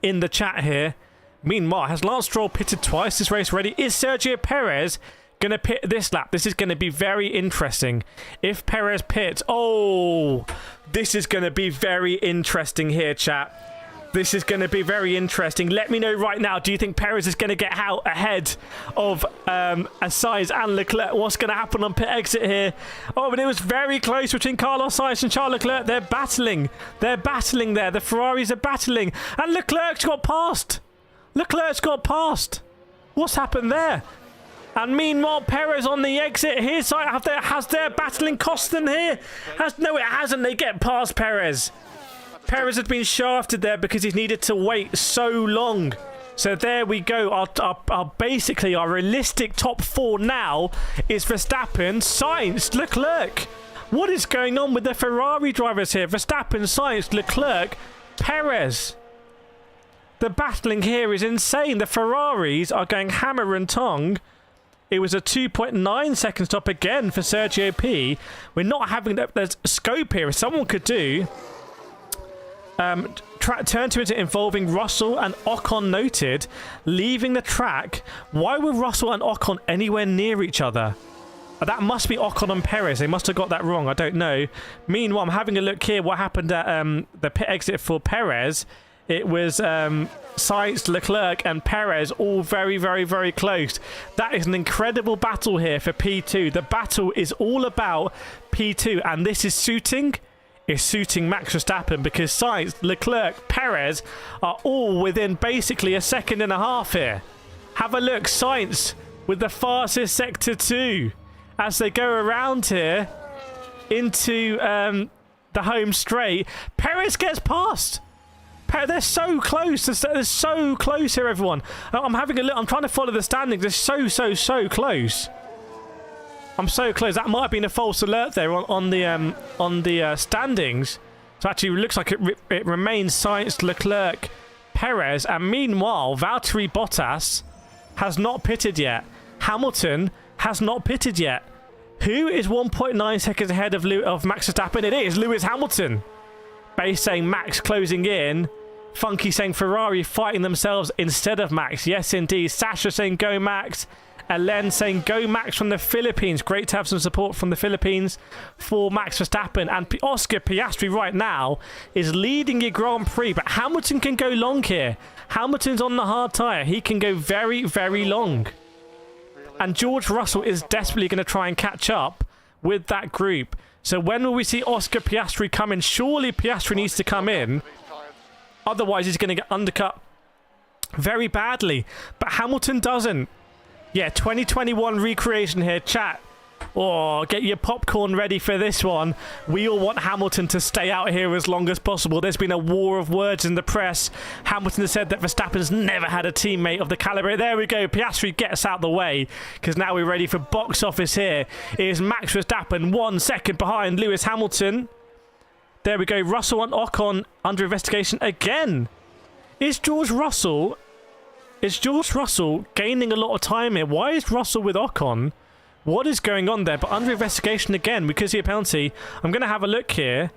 in the chat here. Meanwhile, has Lance Stroll pitted twice this race already? Is Sergio Perez going to pit this lap? This is going to be very interesting. If Perez pits, oh, this is going to be very interesting here, chat. This is going to be very interesting. Let me know right now, do you think Perez is going to get out ahead of Sainz and Leclerc? What's going to happen on pit exit here? Oh, but it was very close between Carlos Sainz and Charles Leclerc. They're battling. They're battling there. The Ferraris are battling. And Leclerc's got past. Leclerc's got past. What's happened there? And meanwhile, Perez on the exit. His side, has their battling cost them here? No, it hasn't. They get past Perez. Perez had been shafted there because he's needed to wait so long. So there we go. Basically, our realistic top four now is Verstappen, Sainz, Leclerc. What is going on with the Ferrari drivers here? Verstappen, Sainz, Leclerc, Perez. The battling here is insane. The Ferraris are going hammer and tongue. It was a 2.9 second stop again for Sergio P. We're not having that. There's scope here. If someone could do... turn to it involving Russell and Ocon noted, leaving the track. Why were Russell and Ocon anywhere near each other? That must be Ocon and Perez. They must have got that wrong. I don't know. Meanwhile, I'm having a look here. What happened at the pit exit for Perez? It was Sainz, Leclerc and Perez all very, very, very close. That is an incredible battle here for P2. The battle is all about P2, and this is suiting Max Verstappen because Sainz, Leclerc, Perez are all within basically a second and a half here. Have a look, Sainz with the fastest sector 2 as they go around here into the home straight. Perez gets past. They're so close. They're so close here, everyone. I'm having a look. I'm trying to follow the standings. They're so close. I'm so close. That might have been a false alert there on the standings. So actually, it looks like it remains Sainz, Leclerc, Perez, and meanwhile, Valtteri Bottas has not pitted yet. Hamilton has not pitted yet. Who is 1.9 seconds ahead of Max Verstappen? It is Lewis Hamilton. Base saying Max closing in. Funky saying Ferrari fighting themselves instead of Max. Yes, indeed. Sasha saying go Max. Alen saying go Max from the Philippines. Great to have some support from the Philippines for Max Verstappen. And Oscar Piastri right now is leading your Grand Prix. But Hamilton can go long here. Hamilton's on the hard tyre. He can go very, very long. And George Russell is desperately going to try and catch up with that group. So when will we see Oscar Piastri come in? Surely Piastri needs to come in. Otherwise, he's going to get undercut very badly. But Hamilton doesn't. Yeah, 2021 recreation here, chat. Oh, get your popcorn ready for this one. We all want Hamilton to stay out here as long as possible. There's been a war of words in the press. Hamilton has said that Verstappen's never had a teammate of the caliber. There we go. Piastri gets out the way because now we're ready for box office here. It is Max Verstappen 1 second behind Lewis Hamilton. There we go. Russell and Ocon under investigation again. Is George Russell gaining a lot of time here? Why is Russell with Ocon? What is going on there? But under investigation again. We could see a penalty. I'm going to have a look here.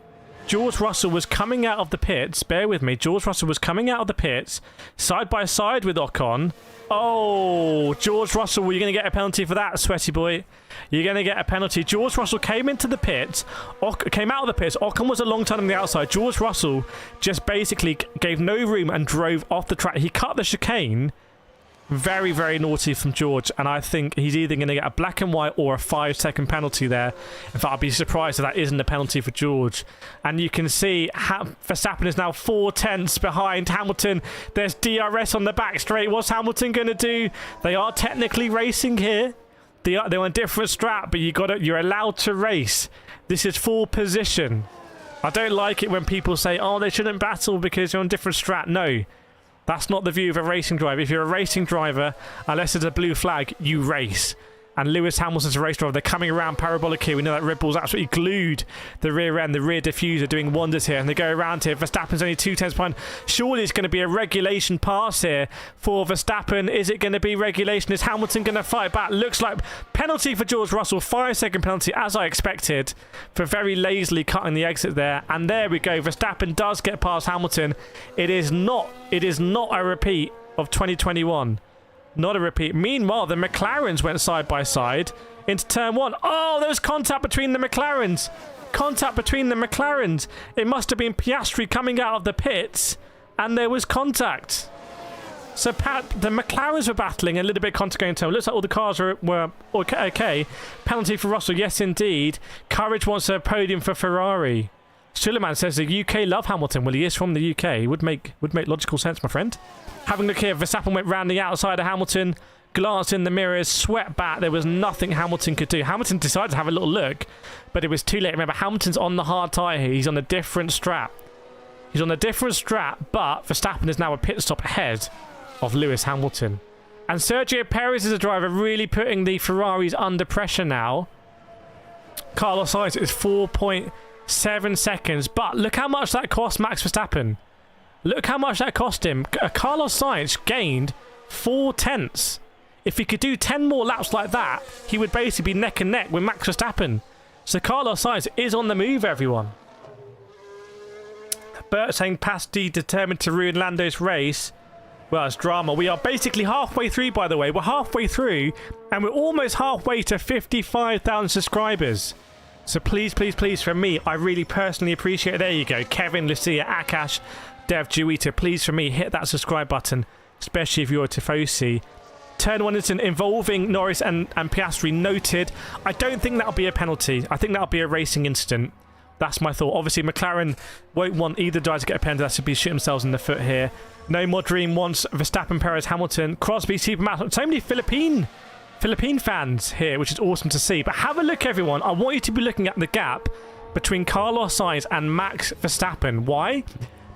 George Russell was coming out of the pits. Bear with me. George Russell was coming out of the pits side by side with Ocon. Oh, George Russell, you're going to get a penalty for that, sweaty boy. You're going to get a penalty. George Russell came into the pits, came out of the pits. Ocon was a long time on the outside. George Russell just basically gave no room and drove off the track. He cut the chicane. Very, very naughty from George, and I think he's either going to get a black and white or a 5-second penalty there. In fact, I'd be surprised if that isn't a penalty for George. And you can see Verstappen is now 4/10 behind Hamilton. There's DRS on the back straight. What's Hamilton going to do? They are technically racing here. They're on a different strap, but you're allowed to race. This is full position. I don't like it when people say, oh, they shouldn't battle because you're on a different strat. No. That's not the view of a racing driver. If you're a racing driver, unless it's a blue flag, you race. And Lewis Hamilton's a race driver. They're coming around parabolic here. We know that Red Bull's absolutely glued the rear end, the rear diffuser, doing wonders here. And they go around here. Verstappen's only 2/10 behind. Surely it's going to be a regulation pass here for Verstappen. Is it going to be regulation? Is Hamilton going to fight back? Looks like penalty for George Russell. 5-second penalty, as I expected, for very lazily cutting the exit there. And there we go. Verstappen does get past Hamilton. It is not a repeat of 2021. Not a repeat. Meanwhile, the McLarens went side by side into turn 1. Oh, there was contact between the McLarens. Contact between the McLarens. It must have been Piastri coming out of the pits, and there was contact. So the McLarens were battling, a little bit of contact going to. Looks like all the cars were okay. Penalty for Russell, yes indeed. Courage wants a podium for Ferrari. Suleiman says the UK love Hamilton. Well, he is from the UK. Would make logical sense, my friend. Having a look here, Verstappen went round the outside of Hamilton, glanced in the mirrors, swept back. There was nothing Hamilton could do. Hamilton decided to have a little look, but it was too late. Remember, Hamilton's on the hard tyre here. He's on a different strap. But Verstappen is now a pit stop ahead of Lewis Hamilton. And Sergio Perez is a driver really putting the Ferraris under pressure now. Carlos Sainz is 4.7 seconds, but look how much that cost Max Verstappen. Look how much that cost him. Carlos Sainz gained 4/10. If he could do 10 more laps like that, he would basically be neck and neck with Max Verstappen. So Carlos Sainz is on the move, everyone. Bert saying Pasti determined to ruin Lando's race. Well, it's drama. We are basically halfway through, by the way. We're halfway through, and we're almost halfway to 55,000 subscribers. So please, please, please, from me, I really personally appreciate it. There you go. Kevin, Lucia, Akash, Dev, Juita, please, from me, hit that subscribe button, especially if you're a Tifosi. Turn 1 incident involving Norris and Piastri noted. I don't think that'll be a penalty. I think that'll be a racing incident. That's my thought. Obviously, McLaren won't want either driver to get a penalty. That should be shooting themselves in the foot here. No More Dream wants Verstappen, Perez, Hamilton, Crosby, Superman. So many Philippine fans here, which is awesome to see. But have a look, everyone. I want you to be looking at the gap between Carlos Sainz and Max Verstappen. Why?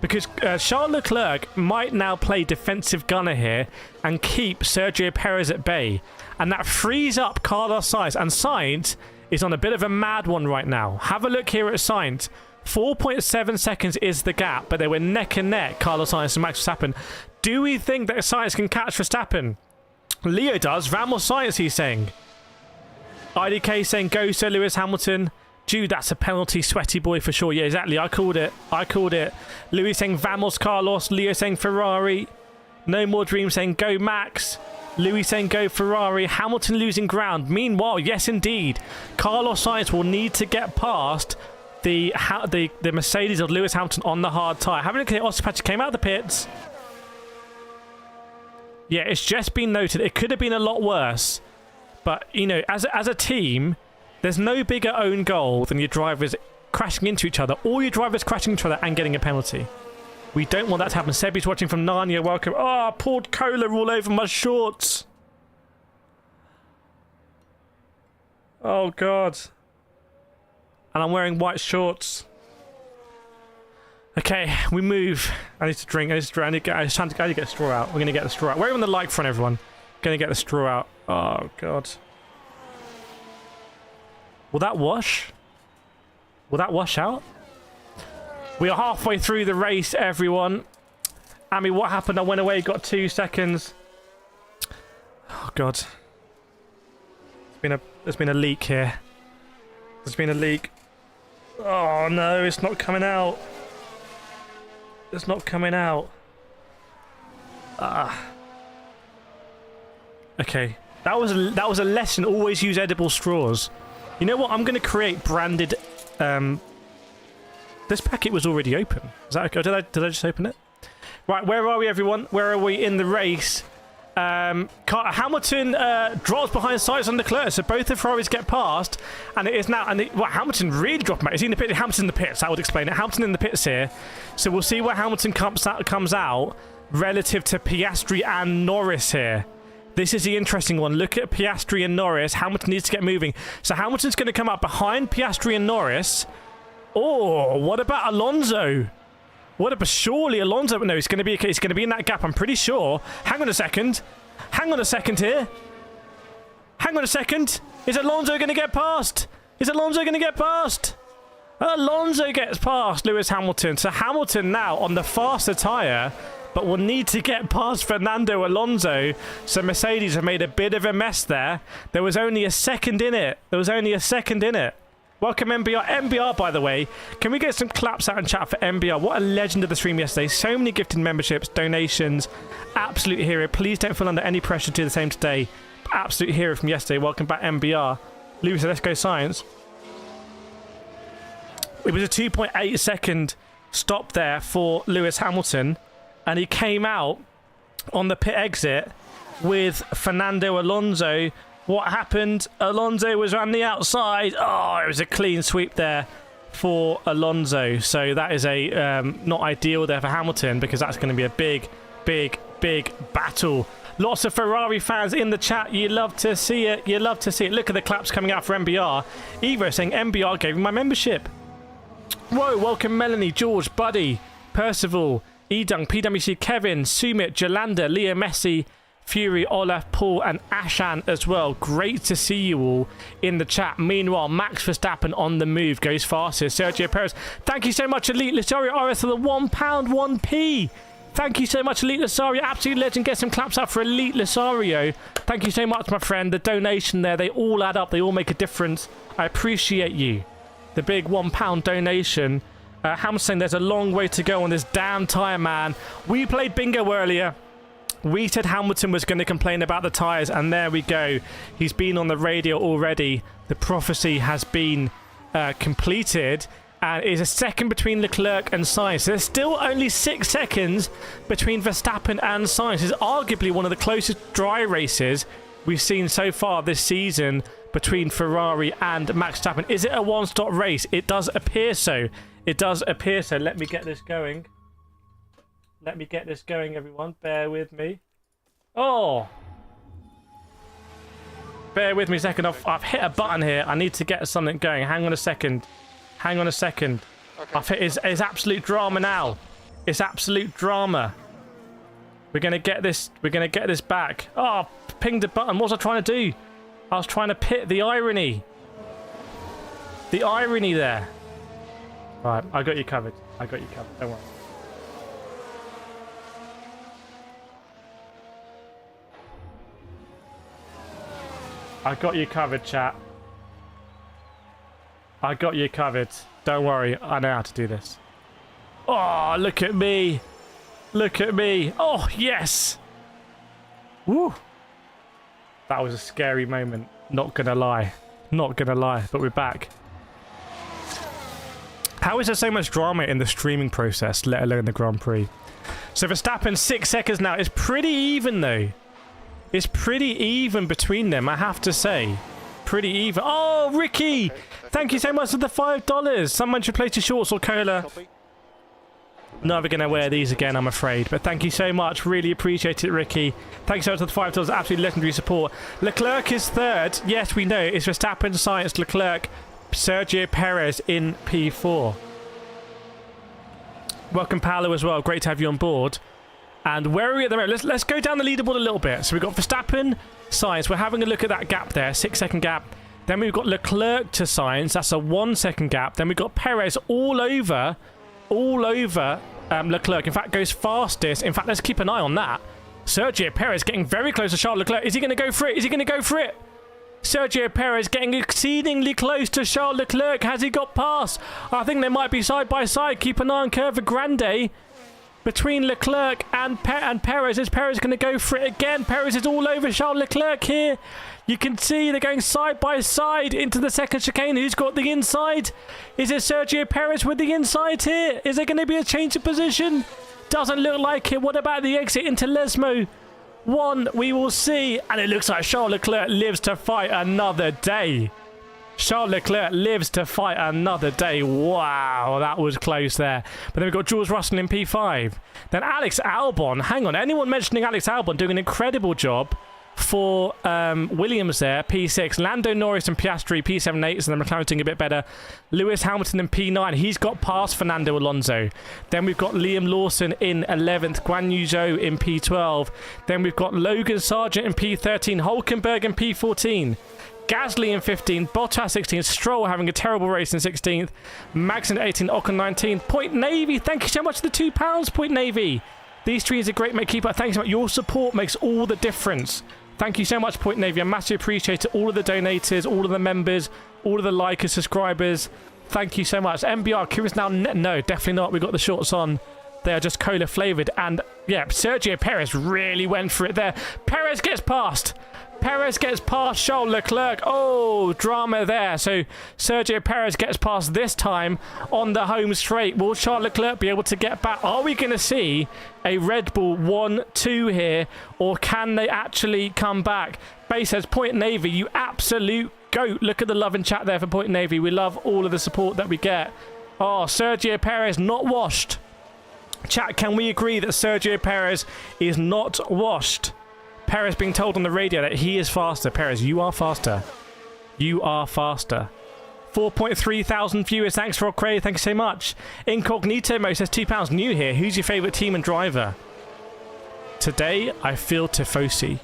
Because Charles Leclerc might now play defensive gunner here and keep Sergio Perez at bay. And that frees up Carlos Sainz. And Sainz is on a bit of a mad one right now. Have a look here at Sainz. 4.7 seconds is the gap, but they were neck and neck, Carlos Sainz and Max Verstappen. Do we think that Sainz can catch Verstappen? Leo does. Vamos Sainz, he's saying. IDK saying, go Sir Lewis Hamilton. Dude, that's a penalty, sweaty boy, for sure. Yeah, exactly. I called it. Louis saying Vamos Carlos. Leo saying Ferrari. No More Dream saying go Max. Louis saying go Ferrari. Hamilton losing ground. Meanwhile, yes indeed, Carlos Sainz will need to get past the Mercedes of Lewis Hamilton on the hard tyre. Having a look at Ospatch came out of the pits. Yeah, it's just been noted. It could have been a lot worse. But, you know, as a team, There's no bigger own goal than your drivers crashing into each other, or your drivers crashing into each other and getting a penalty. We don't want that to happen. Sebi's watching from Narnia. Welcome. Oh, poured cola all over my shorts. Oh, God. And I'm wearing white shorts. Okay, we move. I need to drink. I need to get a straw out. We're going to get the straw out. We're on the like front, everyone. Going to get the straw out. Oh, God. Will that wash? Will that wash out? We are halfway through the race, everyone. I mean, what happened? I went away, got 2 seconds. Oh, God. There's been a leak here. There's been a leak. Oh, no, it's not coming out. It's not coming out. Okay. That was a lesson. Always use edible straws. You know what? I'm going to create branded... This packet was already open. Is that okay? Did I just open it? Right, where are we, everyone? Where are we in the race? Hamilton drops behind Sainz and Leclerc, so both the Ferraris get past, and it is now... Hamilton really dropped him out. Is he in the pit? Hamilton's in the pits. That would explain it. Hamilton in the pits here. So we'll see where Hamilton comes out relative to Piastri and Norris here. This is the interesting one. Look at Piastri and Norris. Hamilton needs to get moving. So Hamilton's going to come up behind Piastri and Norris. Oh, what about Alonso? What about surely Alonso? No, it's going to be okay. It's going to be in that gap, I'm pretty sure. Hang on a second. Hang on a second here. Hang on a second. Is Alonso going to get past? Is Alonso going to get past? Alonso gets past Lewis Hamilton. So Hamilton now on the faster tyre, but will need to get past Fernando Alonso. So Mercedes have made a bit of a mess there. There was only a second in it. Welcome, MBR. MBR, by the way. Can we get some claps out in chat for MBR? What a legend of the stream yesterday. So many gifted memberships, donations. Absolute hero. Please don't feel under any pressure to do the same today. Absolute hero from yesterday. Welcome back, MBR. Lewis, let's go science. It was a 2.8 second stop there for Lewis Hamilton. And he came out on the pit exit with Fernando Alonso. What happened? Alonso was on the outside. Oh, it was a clean sweep there for Alonso. So that is a not ideal there for Hamilton, because that's going to be a big, big, big battle. Lots of Ferrari fans in the chat. You love to see it. You love to see it. Look at the claps coming out for MBR. Evo saying MBR gave me my membership. Whoa, welcome Melanie, George, Buddy, Percival, Edung, PwC, Kevin, Sumit, Jolanda, Leo Messi, Fury, Olaf, Paul, and Ashan as well. Great to see you all in the chat. Meanwhile, Max Verstappen on the move, goes fastest. Sergio Perez, thank you so much, Elite Lasario RS, for the £1, 1p. Thank you so much, Elite Lasario. Absolute legend. Get some claps up for Elite Lasario. Thank you so much, my friend. The donation there, they all add up. They all make a difference. I appreciate you. The big £1 donation. Ham's saying there's a long way to go on this damn tyre, man. We played bingo earlier. We said Hamilton was going to complain about the tyres, and there we go. He's been on the radio already. The prophecy has been completed, and it is a second between Leclerc and Sainz. There's still only 6 seconds between Verstappen and Sainz. It's arguably one of the closest dry races we've seen so far this season between Ferrari and Max Verstappen. Is it a one-stop race? It does appear so. It does appear so. Let me get this going. Let me get this going, everyone. Bear with me. Oh! Bear with me a second. I've hit a button here. I need to get something going. Hang on a second. Hang on a second. Okay. I've hit... It's absolute drama now. It's absolute drama. We're going to get this... We're going to get this back. Oh, pinged a button. What was I trying to do? I was trying to pit the irony. The irony there. Right, I got you covered. I got you covered. Don't worry. I got you covered, chat. I got you covered. Don't worry, I know how to do this. Oh, look at me. Look at me. Oh, yes. Woo. That was a scary moment. Not gonna lie. Not gonna lie, but we're back. How is there so much drama in the streaming process, let alone the Grand Prix? So Verstappen 6 seconds now. It's pretty even, though. It's pretty even between them, I have to say. pretty even. Oh, Ricky! Thank you so much for the $5. Someone should place your shorts or cola. Never going to wear these again, I'm afraid. But thank you so much. Really appreciate it, Ricky. Thanks so much for the $5. Absolutely legendary support. Leclerc is third. Yes, we know. It's Verstappen, Sainz, Leclerc, Sergio Perez in P4. Welcome, Paolo, as well. Great to have you on board. And where are we at the moment? Let's go down the leaderboard a little bit. So we've got Verstappen, Sainz. We're having a look at that gap there. 6-second gap. Then we've got Leclerc to Sainz. That's a 1-second gap. Then we've got Perez all over Leclerc. In fact, goes fastest. In fact, let's keep an eye on that. Sergio Perez getting very close to Charles Leclerc. Is he going to go for it? Is he going to go for it? Sergio Perez getting exceedingly close to Charles Leclerc. Has he got past? I think they might be side by side. Keep an eye on Curva Grande between Leclerc and Perez. Is Perez going to go for it again? Perez is all over Charles Leclerc here. You can see they're going side by side into the second chicane. Who's got the inside? Is it Sergio Perez with the inside here? Is there going to be a change of position? Doesn't look like it. What about the exit into Lesmo? One, we will see. And it looks like Charles Leclerc lives to fight another day. Charles Leclerc lives to fight another day. Wow, that was close there. But then we've got George Russell in P5. Then Alex Albon. Hang on, anyone mentioning Alex Albon doing an incredible job for Williams there, P6. Lando, Norris and Piastri, P7 and 8, so the McLaren doing a bit better. Lewis Hamilton in P9. He's got past Fernando Alonso. Then we've got Liam Lawson in 11th. Guanyu Zhou in P12. Then we've got Logan Sargent in P13. Hulkenberg in P14. Gasly in 15, Bottas 16, Stroll having a terrible race in 16th, Max in 18, Ocon 19. Point Navy, thank you so much for the £2, Point Navy. These streams are great, mate. Keep up. Thanks so much. Your support makes all the difference. Thank you so much, Point Navy. I massively appreciate it. All of the donators, all of the members, all of the likers, subscribers. Thank you so much. MBR, curious now? No, definitely not. We've got the shorts on. They are just cola flavoured. And, yeah, Sergio Perez really went for it there. Perez gets past. Perez gets past Charles Leclerc. Oh, drama there. So Sergio Perez gets past this time on the home straight. Will Charles Leclerc be able to get back? Are we going to see a Red Bull 1-2 here? Or can they actually come back? Bay says, Point Navy, you absolute goat. Look at the love and chat there for Point Navy. We love all of the support that we get. Oh, Sergio Perez not washed. Chat, can we agree that Sergio Perez is not washed? Perez being told on the radio that he is faster. Perez, you are faster. You are faster. 4.3 thousand viewers. Thanks for Craig. Thank you so much. Incognito Mo says £2 new here. Who's your favourite team and driver? Today, I feel Tifosi.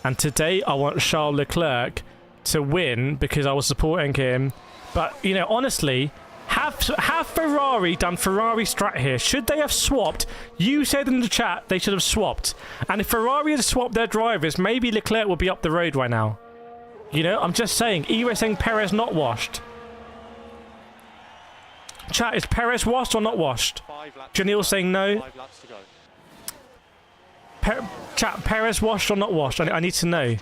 And today, I want Charles Leclerc to win because I was supporting him. But, you know, honestly, have Ferrari done Ferrari strat here? Should they have swapped? You said in the chat they should have swapped. And if Ferrari had swapped their drivers, maybe Leclerc would be up the road right now. You know, I'm just saying. Ewa saying Perez not washed. Chat, is Perez washed or not washed? Janelle saying no. Chat, Perez washed or not washed? I need to know.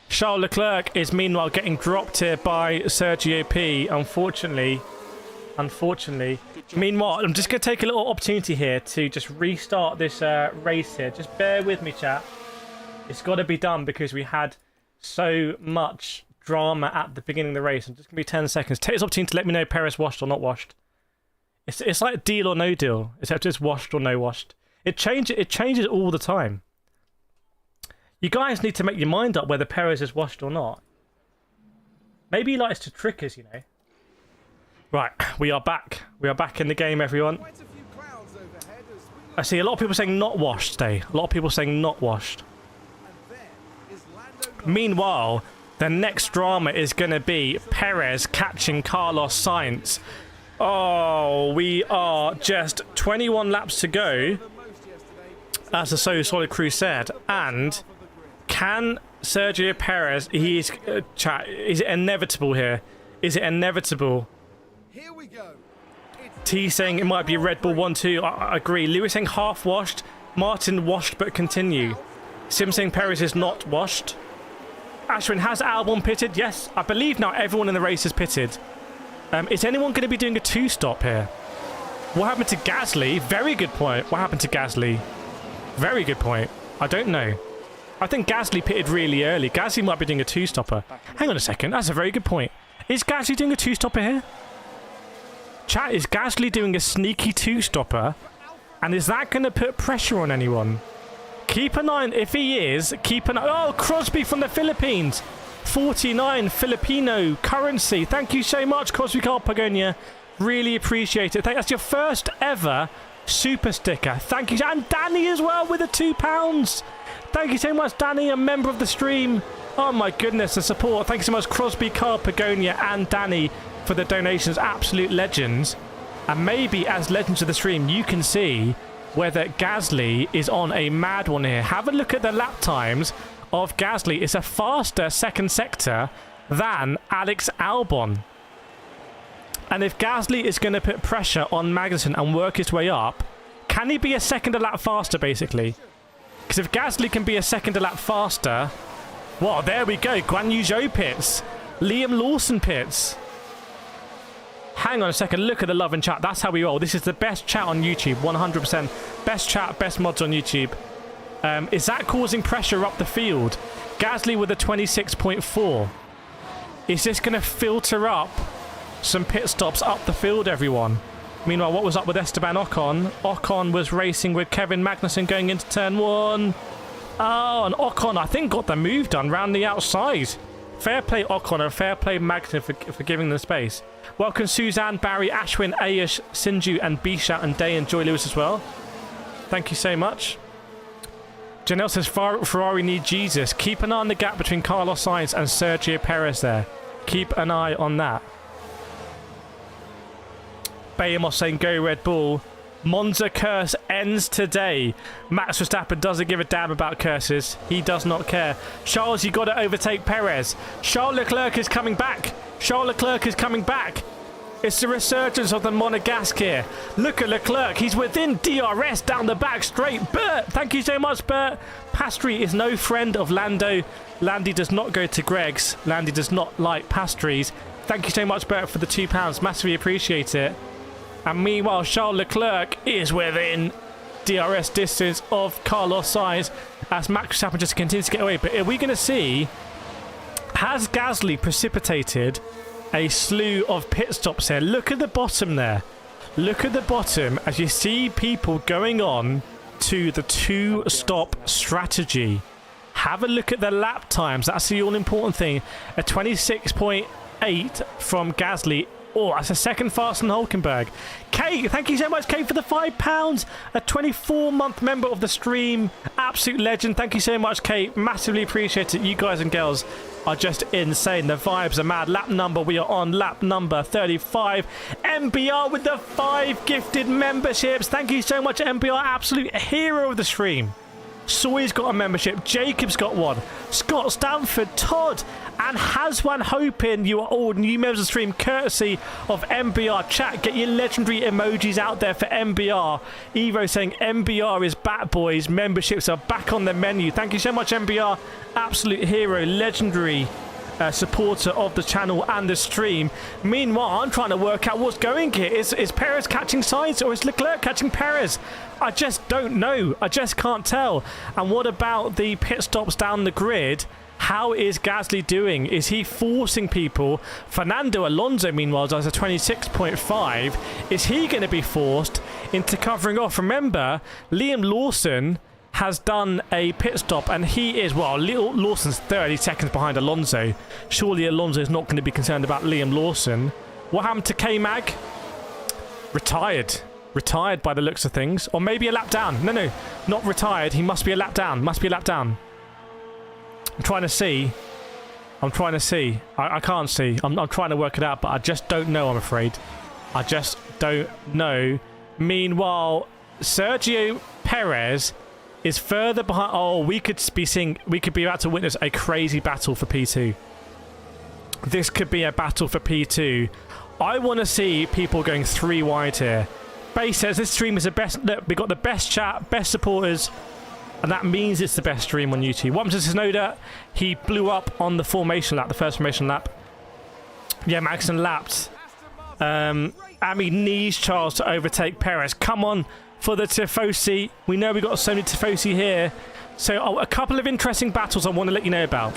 Charles Leclerc is meanwhile getting dropped here by Sergio P. Unfortunately. Meanwhile, I'm just going to take a little opportunity here to just restart this race here. Just bear with me, chat. It's got to be done because we had so much drama at the beginning of the race. I'm just going to be 10 seconds. Take this opportunity to let me know Perez washed or not washed. It's like deal or no deal, except it's washed or no washed. It changes all the time. You guys need to make your mind up whether Perez is washed or not. Maybe he likes to trick us, you know. Right, we are back. We are back in the game, everyone. I see a lot of people saying not washed today. A lot of people saying not washed. Meanwhile, the next drama is going to be Perez catching Carlos Sainz. Oh, we are just 21 laps to go, as the So Solid Crew said. And can Sergio Perez, is it inevitable here? Is it inevitable? Here we go. T saying it might be a Red Bull 1-2. I agree. Lewis saying half washed. Martin washed but continue. Sim saying Perez is not washed. Ashwin, has Albon pitted? Yes, I believe now everyone in the race is pitted. Is anyone going to be doing a 2-stop here? What happened to Gasly? Very good point. What happened to Gasly? Very good point. I don't know. I think Gasly pitted really early. Gasly might be doing a two-stopper. Hang on a second. That's a very good point. Is Gasly doing a two-stopper here? Chat, is Gasly doing a sneaky two-stopper? And is that going to put pressure on anyone? Keep an eye on, if he is, keep an eye. Oh, Crosby from the Philippines. 49 Filipino currency. Thank you so much, Crosby Carpagonia. Really appreciate it. That's your first ever super sticker. Thank you. And Danny as well with the £2. Thank you so much, Danny, a member of the stream. Oh my goodness, the support. Thank you so much, Crosby Carpagonia and Danny, for the donations. Absolute legends. And maybe as legends of the stream, you can see whether Gasly is on a mad one here. Have a look at the lap times of Gasly. It's a faster second sector than Alex Albon. And if Gasly is going to put pressure on Magnussen and work his way up, can he be a second a lap faster, basically? Because if Gasly can be a second a lap faster, well, there we go. Guanyu Zhou pits. Liam Lawson pits. Hang on a second. Look at the love and chat. That's how we roll. This is the best chat on YouTube. 100%. Best chat, best mods on YouTube. Is that causing pressure up the field? Gasly with a 26.4. Is this going to filter up some pit stops up the field, everyone? Meanwhile, what was up with Esteban Ocon? Ocon was racing with Kevin Magnussen going into turn 1. Oh, and Ocon, I think, got the move done round the outside. Fair play, Ocon, and fair play, Magnussen, for giving them space. Welcome, Suzanne, Barry, Ashwin, Ayush, Sinju, and Bisha, and Day, and Joy Lewis as well. Thank you so much. Janelle says, Ferrari need Jesus. Keep an eye on the gap between Carlos Sainz and Sergio Perez there. Keep an eye on that. Bayamos saying, go Red Bull. Monza curse ends today. Max Verstappen doesn't give a damn about curses. He does not care. Charles, you got to overtake Perez. Charles Leclerc is coming back. Charles Leclerc is coming back. It's the resurgence of the Monegasque here. Look at Leclerc. He's within DRS down the back straight. Bert, thank you so much, Bert. Pastry is no friend of Lando. Landy does not go to Greg's. Landy does not like pastries. Thank you so much, Bert, for the £2. Massively appreciate it. And meanwhile, Charles Leclerc is within DRS distance of Carlos Sainz as Max Verstappen just continues to get away. But are we going to see, has Gasly precipitated a slew of pit stops here? Look at the bottom there. Look at the bottom as you see people going on to the two-stop strategy. Have a look at the lap times. That's the all-important thing. A 26.8 from Gasly. Oh, that's a second faster than Hulkenberg. Kate, thank you so much, Kate, for the £5. A 24-month member of the stream. Absolute legend. Thank you so much, Kate. Massively appreciate it. You guys and girls are just insane. The vibes are mad. Lap number, we are on lap number 35. MBR with the 5 gifted memberships. Thank you so much, MBR. Absolute hero of the stream. Soy's got a membership. Jacob's got one. Scott Stanford, Todd, and Haswan hoping you are all new members of the stream courtesy of MBR. Chat, get your legendary emojis out there for MBR. Evo saying MBR is back, boys. Memberships are back on the menu. Thank you so much, MBR. Absolute hero, legendary supporter of the channel and the stream. Meanwhile, I'm trying to work out what's going here. Is Perez catching Sainz or is Leclerc catching Perez? I just don't know. I just can't tell. And what about the pit stops down the grid? How is Gasly doing? Is he forcing people? Fernando Alonso, meanwhile, does a 26.5. Is he going to be forced into covering off? Remember, Liam Lawson has done a pit stop and he is, well, Lawson's 30 seconds behind Alonso. Surely Alonso is not going to be concerned about Liam Lawson. What happened to K-Mag? Retired. Retired by the looks of things. Or maybe a lap down. No, not retired. He must be a lap down. Must be a lap down. I'm trying to see. I can't see. I'm trying to work it out, but I just don't know, I'm afraid. I just don't know. Meanwhile, Sergio Perez is further behind. Oh, we could be about to witness a crazy battle for P2. This could be a battle for P2. I want to see people going 3 wide here. Base says this stream is the best. Look, we got the best chat, best supporters, and that means it's the best stream on YouTube. What happened to Tsunoda? He blew up on the formation lap, the first formation lap. Yeah, Magnussen lapped. Ami needs Charles to overtake Perez. Come on, for the Tifosi. We know we've got so many Tifosi here. So a couple of interesting battles I want to let you know about.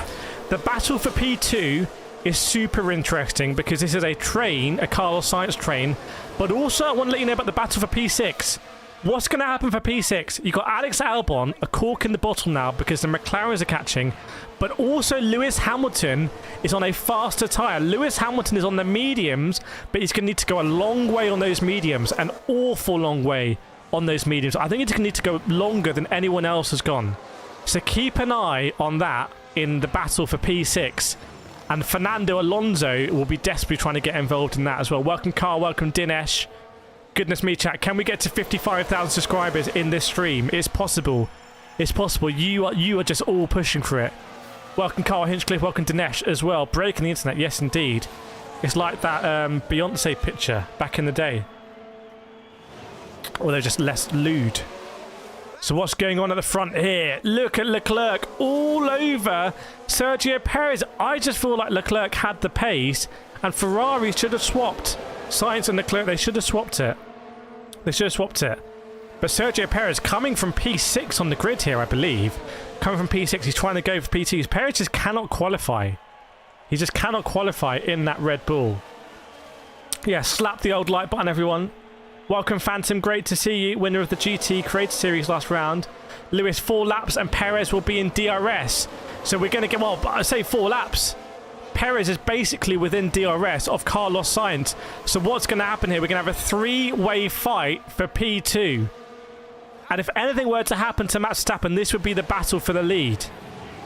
The battle for P2 is super interesting because this is a train, a Carlos Sainz train. But also I want to let you know about the battle for P6. What's going to happen for P6? You've got Alex Albon, a cork in the bottle now because the McLarens are catching. But also Lewis Hamilton is on a faster tyre. Lewis Hamilton is on the mediums, but he's going to need to go a long way on those mediums. An awful long way on those mediums. I think he's going to need to go longer than anyone else has gone. So keep an eye on that in the battle for P6. And Fernando Alonso will be desperately trying to get involved in that as well. Welcome, Carl. Welcome, Dinesh. Goodness me, chat. Can we get to 55,000 subscribers in this stream? It's possible. It's possible. You are just all pushing for it. Welcome, Carl Hinchcliffe. Welcome, Dinesh, as well. Breaking the internet. Yes, indeed. It's like that Beyonce picture back in the day. Or they're just less lewd. So what's going on at the front here? Look at Leclerc all over Sergio Perez. I just feel like Leclerc had the pace and Ferrari should have swapped. Sainz and Leclerc, they should have swapped it. They should have swapped it. But Sergio Perez coming from P6 on the grid here, I believe. Coming from P6, he's trying to go for P2s. Perez just cannot qualify. He just cannot qualify in that Red Bull. Yeah, slap the old like button, everyone. Welcome, Phantom. Great to see you. Winner of the GT Creator Series last round. Lewis, 4 laps, and Perez will be in DRS. So we're going to get, well, I say 4 laps. Perez is basically within DRS of Carlos Sainz. So what's going to happen here? We're going to have a 3-way fight for P2. And if anything were to happen to Max Verstappen, this would be the battle for the lead.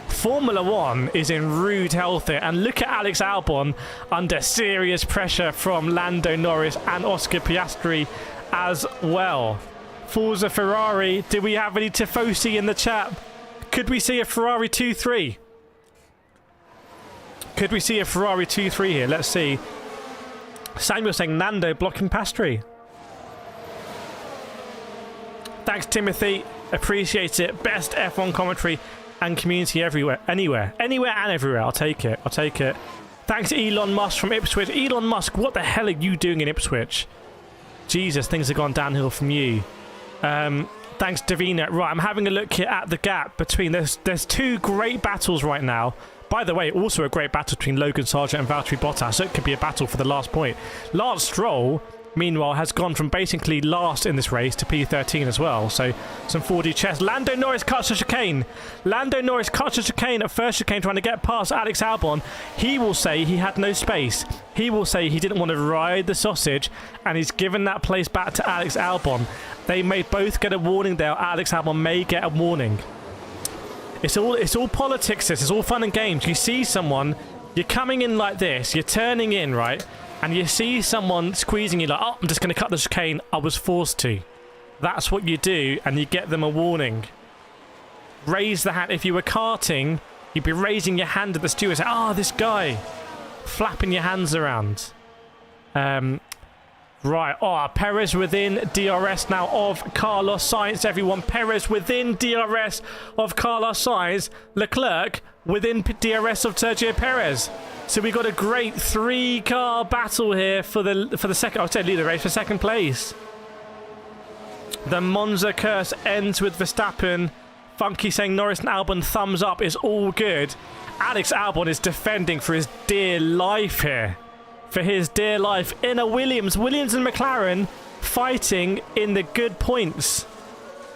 Formula 1 is in rude health here. And look at Alex Albon under serious pressure from Lando Norris and Oscar Piastri as well. Forza Ferrari, do we have any Tifosi in the chat? Could we see a Ferrari 2-3? Could we see a Ferrari 2-3 here? Let's see. Samuel saying Nando blocking Piastri. Thanks, Timothy. Appreciate it. Best F1 commentary and community everywhere. Anywhere and everywhere. I'll take it. I'll take it. Thanks, Elon Musk from Ipswich. Elon Musk, what the hell are you doing in Ipswich? Jesus, things have gone downhill from you. Thanks, Davina. Right, I'm having a look here at the gap between... There's 2 great battles right now. By the way, also a great battle between Logan Sargent and Valtteri Bottas. So it could be a battle for the last point. Lance Stroll, meanwhile, has gone from basically last in this race to P13 as well. So some 4D chess. Lando Norris cuts the chicane. Lando Norris cuts the chicane at first chicane trying to get past Alex Albon. He will say he had no space. He will say he didn't want to ride the sausage and he's given that place back to Alex Albon. They may both get a warning there. Alex Albon may get a warning. It's all politics. It's all fun and games. You see someone, you're coming in like this, you're turning in, right? And you see someone squeezing you like, oh, I'm just going to cut the chicane. I was forced to. That's what you do, and you get them a warning. Raise the hand. If you were karting, you'd be raising your hand at the steward saying, oh, this guy. Flapping your hands around. Right. Oh, Perez within DRS now of Carlos Sainz, everyone. Perez within DRS of Carlos Sainz. Leclerc within DRS of Sergio Perez. So we got a great 3-car battle here for the second, I would say leader race for second place. The Monza curse ends with Verstappen. Funky saying Norris and Albon thumbs up is all good. Alex Albon is defending for his dear life here. For his dear life in a Williams. Williams and McLaren fighting in the good points.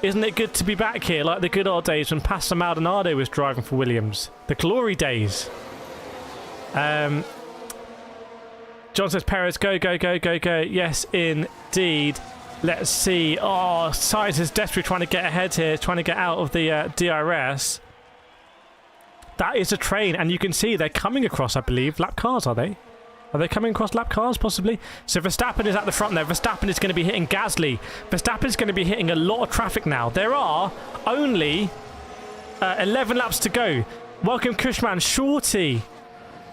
Isn't it good to be back here like the good old days when Pastor Maldonado was driving for Williams? The glory days. John says Perez, go, go, go, go, go. Yes, indeed. Let's see. Oh, Sainz is desperately trying to get ahead here, trying to get out of the DRS. That is a train, and you can see they're coming across, I believe, lap cars, are they? Are they coming across lap cars, possibly? So Verstappen is at the front there. Verstappen is going to be hitting Gasly. Verstappen is going to be hitting a lot of traffic now. There are only 11 laps to go. Welcome, Cushman, Shorty,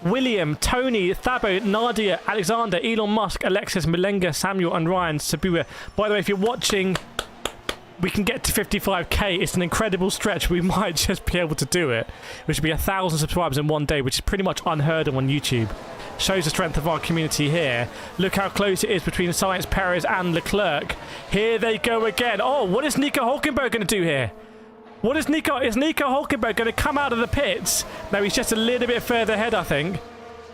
William, Tony, Thabo, Nadia, Alexander, Elon Musk, Alexis, Malenga, Samuel, and Ryan Sabua. By the way, if you're watching, we can get to 55k. It's an incredible stretch. We might just be able to do it. Which would be 1,000 subscribers in one day, which is pretty much unheard of on YouTube. Shows the strength of our community here. Look how close it is between Sainz, Perez and Leclerc. Here they go again. Oh, what is Nico Hulkenberg going to do here? What is Nico Hulkenberg going to come out of the pits? No, he's just a little bit further ahead, I think.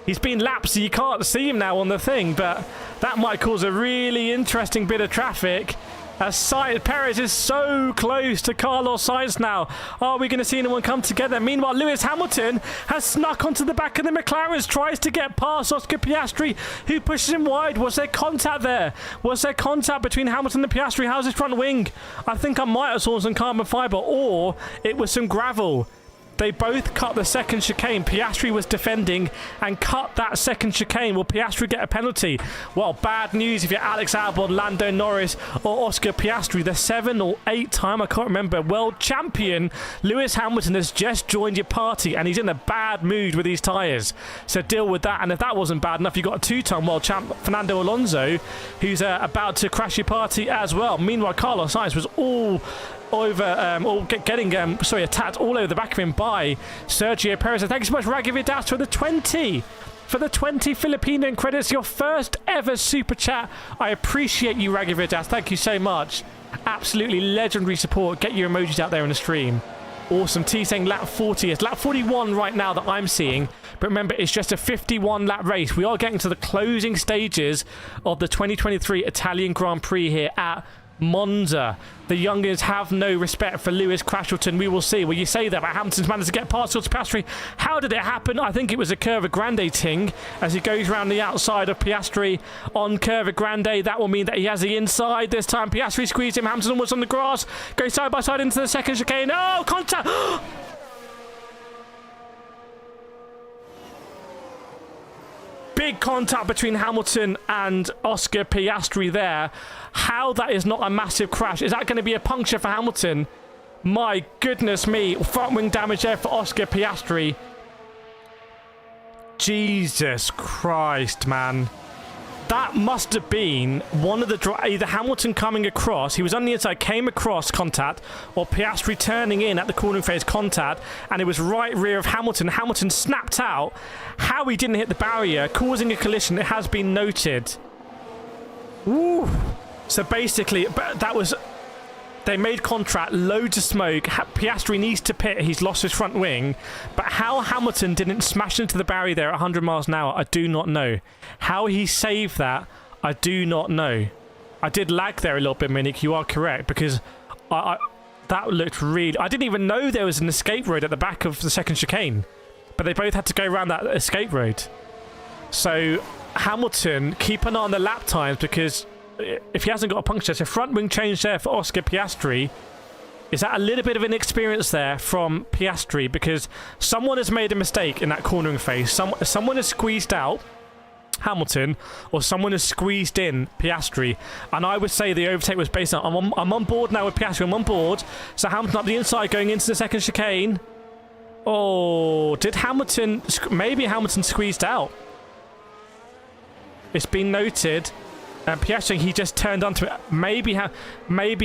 He's been lapped, so you can't see him now on the thing, but that might cause a really interesting bit of traffic. As Perez is so close to Carlos Sainz now. Are we going to see anyone come together? Meanwhile, Lewis Hamilton has snuck onto the back of the McLarens, tries to get past Oscar Piastri, who pushes him wide. Was there contact there? Was there contact between Hamilton and Piastri? How's his front wing? I think I might have saw some carbon fibre, or it was some gravel. They both cut the second chicane. Piastri was defending and cut that second chicane. Will Piastri get a penalty? Well, bad news if you're Alex Albon, Lando Norris or Oscar Piastri. The 7 or 8 time, I can't remember, world champion Lewis Hamilton has just joined your party and he's in a bad mood with these tyres. So deal with that. And if that wasn't bad enough, you've got a 2-time world champ, Fernando Alonso, who's about to crash your party as well. Meanwhile, Carlos Sainz was all over, getting attacked all over the back of him by Sergio Perez. Thank you so much, Ragividas, for the 20. For the 20 Filipino credits, your first ever super chat. I appreciate you, Ragividas. Thank you so much. Absolutely legendary support. Get your emojis out there in the stream. Awesome. T saying lap 40. It's lap 41 right now that I'm seeing. But remember, it's just a 51 lap race. We are getting to the closing stages of the 2023 Italian Grand Prix here at Monza. The youngins have no respect for Lewis Crashington. We will see. Well, you say that, but Hamilton's managed to get past Piastri. How did it happen? I think it was a Curva Grande ting as he goes around the outside of Piastri on Curva Grande. That will mean that he has the inside this time. Piastri squeezed him. Hamilton was on the grass. Goes side by side into the second chicane. Oh, contact! Big contact between Hamilton and Oscar Piastri there. How that is not a massive crash. Is that going to be a puncture for Hamilton? My goodness me. Front wing damage there for Oscar Piastri. Jesus Christ, man. That must have been one of the... either Hamilton coming across, he was on the inside, came across contact, or Piastri turning in at the cornering phase contact, and it was right rear of Hamilton. Hamilton snapped out. How he didn't hit the barrier, causing a collision, it has been noted. Ooh. So basically, that was... they made contact, loads of smoke. Piastri needs to pit. He's lost his front wing. But how Hamilton didn't smash into the barrier there at 100 miles an hour, I do not know. How he saved that, I do not know. I did lag there a little bit, Minik. You are correct, because that looked really... I didn't even know there was an escape road at the back of the second chicane. But they both had to go around that escape road. So Hamilton, keep an eye on the lap times, because... if he hasn't got a puncture, so front wing change there for Oscar Piastri. Is that a little bit of inexperience there from Piastri? Because someone has made a mistake in that cornering phase. Someone has squeezed out Hamilton, or someone has squeezed in Piastri. And I would say the overtake was based on... I'm on board now with Piastri. I'm on board. So Hamilton up the inside going into the second chicane. Oh, did Hamilton... maybe Hamilton squeezed out. It's been noted... and Piastri, he just turned onto it. Maybe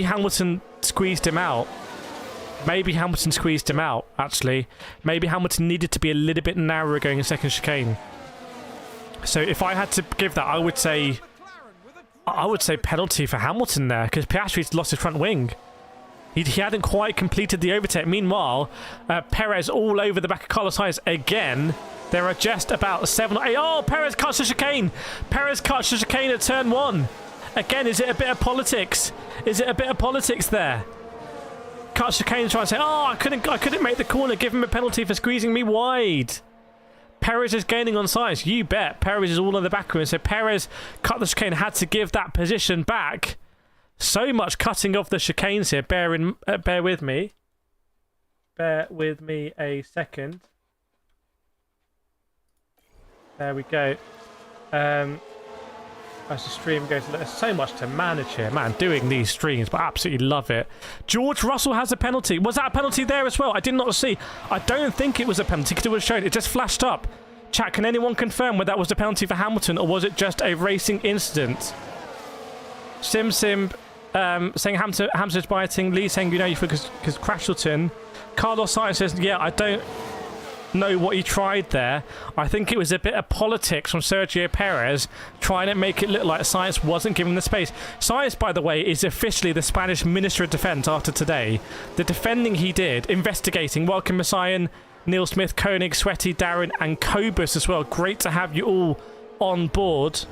Hamilton squeezed him out. Maybe Hamilton squeezed him out, actually. Maybe Hamilton needed to be a little bit narrower going in second chicane. So if I had to give that, I would say penalty for Hamilton there, because Piastri's lost his front wing. He hadn't quite completed the overtake. Meanwhile, Perez all over the back of Carlos Sainz again. There are just about 7 or 8. Oh, Perez cuts the chicane. Perez cuts the chicane at turn 1. Again, is it a bit of politics? Is it a bit of politics there? Cuts chicane, trying to say, oh, I couldn't make the corner. Give him a penalty for squeezing me wide. Perez is gaining on Sainz. You bet. Perez is all on the back of him. So Perez cut the chicane, had to give that position back. So much cutting off the chicanes here. Bear with me. Bear with me a second. There we go. As the stream goes, there's so much to manage here, man, doing these streams, but I absolutely love it. George Russell has a penalty. Was that a penalty there as well? I did not see. I don't think it was a penalty because it was shown. It just flashed up. Chat, can anyone confirm whether that was a penalty for Hamilton or was it just a racing incident? Sim saying Hamilton's biting. Lee saying, you know, because Crashleton. Carlos Sainz says, yeah, I don't... know what he tried there. I think it was a bit of politics from Sergio Perez trying to make it look like Sainz wasn't given the space. Sainz, by the way, is officially the Spanish Minister of Defence after today. The defending he did, investigating. Welcome, Messiah, Neil Smith, Koenig, Sweaty, Darren, and Cobus as well. Great to have you all on board.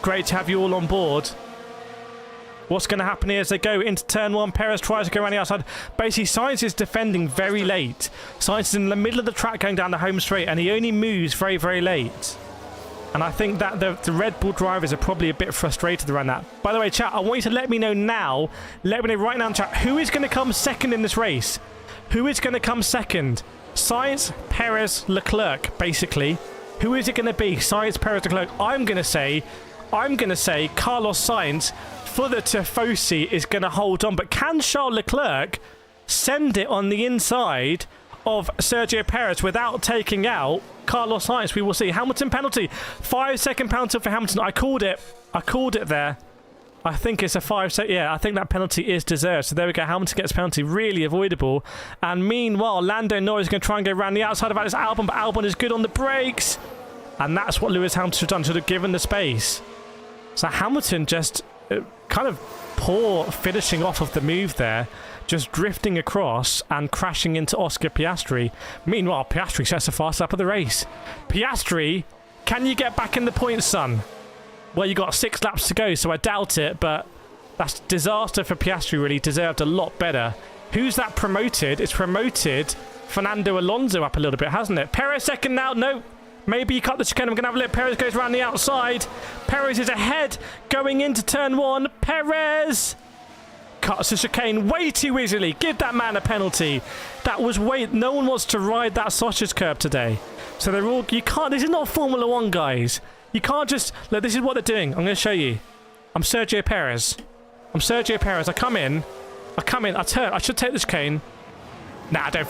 Great to have you all on board. What's going to happen here as they go into turn one? Perez tries to go around the outside. Basically, Sainz is defending very late. Sainz is in the middle of the track going down the home straight, and he only moves very, very late. And I think that the Red Bull drivers are probably a bit frustrated around that. By the way, chat, I want you to let me know now. Let me know right now in chat. Who is going to come second in this race? Who is going to come second? Sainz, Perez, Leclerc, basically. Who is it going to be? Sainz, Perez, Leclerc. I'm going to say Carlos Sainz for the Tifosi is going to hold on. But can Charles Leclerc send it on the inside of Sergio Perez without taking out Carlos Sainz? We will see. Hamilton penalty. 5-second penalty for Hamilton. I called it there. I think it's a 5-second. Yeah, I think that penalty is deserved. So there we go. Hamilton gets penalty. Really avoidable. And meanwhile, Lando Norris is going to try and go around the outside of Alex Albon. But Albon is good on the brakes. And that's what Lewis Hamilton should have done. Should have given the space. So Hamilton just kind of poor finishing off of the move there. Just drifting across and crashing into Oscar Piastri. Meanwhile, Piastri sets the fast lap of the race. Piastri, can you get back in the points, son? Well, you got 6 laps to go, so I doubt it, but that's disaster for Piastri, really. Deserved a lot better. Who's that promoted? It's promoted Fernando Alonso up a little bit, hasn't it? Perez second now. No. Maybe he cut the chicane. I'm going to have a look. Perez goes around the outside. Perez is ahead going into turn one. Perez cuts the chicane way too easily. Give that man a penalty. That was way... No one wants to ride that sausage curb today. So they're all... You can't... This is not Formula 1, guys. You can't just... Look, this is what they're doing. I'm going to show you. I'm Sergio Perez. I come in. I turn. I should take the chicane. Nah, I don't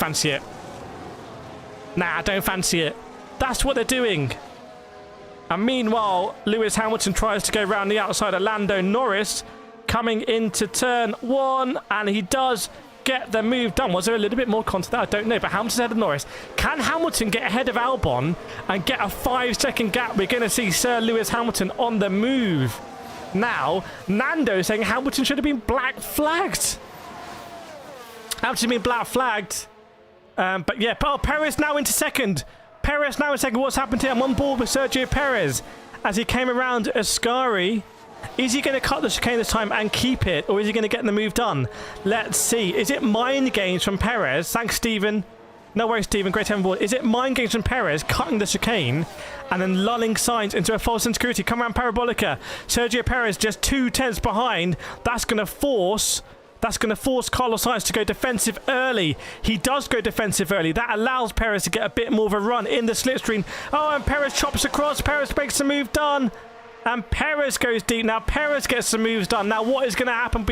fancy it. That's what they're doing. And meanwhile, Lewis Hamilton tries to go around the outside of Lando Norris coming into turn one, and he does get the move done. Was there a little bit more contact there? I don't know, but Hamilton's ahead of Norris. Can Hamilton get ahead of Albon and get a 5-second gap? We're going to see Sir Lewis Hamilton on the move. Now, Nando saying Hamilton should have been black flagged. But yeah, Perez now into second. What's happened here? I'm on board with Sergio Perez as he came around Ascari. Is he going to cut the chicane this time and keep it, or is he going to get the move done? Let's see. Is it mind games from Perez? Thanks, Stephen. No worries, Stephen. Great to have him on board. Is it mind games from Perez cutting the chicane and then lulling Sainz into a false insecurity? Come around Parabolica. Sergio Perez just 2 tenths behind. That's going to force Carlos Sainz to go defensive early. He does go defensive early. That allows Perez to get a bit more of a run in the slipstream. Oh, and Perez chops across. Perez makes the move done. And Perez goes deep. Now Perez gets the moves done. Now what is going to happen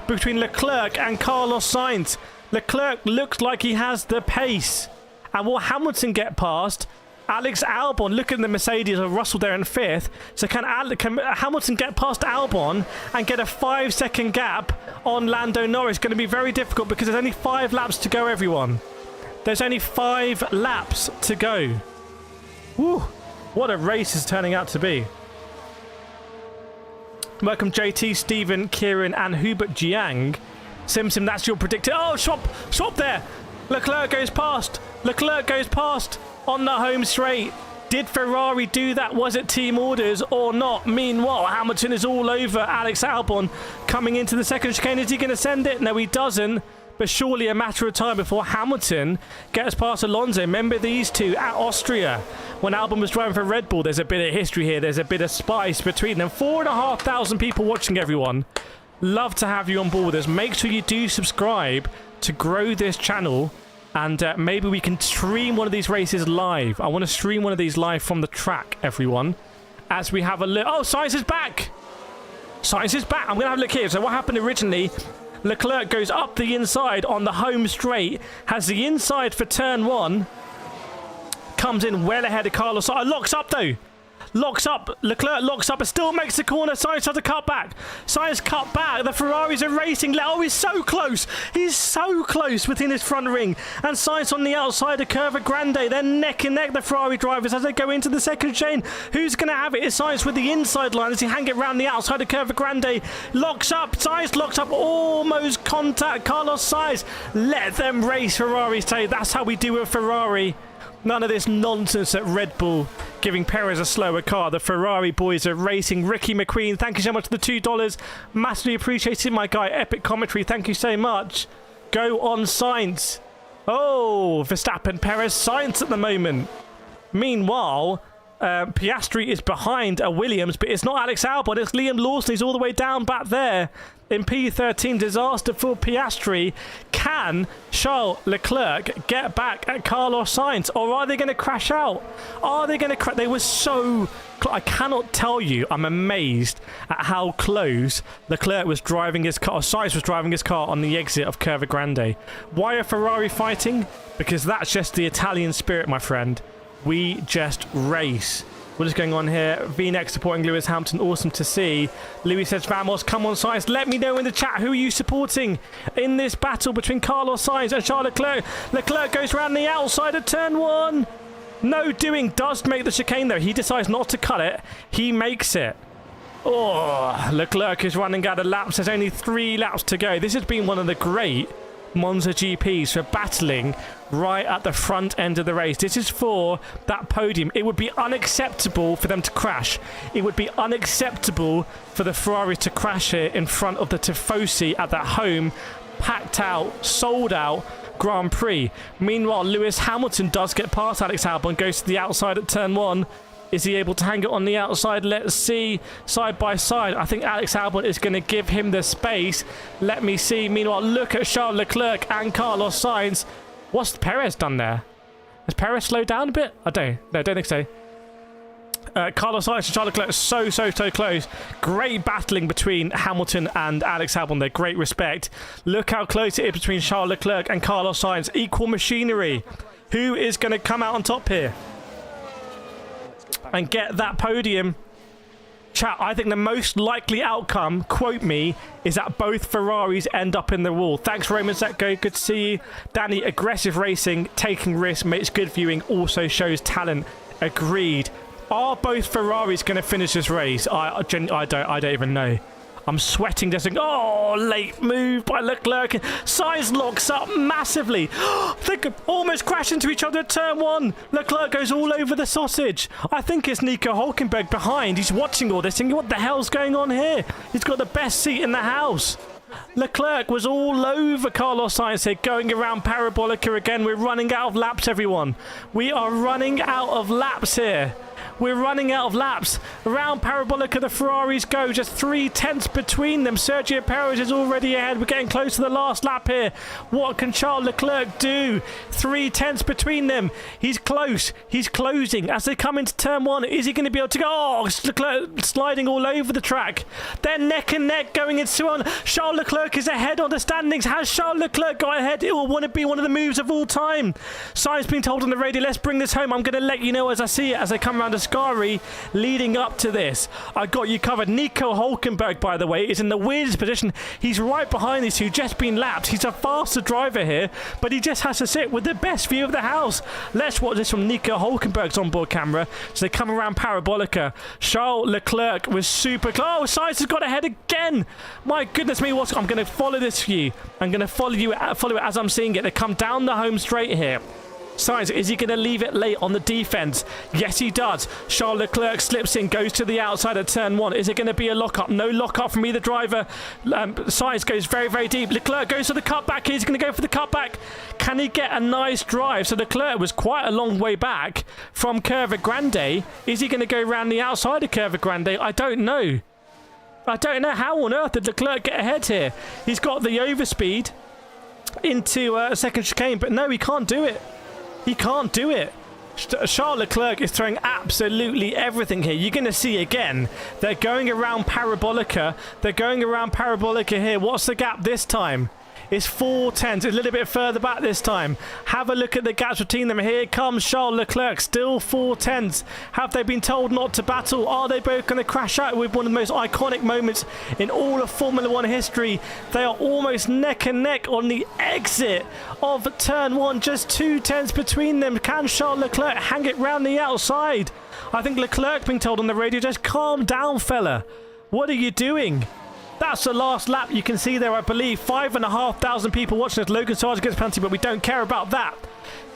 between Leclerc and Carlos Sainz? Leclerc looks like he has the pace. And will Hamilton get past Alex Albon? Look at the Mercedes of Russell there in 5th. So can Hamilton get past Albon and get a 5-second gap on Lando Norris? Going to be very difficult because there's only 5 laps to go, everyone. There's only 5 laps to go. Woo! What a race is turning out to be. Welcome JT, Stephen, Kieran and Hubert Jiang. Sim, that's your predictor. Oh, swap there. Leclerc goes past on the home straight. Did Ferrari do that? Was it team orders or not? Meanwhile, Hamilton is all over Alex Albon coming into the second chicane. Is he going to send it? No, he doesn't. But surely a matter of time before Hamilton gets past Alonso. Remember these two at Austria when Albon was driving for Red Bull. There's a bit of history here. There's a bit of spice between them. 4,500 people watching, everyone. Love to have you on board with us. Make sure you do subscribe to grow this channel. And maybe we can stream one of these races live. I want to stream one of these live from the track, everyone. As we have a look. Oh, Sainz is back. I'm going to have a look here. So what happened originally... Leclerc goes up the inside on the home straight, has the inside for turn one, comes in well ahead of Carlos Sainz. Locks up though. locks up. Leclerc locks up and still makes the corner. Sainz has to cut back. Sainz cut back. The Ferraris are racing. Oh, he's so close. He's so close within his front ring. And Sainz on the outside of Curva Grande. They're neck and neck, the Ferrari drivers, as they go into the second chain. Who's going to have it? It's Sainz with the inside line as he hang it round the outside of Curva Grande. Locks up. Sainz locks up. Almost contact. Carlos Sainz. Let them race, Ferrari say. That's how we do a Ferrari. None of this nonsense at Red Bull giving Perez a slower car. The Ferrari boys are racing. Ricky McQueen, thank you so much for the $2. Massively appreciated, my guy. Epic commentary, thank you so much. Go on Sainz. Oh, Verstappen, Perez, Sainz at the moment. Meanwhile, Piastri is behind a Williams, but it's not Alex Albon, it's Liam Lawson. He's all the way down back there. In P13, disaster for Piastri. Can Charles Leclerc get back at Carlos Sainz, or are they going to crash out? Are they going to crash? They were so... I cannot tell you, I'm amazed at how close Leclerc was driving his car, or Sainz was driving his car on the exit of Curva Grande. Why are Ferrari fighting? Because that's just the Italian spirit, my friend. We just race. What is going on here? VNX supporting Lewis Hamilton. Awesome to see. Louis says, Vamos, come on, Sainz. Let me know in the chat. Who are you supporting in this battle between Carlos Sainz and Charles Leclerc? Leclerc goes around the outside of turn 1. No doing. Does make the chicane, though. He decides not to cut it. He makes it. Oh, Leclerc is running out of laps. There's only 3 laps to go. This has been one of the great Monza GPs for battling right at the front end of the race. This is for that podium. It would be unacceptable for them to crash. It would be unacceptable for the Ferrari to crash here in front of the Tifosi at that home, packed out, sold out Grand Prix. Meanwhile, Lewis Hamilton does get past Alex Albon, goes to the outside at turn 1. Is he able to hang it on the outside? Let's see. Side by side. I think Alex Albon is going to give him the space. Let me see. Meanwhile, look at Charles Leclerc and Carlos Sainz. What's Perez done there? Has Perez slowed down a bit? I don't think so. Carlos Sainz and Charles Leclerc so close. Great battling between Hamilton and Alex Albon there. Great respect. Look how close it is between Charles Leclerc and Carlos Sainz. Equal machinery. Who is going to come out on top here and get that podium? Chat, I think the most likely outcome, quote me, is that both Ferraris end up in the wall. Thanks, Roman Zetko. Good to see you. Danny, aggressive racing, taking risks, makes good viewing, also shows talent. Agreed. Are both Ferraris going to finish this race? I don't even know. I'm sweating just thinking, oh, late move by Leclerc. Sainz locks up massively. They could almost crash into each other at turn 1. Leclerc goes all over the sausage. I think it's Nico Hulkenberg behind. He's watching all this thinking, what the hell's going on here? He's got the best seat in the house. Leclerc was all over Carlos Sainz here, going around Parabolica again. We're running out of laps, everyone. We are running out of laps here. We're running out of laps. Around Parabolica, the Ferraris go. Just 3/10 between them. Sergio Perez is already ahead. We're getting close to the last lap here. What can Charles Leclerc do? 3/10 between them. He's close. He's closing. As they come into turn 1, is he going to be able to go? Oh, Leclerc sliding all over the track. They're neck and neck going into one. Charles Leclerc is ahead on the standings. Has Charles Leclerc got ahead? It will want to be one of the moves of all time. Sainz being told on the radio, let's bring this home. I'm going to let you know as I see it, as they come around the Ascari leading up to this. I got you covered. Nico Hulkenberg, by the way, is in the weirdest position. He's right behind these two, just been lapped. He's a faster driver here, but he just has to sit with the best view of the house. Let's watch this from Nico Hulkenberg's onboard camera. So they come around Parabolica. Charles Leclerc was super close. Oh, Sainz has got ahead again. My goodness me, I'm going to follow this for you. I'm going to follow it as I'm seeing it. They come down the home straight here. Sainz, is he going to leave it late on the defense? Yes, he does. Charles Leclerc slips in, goes to the outside of turn 1. Is it going to be a lockup? No lockup from either driver. Sainz goes very, very deep. Leclerc goes for the cutback. He's going to go for the cutback. Can he get a nice drive? So Leclerc was quite a long way back from Curva Grande. Is he going to go around the outside of Curva Grande? I don't know. I don't know how on earth did Leclerc get ahead here. He's got the overspeed into a second chicane, but no, he can't do it. He can't do it. Charles Leclerc is throwing absolutely everything here. You're going to see again. They're going around Parabolica. They're going around Parabolica here. What's the gap this time? It's 4 tenths, a little bit further back this time. Have a look at the gaps between them. Here comes Charles Leclerc, still 4 tenths. Have they been told not to battle? Are they both going to crash out with one of the most iconic moments in all of Formula One history? They are almost neck and neck on the exit of turn 1, just 2 tenths between them. Can Charles Leclerc hang it round the outside? I think Leclerc being told on the radio, just calm down, fella. What are you doing? That's the last lap. You can see there, I believe, 5,500 people watching as Logan Sargent gets penalty, but we don't care about that.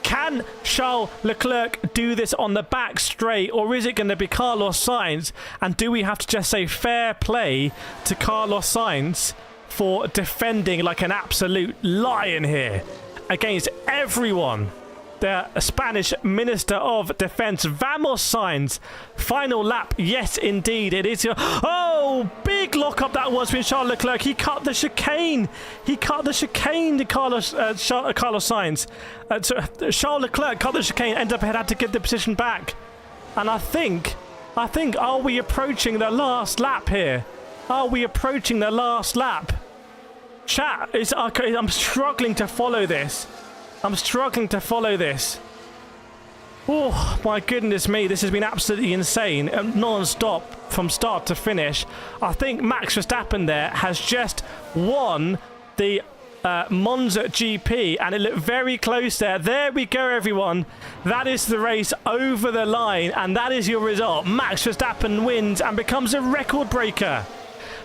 Can Charles Leclerc do this on the back straight, or is it going to be Carlos Sainz? And do we have to just say fair play to Carlos Sainz for defending like an absolute lion here against everyone? The Spanish Minister of Defense, Vamos Sainz. Final lap, yes indeed, it is. Oh, big lock-up that was with Charles Leclerc. He cut the chicane. He cut the chicane to Carlos Sainz. Charles Leclerc cut the chicane, ended up had to give the position back. And I think, are we approaching the last lap here? Are we approaching the last lap? Chat, I'm struggling to follow this. I'm struggling to follow this. Oh, my goodness me. This has been absolutely insane. Non-stop from start to finish. I think Max Verstappen there has just won the Monza GP, and it looked very close there. There we go, everyone. That is the race over the line, and that is your result. Max Verstappen wins and becomes a record breaker.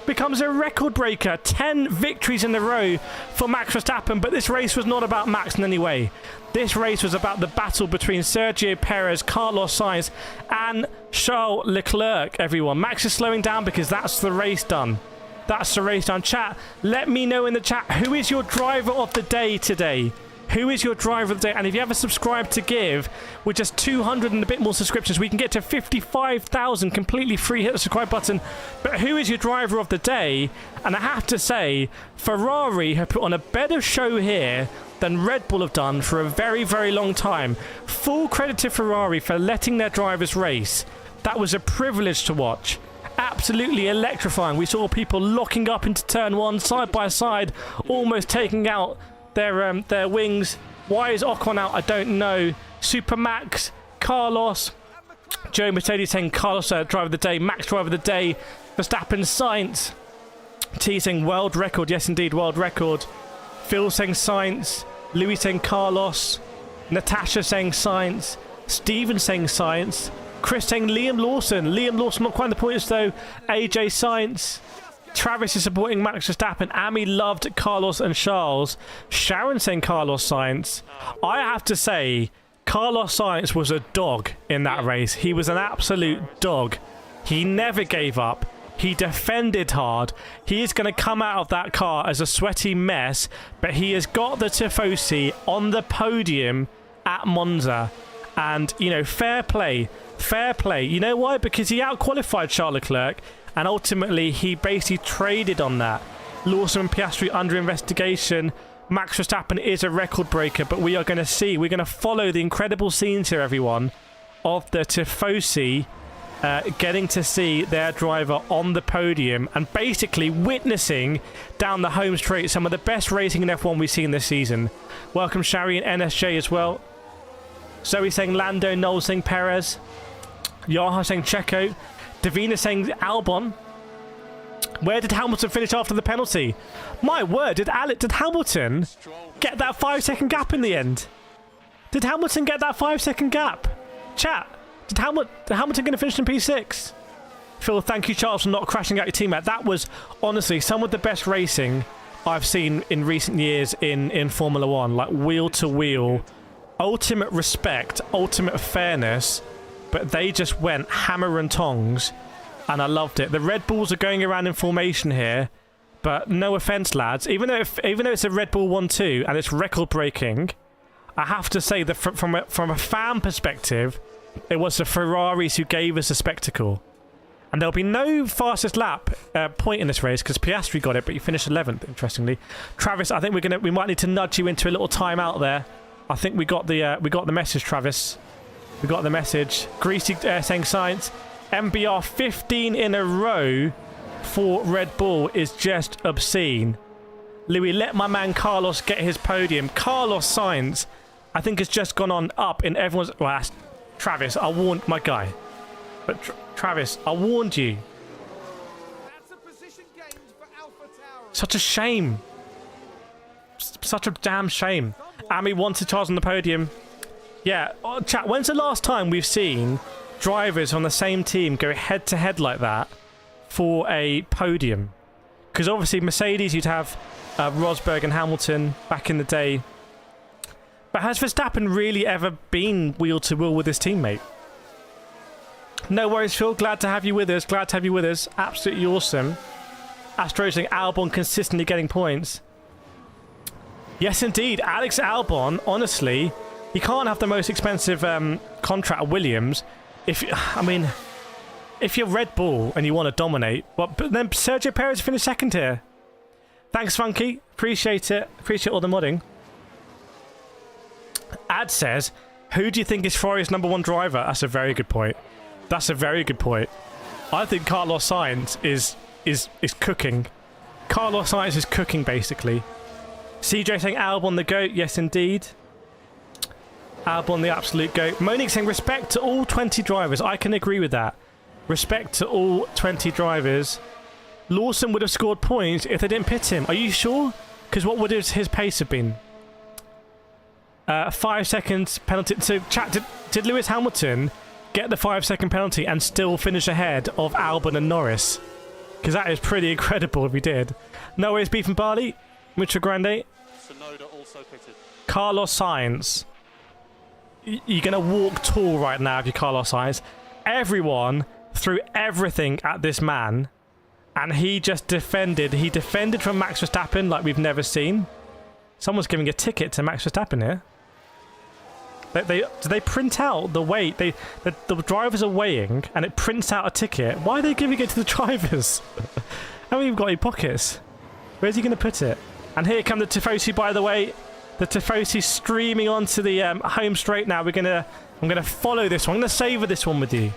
10 victories in a row for Max Verstappen, but this race was not about Max in any way. This race was about the battle between Sergio Perez, Carlos Sainz and Charles Leclerc, everyone. Max is slowing down because that's the race done. That's the race done. Chat, let me know in the chat, who is your driver of the day today? Who is your driver of the day? And if you haven't subscribed to Give, with just 200 and a bit more subscriptions, we can get to 55,000 completely free. Hit the subscribe button. But who is your driver of the day? And I have to say, Ferrari have put on a better show here than Red Bull have done for a very, very long time. Full credit to Ferrari for letting their drivers race. That was a privilege to watch. Absolutely electrifying. We saw people locking up into turn 1 side by side, almost taking out their wings. Why is Ocon out? I don't know. Supermax, Carlos, Joe Mercedes saying Carlos driver of the day, Max driver of the day, Verstappen, Sainz, T saying world record, yes indeed, world record. Phil saying Sainz, Louis saying Carlos, Natasha saying Sainz, Steven saying Sainz, Chris saying Liam Lawson not quite the points though, AJ Sainz. Travis is supporting Max Verstappen. Amy loved Carlos and Charles. Sharon saying Carlos Sainz. I have to say, Carlos Sainz was a dog in that race. He was an absolute dog. He never gave up. He defended hard. He is going to come out of that car as a sweaty mess, but he has got the Tifosi on the podium at Monza. And, you know, fair play. Fair play. You know why? Because he out-qualified Charles Leclerc. And ultimately, he basically traded on that. Lawson and Piastri under investigation. Max Verstappen is a record breaker, but we are going to see, we're going to follow the incredible scenes here, everyone, of the Tifosi getting to see their driver on the podium and basically witnessing down the home straight some of the best racing in F1 we've seen this season. Welcome, Shari and NSJ as well. Zoe saying Lando, Noel saying Perez, Yaha saying Checo. Davina saying Albon. Where did Hamilton finish after the penalty? My word, did Hamilton get that 5-second gap in the end? Did Hamilton get that 5-second gap? Chat, did Hamilton going to finish in P6? Phil, thank you, Charles, for not crashing out your teammate. That was honestly some of the best racing I've seen in recent years in Formula One. Like wheel to wheel, ultimate respect, ultimate fairness. But they just went hammer and tongs, and I loved it. The Red Bulls are going around in formation here, but no offense, lads. Even though it's a Red Bull 1-2 and it's record breaking, I have to say that from a fan perspective, it was the Ferraris who gave us a spectacle. And there'll be no fastest lap point in this race because Piastri got it, but you finished 11th. Interestingly, Travis, I think we might need to nudge you into a little timeout there. I think we got the message, Travis. We got the message. Greasy saying Sainz. MBR 15 in a row for Red Bull is just obscene. Louis, let my man Carlos get his podium. Carlos Sainz, I think, has just gone on up in everyone's... Well, that's Travis, I warned my guy. But Travis, I warned you. That's a position gained for AlphaTauri. Such a shame. Such a damn shame. And we wanted Charles on the podium. Yeah, chat, when's the last time we've seen drivers on the same team go head-to-head like that for a podium? Because obviously Mercedes, you'd have Rosberg and Hamilton back in the day. But has Verstappen really ever been wheel-to-wheel with his teammate? No worries, Phil. Glad to have you with us. Glad to have you with us. Absolutely awesome. Astro saying Albon consistently getting points. Yes, indeed. Alex Albon, honestly, he can't have the most expensive contract at Williams. If you're Red Bull and you want to dominate, but then Sergio Perez finished second here. Thanks, Funky. Appreciate it. Appreciate all the modding. Ad says, who do you think is Ferrari's #1 driver? That's a very good point. That's a very good point. I think Carlos Sainz is cooking. Carlos Sainz is cooking, basically. CJ saying Albon the GOAT. Yes, indeed. Albon the absolute GOAT. Monique saying respect to all 20 drivers. I can agree with that. Respect to all 20 drivers. Lawson would have scored points if they didn't pit him. Are you sure? Because what would his pace have been? 5 seconds penalty. So, chat, did Lewis Hamilton get the 5-second penalty and still finish ahead of Albon and Norris? Because that is pretty incredible if he did. No worries, Beef and Barley. Mucho Grande. Tsunoda also pitted. Carlos Sainz. You're going to walk tall right now if you're Carlos Sainz. Everyone threw everything at this man, and he just defended. He defended from Max Verstappen like we've never seen. Someone's giving a ticket to Max Verstappen here. Do they print out the weight? The drivers are weighing, and it prints out a ticket. Why are they giving it to the drivers? Haven't even got any pockets. Where's he going to put it? And here come the Tifosi, by the way. The Tifosi streaming onto the home straight now. I'm gonna follow this one. I'm gonna savor this one with you.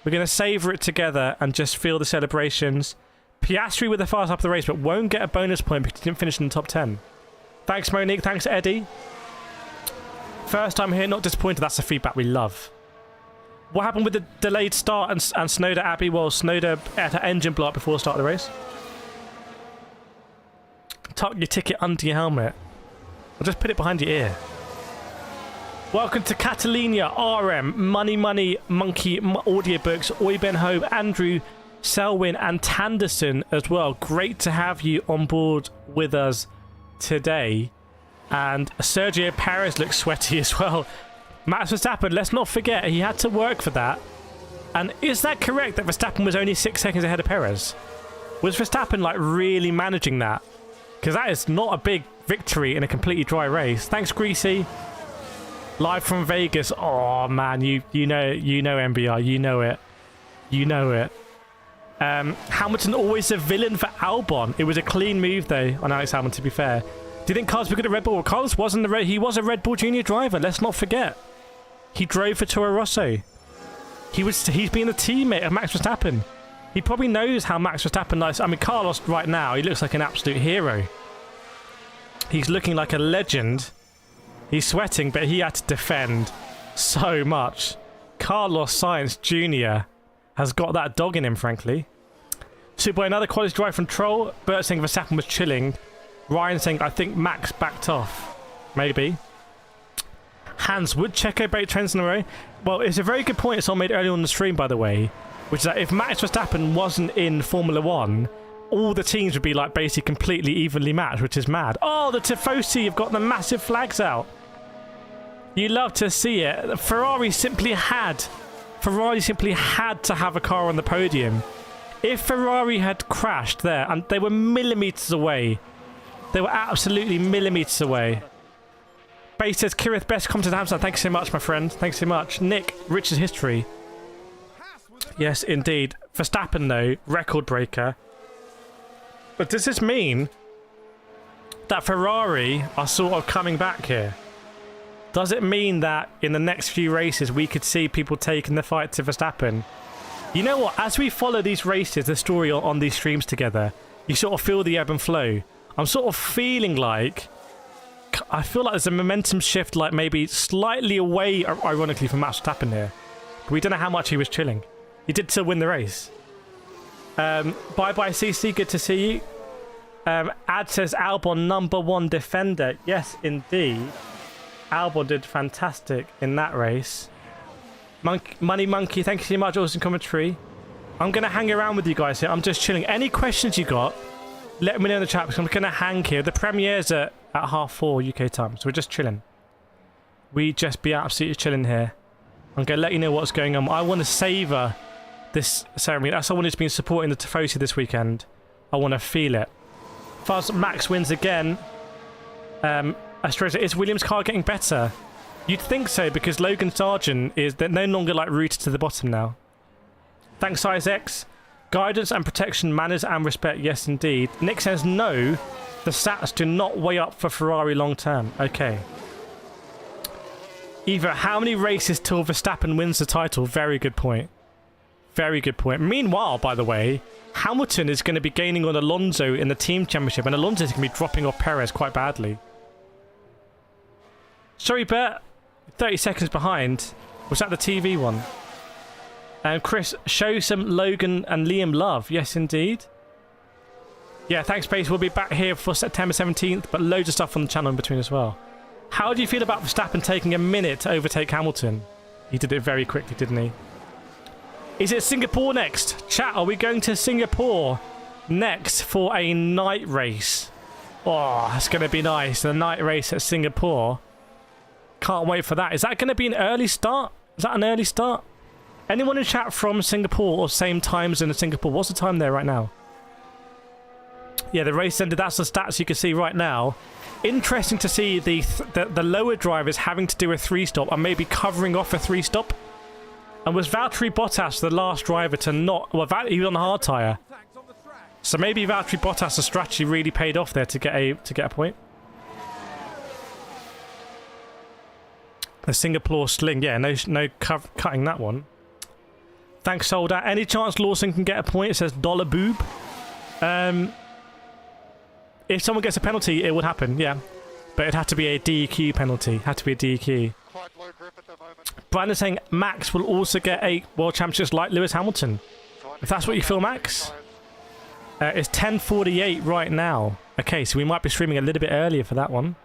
We're gonna savor it together and just feel the celebrations. Piastri with the fast up the race, but won't get a bonus point because he didn't finish in the top 10. Thanks, Monique. Thanks, Eddie. First time here, not disappointed. That's the feedback we love. What happened with the delayed start and Tsunoda, Abby? Well, Tsunoda had an engine block before the start of the race. Tuck your ticket under your helmet. Or just put it behind your ear. Welcome to Catalina, RM, Money, Monkey, Audiobooks, Oyben Hope, Andrew, Selwyn, and Tanderson as well. Great to have you on board with us today. And Sergio Perez looks sweaty as well. Max Verstappen, let's not forget, he had to work for that. And is that correct that Verstappen was only 6 seconds ahead of Perez? Was Verstappen like really managing that? Because that is not a big victory in a completely dry race. Thanks, Greasy. Live from Vegas. Oh man, you know MBR, you know it. You know it. Hamilton always a villain for Albon. It was a clean move though on Alex Hamilton, to be fair. Do you think Carlos was good at Red Bull? Well, Carlos wasn't he was a Red Bull Junior driver, let's not forget. He drove for Toro Rosso. He's been a teammate of Max Verstappen. He probably knows how Max Verstappen likes. I mean, Carlos right now, he looks like an absolute hero. He's looking like a legend. He's sweating, but he had to defend so much. Carlos Sainz Jr. has got that dog in him, frankly. Superboy, another quality drive from Troll. Bert saying Verstappen was chilling. Ryan saying, I think Max backed off. Maybe. Hans, would Checo break trends in a row? Well, it's a very good point someone made earlier on the stream, by the way, which is that if Max Verstappen wasn't in Formula 1, all the teams would be like basically completely evenly matched, which is mad. Oh, the Tifosi have got the massive flags out. You love to see it. Ferrari simply had to have a car on the podium. If Ferrari had crashed there, and they were millimeters away, they were absolutely millimeters away. Base says, Kirith, best commentator Hamster. Thanks so much, my friend. Thanks so much. Nick, Rich's history. Yes, indeed. Verstappen, though, record breaker. But does this mean that Ferrari are sort of coming back here? Does it mean that in the next few races we could see people taking the fight to Verstappen? You know what? As we follow these races, the story on these streams together, you sort of feel the ebb and flow. I'm sort of feeling like... I feel like there's a momentum shift, like maybe slightly away, ironically, from Max Verstappen here. But we don't know how much he was chilling. He did still win the race. Bye-bye, CC. Good to see you. Ad says Albon, #1 defender. Yes, indeed. Albon did fantastic in that race. Money Monkey, thank you so much. Awesome commentary. I'm going to hang around with you guys here. I'm just chilling. Any questions you got, let me know in the chat because I'm going to hang here. The premiere's at 4:30 UK time, so we're just chilling. We just be absolutely chilling here. I'm going to let you know what's going on. I want to savour this ceremony. That's someone who's been supporting the Tifosi this weekend. I want to feel it. Fuzz Max wins again. Astraza, is Williams' car getting better? You'd think so, because Logan Sargent is they're no longer like rooted to the bottom now. Thanks, Isaacs. Guidance and protection, manners and respect. Yes, indeed. Nick says no. The stats do not weigh up for Ferrari long term. Okay. Eva, how many races till Verstappen wins the title? Very good point. Very good point. Meanwhile, by the way, Hamilton is going to be gaining on Alonso in the team championship, and Alonso is going to be dropping off Perez quite badly. Sorry, Bert. 30 seconds behind. Was that the TV one? Chris, show some Logan and Liam love. Yes, indeed. Yeah, thanks, Pace. We'll be back here for September 17th, but loads of stuff on the channel in between as well. How do you feel about Verstappen taking a minute to overtake Hamilton? He did it very quickly, didn't he? Is it Singapore next? Chat, are we going to Singapore next for a night race? Oh, that's going to be nice. The night race at Singapore. Can't wait for that. Is that going to be an early start? Is that an early start? Anyone in chat from Singapore or same times in Singapore? What's the time there right now? Yeah, the race ended. That's the stats you can see right now. Interesting to see the lower drivers having to do a 3-stop and maybe covering off a 3-stop. And was Valtteri Bottas the last driver to not... Well, he was on the hard tyre. So maybe Valtteri Bottas' strategy really paid off there to get a point. The Singapore sling. Yeah, no cutting that one. Thanks, Soldat. Any chance Lawson can get a point? It says dollar boob. If someone gets a penalty, it would happen, yeah. But it'd have to be a DQ penalty. Had to be a DQ. Quite low grip at the moment. Brandon saying Max will also get a World Championship like Lewis Hamilton. If that's what you feel, Max. It's 10:48 right now. Okay, so we might be streaming a little bit earlier for that one.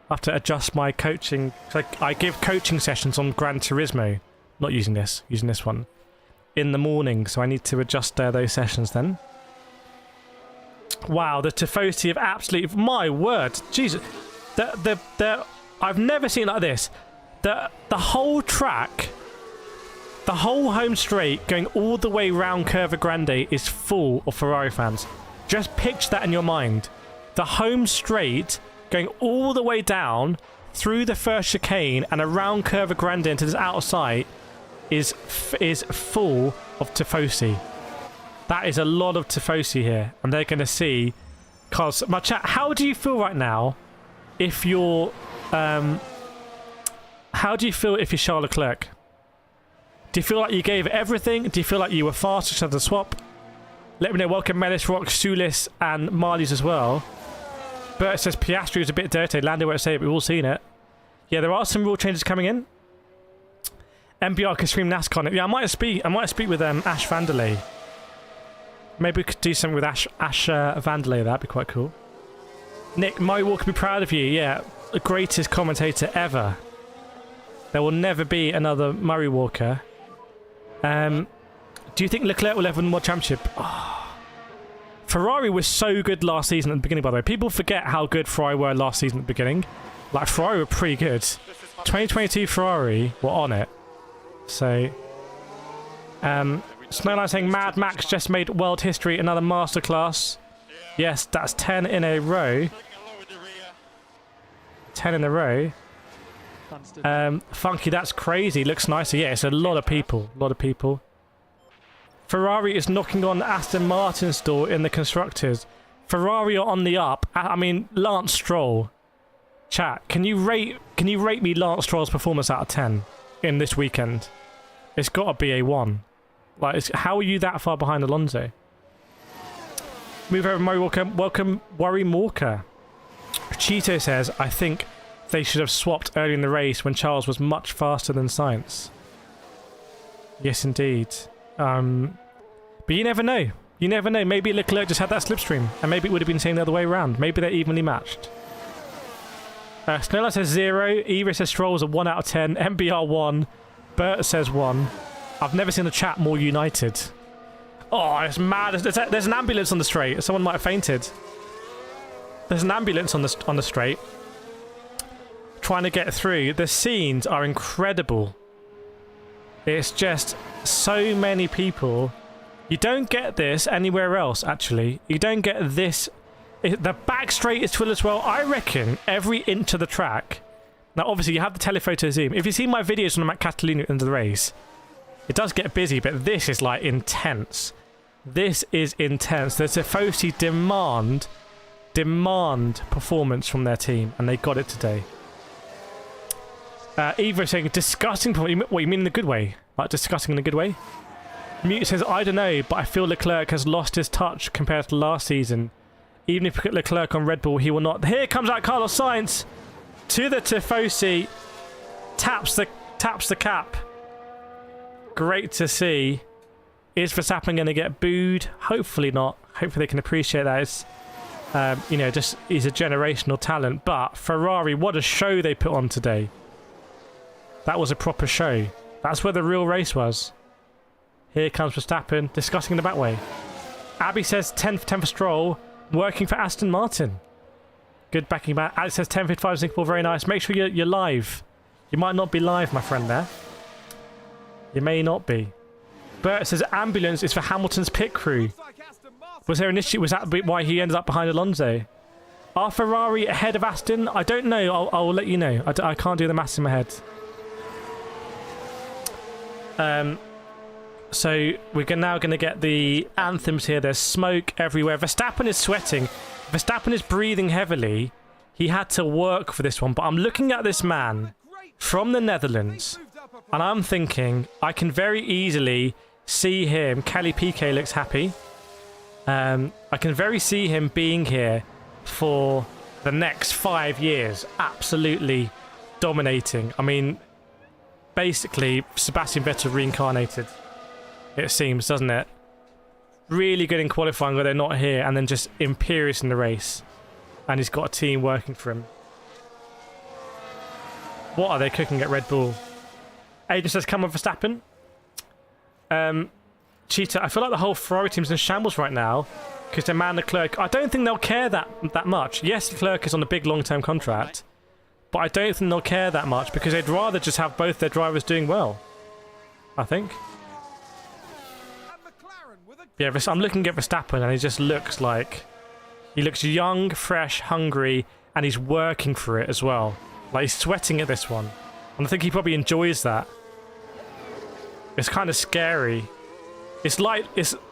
I have to adjust my coaching. I give coaching sessions on Gran Turismo. Not using this one. In the morning, so I need to adjust those sessions then. Wow, the Tifosi of absolute... My word. Jesus. I've never seen it like this. The whole track, the whole home straight going all the way round Curva Grande is full of Ferrari fans. Just picture that in your mind. The home straight going all the way down through the first chicane and around Curva Grande into this outer sight is full of Tifosi. That is a lot of Tifosi here, and they're going to see. Cause my chat, how do you feel right now? If you're, how do you feel if you're Charles Leclerc? Do you feel like you gave everything? Do you feel like you were fast to the swap? Let me know. Welcome, Melis, Rock, Sulis, and Marlies as well. Bert says Piastri was a bit dirty. Lando won't say it, but we've all seen it. Yeah, there are some rule changes coming in. MBR can stream NASCAR. Yeah, I might speak with Ash Vanderlei. Maybe we could do something with Ash Vanderlei. That'd be quite cool. Nick, Murray Walker, be proud of you. Yeah, the greatest commentator ever. There will never be another Murray Walker. Do you think Leclerc will ever win the World Championship? Oh. Ferrari was so good last season at the beginning, by the way. People forget how good Ferrari were last season at the beginning. Like, Ferrari were pretty good. 2022 Ferrari were on it. So, Snowline saying Mad Max just made world history, another masterclass. Yes, that's 10 in a row. 10 in a row. Funky, that's crazy. Looks nicer. Yeah, it's a lot of people. Ferrari is knocking on Aston Martin's door in the constructors. Ferrari are on the up. I mean, Lance Stroll. Chat, can you rate me Lance Stroll's performance out of 10 in this weekend? It's got to be a 1. Like, how are you that far behind Alonso? Move over, Murray Walker. Welcome, Worry Walker. Cheeto says, I think they should have swapped early in the race when Charles was much faster than Sainz. Yes, indeed. But you never know. You never know. Maybe Leclerc just had that slipstream, and maybe it would have been seen the other way around. Maybe they're evenly matched. Snella says 0. Eva says Stroll's a 1 out of 10. MBR 1. Bert says 1. I've never seen the chat more united. Oh, it's mad. There's an ambulance on the straight. Someone might have fainted. There's an ambulance on the straight. Trying to get through. The scenes are incredible. It's just so many people. You don't get this anywhere else, actually. You don't get this. The back straight is full as well. I reckon every inch of the track. Now, obviously, you have the telephoto zoom. If you see my videos when I'm at Catalunya into the race, it does get busy, but this is like intense. This is intense. The Tifosi demand performance from their team, and they got it today. Eva saying disgusting. What you mean in a good way? Like disgusting in a good way? Mute says I don't know, but I feel Leclerc has lost his touch compared to last season. Even if you put Leclerc on Red Bull, he will not. Here comes out Carlos Sainz to the Tifosi, taps the cap. Great to see. Is Verstappen going to get booed? Hopefully not. Hopefully they can appreciate that. It's, you know, just he's a generational talent. But Ferrari, what a show they put on today. That was a proper show. That's where the real race was. Here comes Verstappen, discussing the back way. Abby says 10 for 10 for Stroll, working for Aston Martin. Good backing back. Alex says 10.55 Singapore, very nice. Make sure you're live. You might not be live, my friend there. You may not be. Bert says ambulance is for Hamilton's pit crew. Was there an issue? Was that why he ended up behind Alonso? Are Ferrari ahead of Aston? I don't know. I'll let you know. I can't do the maths in my head. So we're now going to get the anthems here. There's smoke everywhere. Verstappen is sweating. Verstappen is breathing heavily. He had to work for this one. But I'm looking at this man from the Netherlands, and I'm thinking I can very easily see him. Kelly Piquet looks happy. I can very see him being here for the next 5 years. Absolutely dominating. I mean, basically, Sebastian Vettel reincarnated. It seems, doesn't it? Really good in qualifying where they're not here, and then just imperious in the race. And he's got a team working for him. What are they cooking at Red Bull? Aiden says, come on, Verstappen. Cheetah, I feel like the whole Ferrari team's in shambles right now because their man Leclerc. I don't think they'll care that much. Yes, Leclerc is on a big long-term contract, but I don't think they'll care that much because they'd rather just have both their drivers doing well. I think. Yeah, I'm looking at Verstappen and he just looks like... He looks young, fresh, hungry, and he's working for it as well. Like, he's sweating at this one. And I think he probably enjoys that. It's kind of scary. It's like...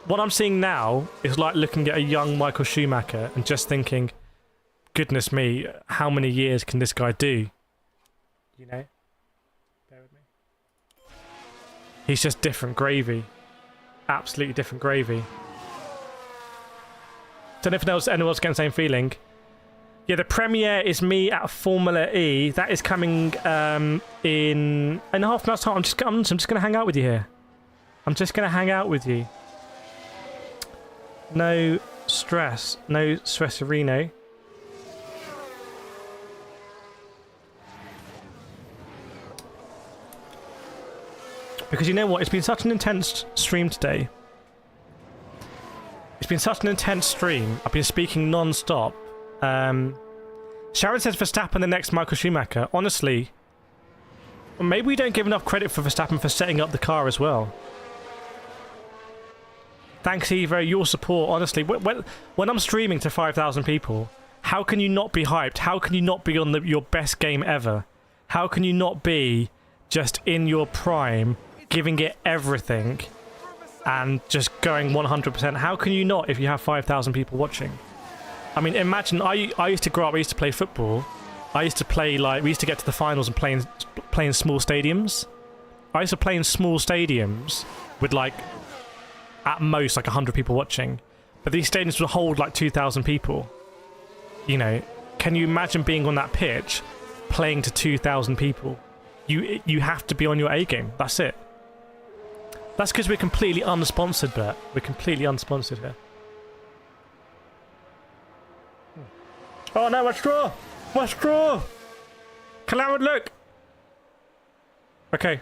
what I'm seeing now is like looking at a young Michael Schumacher and just thinking, goodness me, how many years can this guy do? You know? Bear with me. He's just different gravy. Absolutely different gravy. Don't know if anyone else getting the same feeling. Yeah, the premiere is me at Formula E. That is coming in half an hour's time. I'm just going to hang out with you here. I'm just going to hang out with you. No stress. No stress-erino. Because you know what? It's been such an intense stream today. It's been such an intense stream. I've been speaking non-stop. Sharon says Verstappen the next Michael Schumacher. Honestly, maybe we don't give enough credit for Verstappen for setting up the car as well. Thanks, Eva. Your support, honestly. When I'm streaming to 5,000 people, how can you not be hyped? How can you not be on your best game ever? How can you not be just in your prime, giving it everything and just going 100%? How can you not if you have 5,000 people watching? I mean, imagine, I used to grow up, I used to play football. I used to play, like, we used to get to the finals and play in small stadiums. I used to play in small stadiums with, like, at most, like 100 people watching. But these stadiums will hold like 2,000 people. You know, can you imagine being on that pitch, playing to 2,000 people? You have to be on your A game. That's it. That's because we're completely unsponsored, Bert. We're completely unsponsored here. Oh no, my straw! My straw! Cloud, look! Okay.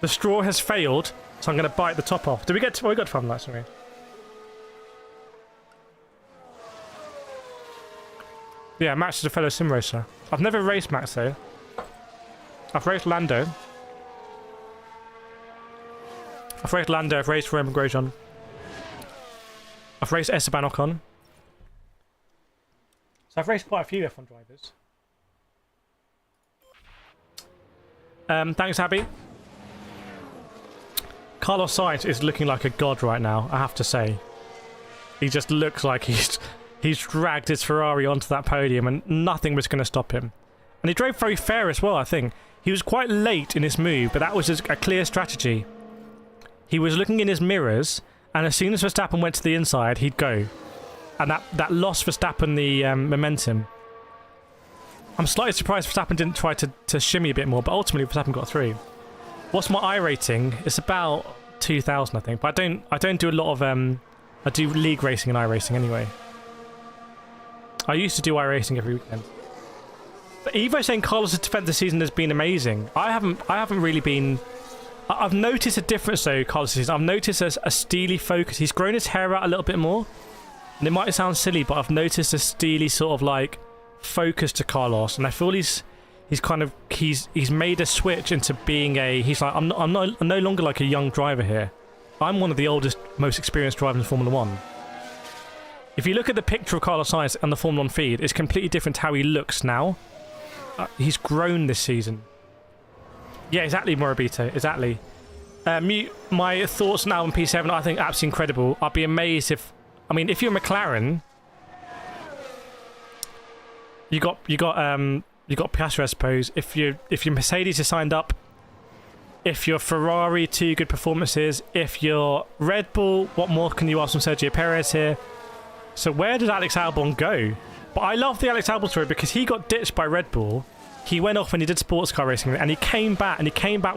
The straw has failed, so I'm going to bite the top off. Did we get to... Oh, we got from that, sorry. Yeah, Max is a fellow sim racer. I've never raced Max, though. I've raced Lando. I've raced Romeo Grosjean. I've raced Esteban Ocon. So I've raced quite a few F1 drivers. Thanks, Abby. Carlos Sainz is looking like a god right now, I have to say. He just looks like he's dragged his Ferrari onto that podium and nothing was going to stop him. And he drove very fair as well, I think. He was quite late in his move, but that was a clear strategy. He was looking in his mirrors, and as soon as Verstappen went to the inside, he'd go. And that lost Verstappen the momentum. I'm slightly surprised Verstappen didn't try to shimmy a bit more, but ultimately Verstappen got through. What's my I rating? It's about 2,000, I think. But I don't do a lot of I do league racing and iRacing anyway. I used to do iRacing every weekend. But Evo saying Carlos' defensive season has been amazing. I haven't really been. I've noticed a difference though, Carlos' season. I've noticed a steely focus. He's grown his hair out a little bit more. And it might sound silly, but I've noticed a steely sort of like focus to Carlos, and I feel he's made a switch into being he's like I'm no longer like a young driver here. I'm one of the oldest, most experienced drivers in Formula 1. If you look at the picture of Carlos Sainz on the Formula 1 feed, it's completely different to how he looks now. He's grown this season. Yeah, exactly, Morabito, exactly. Mute my thoughts now on P7. I think absolutely incredible. I'd be amazed if you're McLaren, you got Piastri, I suppose. If your Mercedes is signed up, if you're Ferrari, 2 good performances. If you're Red Bull, what more can you ask from Sergio Perez here? So where did Alex Albon go? But I love the Alex Albon story because he got ditched by Red Bull. He went off and he did sports car racing, and he came back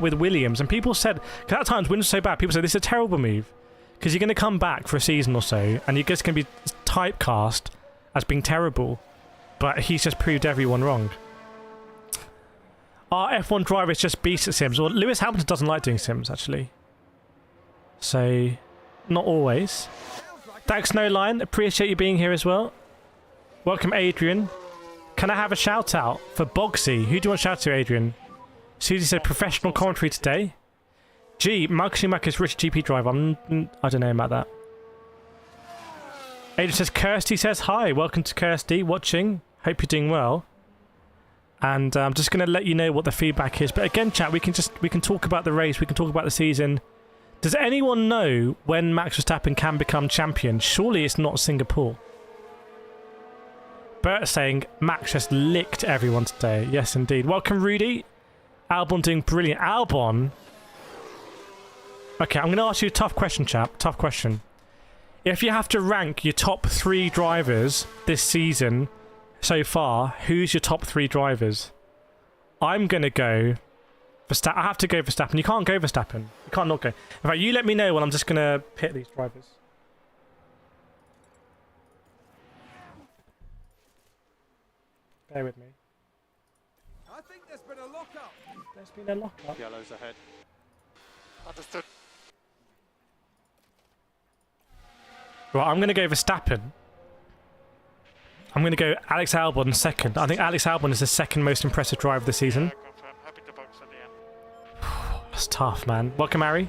with Williams. And people said, because at times Williams was so bad, people said this is a terrible move because you're going to come back for a season or so, and you're just going to be typecast as being terrible. But he's just proved everyone wrong. Our F1 drivers just beast at sims. Well, Lewis Hamilton doesn't like doing sims, actually. So, not always. Thanks, No Line. Appreciate you being here as well. Welcome, Adrian. Can I have a shout out for Bogsy? Who do you want to shout to, Adrian? Susie said professional commentary today. Gee, Mark Schumacher's rich GP driver. I don't know about that. Adrian says, Kirsty says hi. Welcome to Kirsty watching. Hope you're doing well. And I'm just going to let you know what the feedback is. But again, chat, we can talk about the race. We can talk about the season. Does anyone know when Max Verstappen can become champion? Surely it's not Singapore. Bert saying Max just licked everyone today. Yes, indeed. Welcome, Rudy. Albon doing brilliant. Albon. Okay, I'm going to ask you a tough question, chap. Tough question. If you have to rank your top 3 drivers this season so far, who's your top 3 drivers? I'm going to go Verstappen. I have to go Verstappen. You can't go Verstappen. You can't not go. In fact, you let me know when I'm just going to pit these drivers. Bear with me. I think there's been a lock-up. There's been a lock-up. Yellow's ahead. Understood. Right, I'm going to go Verstappen. I'm going to go Alex Albon second. I think Alex Albon is the second most impressive driver of the season. Confirm. Happy to box at the end. That's tough, man. Welcome, Harry.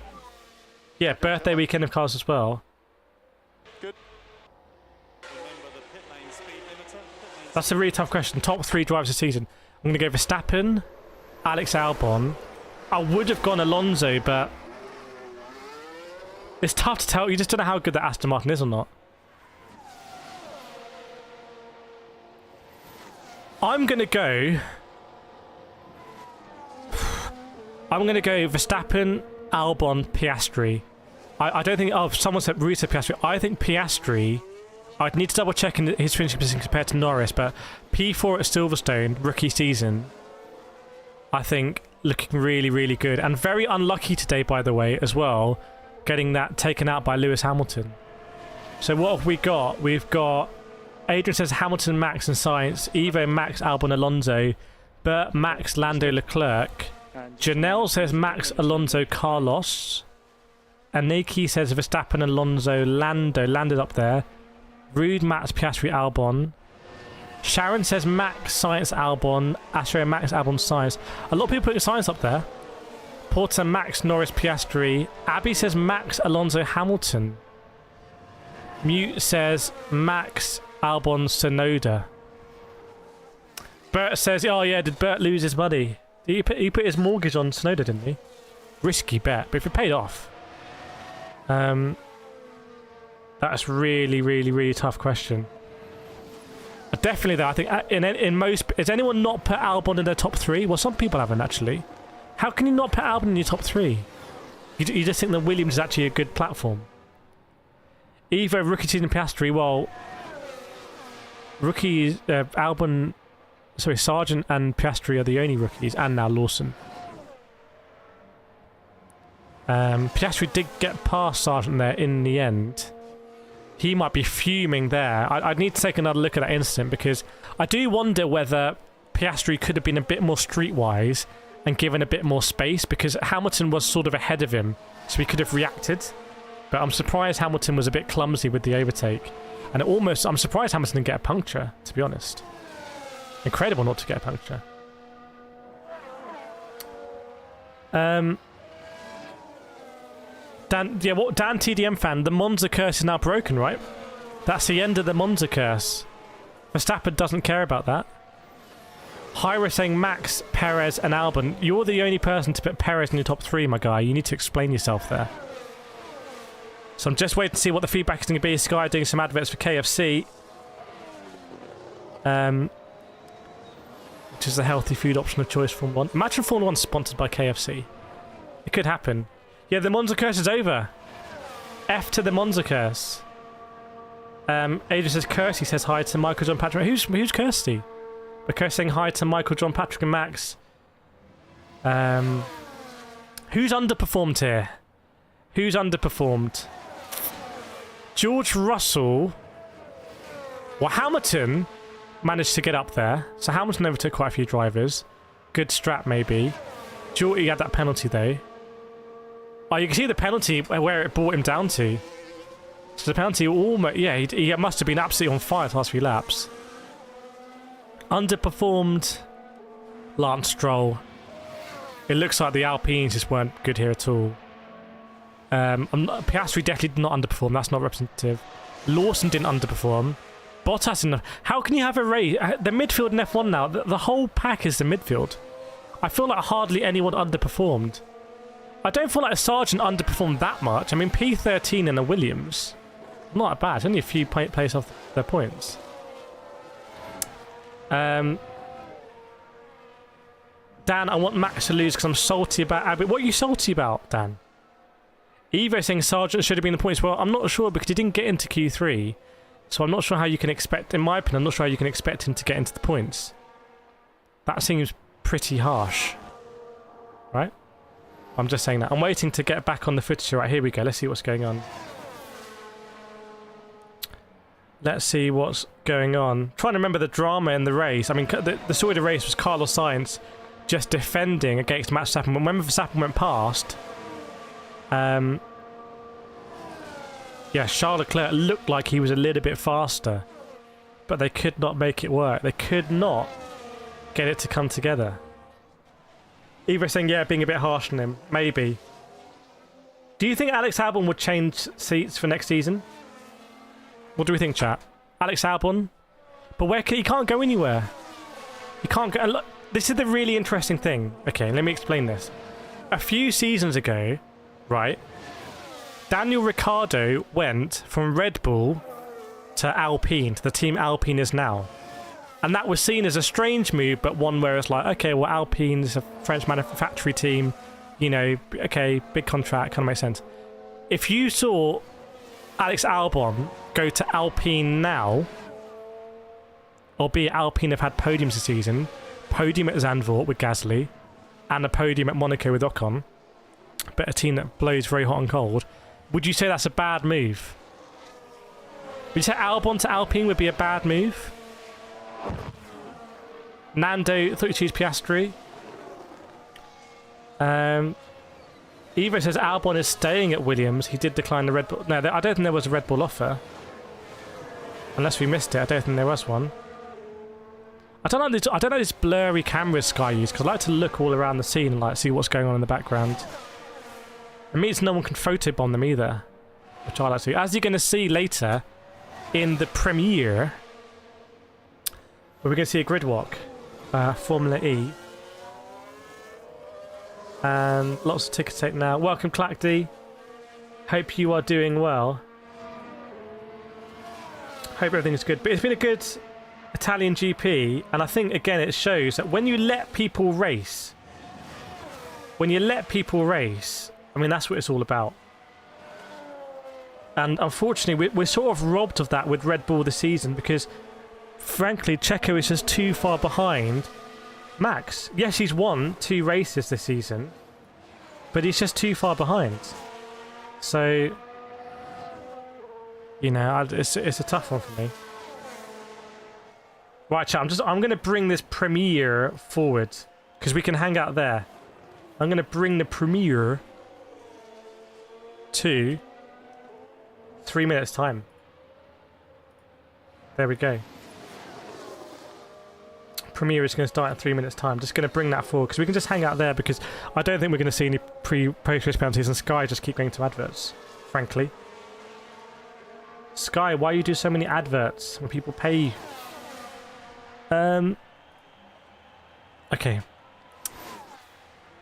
Yeah, birthday weekend of cars as well. Good. Remember the pit lane speed limiter. That's a really tough question. Top 3 drivers this season. I'm going to go Verstappen, Alex Albon. I would have gone Alonso, but it's tough to tell. You just don't know how good that Aston Martin is or not. I'm going to go Verstappen, Albon, Piastri. I don't think... Oh, someone said Ruta Piastri. I think Piastri I'd need to double check in his finishing position compared to Norris, but P4 at Silverstone, rookie season, I think looking really, really good. And very unlucky today, by the way, as well, getting that taken out by Lewis Hamilton. So what have we got? We've got Adrian says Hamilton, Max and Sainz, Evo, Max, Albon, Alonso, Bert, Max, Lando, Leclerc. Janelle says Max, Alonso, Carlos. Aniki says Verstappen, Alonso, Lando. Landed up there. Rude, Max, Piastri, Albon. Sharon says Max, Sainz, Albon. Astro, Max, Albon, Sainz. A lot of people putting Sainz up there. Porter, Max, Norris, Piastri. Abby says Max, Alonso, Hamilton. Mute says Max, Albon, Tsunoda. Bert says, oh yeah, did Bert lose his money? He put his mortgage on Tsunoda, didn't he? Risky bet, but if it paid off. That's really, really, really tough question. Definitely though, I think in most... Has anyone not put Albon in their top 3? Well, some people haven't actually. How can you not put Albon in your top 3? You just think that Williams is actually a good platform. Evo, rookie season, Piastri, well... Rookies, Albon... Sorry, Sargent and Piastri are the only rookies, and now Lawson. Piastri did get past Sargent there in the end. He might be fuming there. I'd need to take another look at that incident, because I do wonder whether Piastri could have been a bit more streetwise and given a bit more space, because Hamilton was sort of ahead of him, so he could have reacted. But I'm surprised Hamilton was a bit clumsy with the overtake. And I'm surprised Hamilton didn't get a puncture, to be honest. Incredible not to get a puncture. Dan TDM fan, the Monza curse is now broken, right? That's the end of the Monza curse. Verstappen doesn't care about that. Hyra saying Max, Perez and Albon. You're the only person to put Perez in your top 3, my guy. You need to explain yourself there. So I'm just waiting to see what the feedback is going to be. Sky doing some adverts for KFC. Which is a healthy food option of choice for Formula 1. Imagine Formula 1 sponsored by KFC. It could happen. Yeah, the Monza curse is over. F to the Monza curse. Adrian says Kirsty says hi to Michael, John, Patrick. Who's Kirsty? But Kirsty saying hi to Michael, John, Patrick and Max. Who's underperformed here? Who's underperformed? George Russell. Well, Hamilton managed to get up there. So Hamilton overtook quite a few drivers. Good strat, maybe. George had that penalty, though. Oh, you can see the penalty where it brought him down to. So the penalty almost... Yeah, he must have been absolutely on fire the last few laps. Underperformed Lance Stroll. It looks like the Alpines just weren't good here at all. Piastri definitely did not underperform. That's not representative. Lawson didn't underperform. Bottas didn't. How can you have a race? The midfield in F1 now, the whole pack is the midfield. I feel like hardly anyone underperformed. I don't feel like a Sargent underperformed that much. I mean, P13 and a Williams. Not that bad. It's only a few plays off their points. Dan, I want Max to lose because I'm salty about Abbott. What are you salty about, Dan? Evo saying Sargent should have been the points. Well, I'm not sure because he didn't get into Q3. So I'm not sure how you can expect, in my opinion, I'm not sure how you can expect him to get into the points. That seems pretty harsh. Right? I'm just saying that. I'm waiting to get back on the footage. Right, here we go. Let's see what's going on. Let's see what's going on. Trying to remember the drama in the race. I mean, the story of the race was Carlos Sainz just defending against Max Verstappen. When Verstappen went past, yeah, Charles Leclerc looked like he was a little bit faster, but they could not make it work. They could not get it to come together. Eva saying, yeah, being a bit harsh on him. Maybe. Do you think Alex Albon would change seats for next season? What do we think, chat? Alex Albon? But he can't go anywhere. He can't go... Look, this is the really interesting thing. Okay, let me explain this. A few seasons ago, right, Daniel Ricciardo went from Red Bull to Alpine, to the team Alpine is now. And that was seen as a strange move, but one where it's like, okay, well, Alpine is a French manufacturing team, you know, okay, big contract, kind of makes sense. If you saw Alex Albon go to Alpine now, albeit Alpine have had podiums this season, podium at Zandvoort with Gasly, and a podium at Monaco with Ocon, but a team that blows very hot and cold, would you say that's a bad move? Would you say Albon to Alpine would be a bad move? Nando, thought you choose Piastri. Evo says Albon is staying at Williams. He did decline the Red Bull. No, I don't think there was a Red Bull offer. Unless we missed it, I don't think there was one. I don't know this blurry camera Sky use, because I like to look all around the scene and like see what's going on in the background. It means no one can photobomb them either, which I like to do. As you're going to see later in the premiere, where we're going to see a grid walk, Formula E. And lots of tickets taken now. Welcome, Clackdy. Hope you are doing well. Hope everything's good. But it's been a good Italian GP, and I think again it shows that when you let people race, I mean that's what it's all about. And unfortunately we're sort of robbed of that with Red Bull this season, because frankly Checo is just too far behind Max. Yes, he's won 2 races this season, but he's just too far behind. So, you know, it's a tough one for me. Right, chat, I'm going to bring this premiere forward, because we can hang out there. I'm going to bring the premiere to 3 minutes time. There we go. Premiere is going to start in 3 minutes time. Just going to bring that forward because we can just hang out there, because I don't think we're going to see any post-race penalties, and Sky just keep going to adverts, frankly. Sky, why you do so many adverts when people pay you? Okay.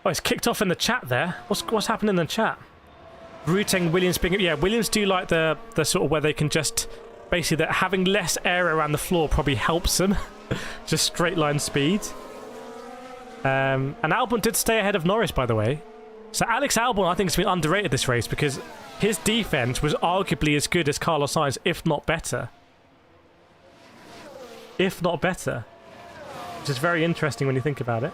Oh, it's kicked off in the chat there. What's happening in the chat? Routing Williams being... Yeah, Williams do like the sort of where they can just... Basically, that having less area around the floor probably helps them. Just straight line speed. And Albon did stay ahead of Norris, by the way. So Alex Albon, I think, has been underrated this race, because his defense was arguably as good as Carlos Sainz, if not better. If not better. Which is very interesting when you think about it.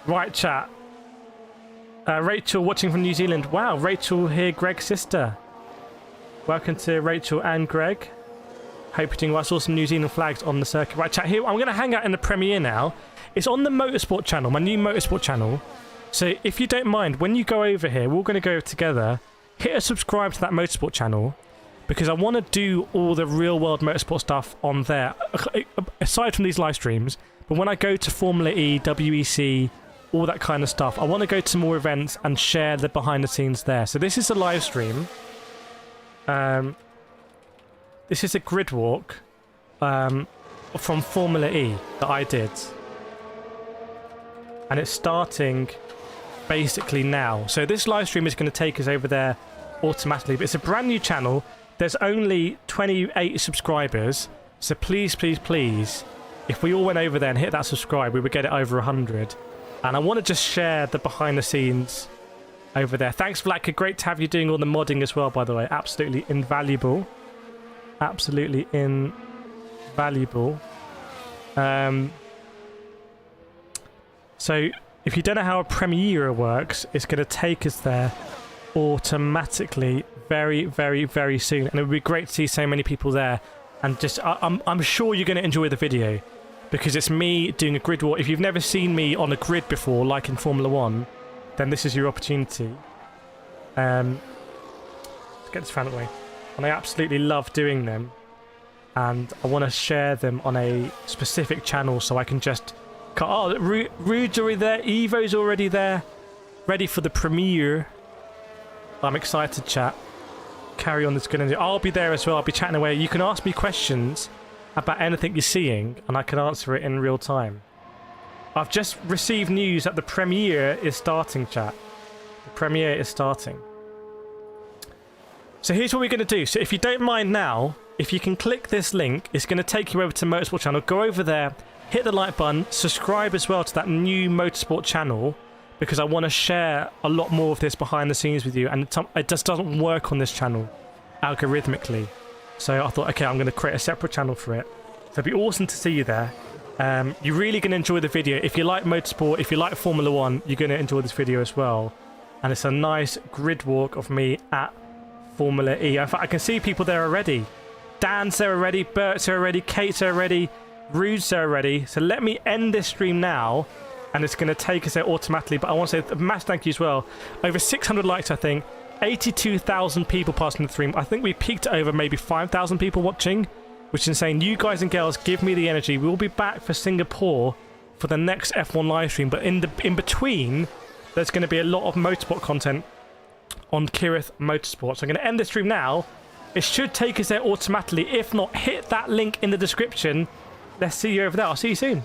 Right, chat. Rachel watching from New Zealand. Wow, Rachel here, Greg's sister. Welcome to Rachel and Greg. Hope you're doing well. I saw some New Zealand flags on the circuit. Right, chat, here I'm going to hang out in the premiere now. It's on the Motorsport channel, my new Motorsport channel. So if you don't mind, when you go over here, we're all going to go together. Hit a subscribe to that Motorsport channel, because I want to do all the real-world motorsport stuff on there, aside from these live streams. But when I go to Formula E, WEC, all that kind of stuff, I want to go to more events and share the behind-the-scenes there. So this is a live stream. This is a grid walk from Formula E that I did. And it's starting basically now. So this live stream is going to take us over there automatically. But it's a brand new channel. There's only 28 subscribers. So please, please, please, if we all went over there and hit that subscribe, we would get it over 100. And I want to just share the behind the scenes over there. Thanks, Vlad. Great to have you doing all the modding as well, by the way. Absolutely invaluable. Absolutely invaluable. So if you don't know how a Premiere works, it's going to take us there automatically very, very, very soon. And it would be great to see so many people there. And just, I'm sure you're going to enjoy the video, because it's me doing a grid walk. If you've never seen me on a grid before, like in Formula 1, then this is your opportunity. Let's get this fan away. And I absolutely love doing them. And I want to share them on a specific channel so I can just... Oh, Rude's already there. Evo's already there. Ready for the premiere. I'm excited, chat. Carry on this good energy. I'll be there as well. I'll be chatting away. You can ask me questions about anything you're seeing, and I can answer it in real time. I've just received news that the premiere is starting, chat. The premiere is starting. So here's what we're going to do. So if you don't mind now, if you can click this link, it's going to take you over to Motorsport channel. Go over there, hit the like button, subscribe as well to that new Motorsport channel, because I want to share a lot more of this behind the scenes with you, and it just doesn't work on this channel algorithmically. So I thought, okay, I'm going to create a separate channel for it. So it'd be awesome to see you there. You're really going to enjoy the video. If you like motorsport, if you like Formula 1, you're going to enjoy this video as well. And it's a nice grid walk of me at Formula E. In fact, I can see people there already. Dan's there already, Bert's there already, Kate's there already, Rude's there already. So let me end this stream now, and it's going to take us there automatically. But I want to say a massive thank you as well. Over 600 likes, I think. 82,000 people passing the stream. I think we peaked at over maybe 5,000 people watching, which is insane. You guys and girls give me the energy. We'll be back for Singapore for the next F1 live stream, but in between, there's going to be a lot of motorsport content on Kirith Motorsport. So I'm going to end the stream now. It should take us there automatically. If not, hit that link in the description. Let's see you over there. I'll see you soon.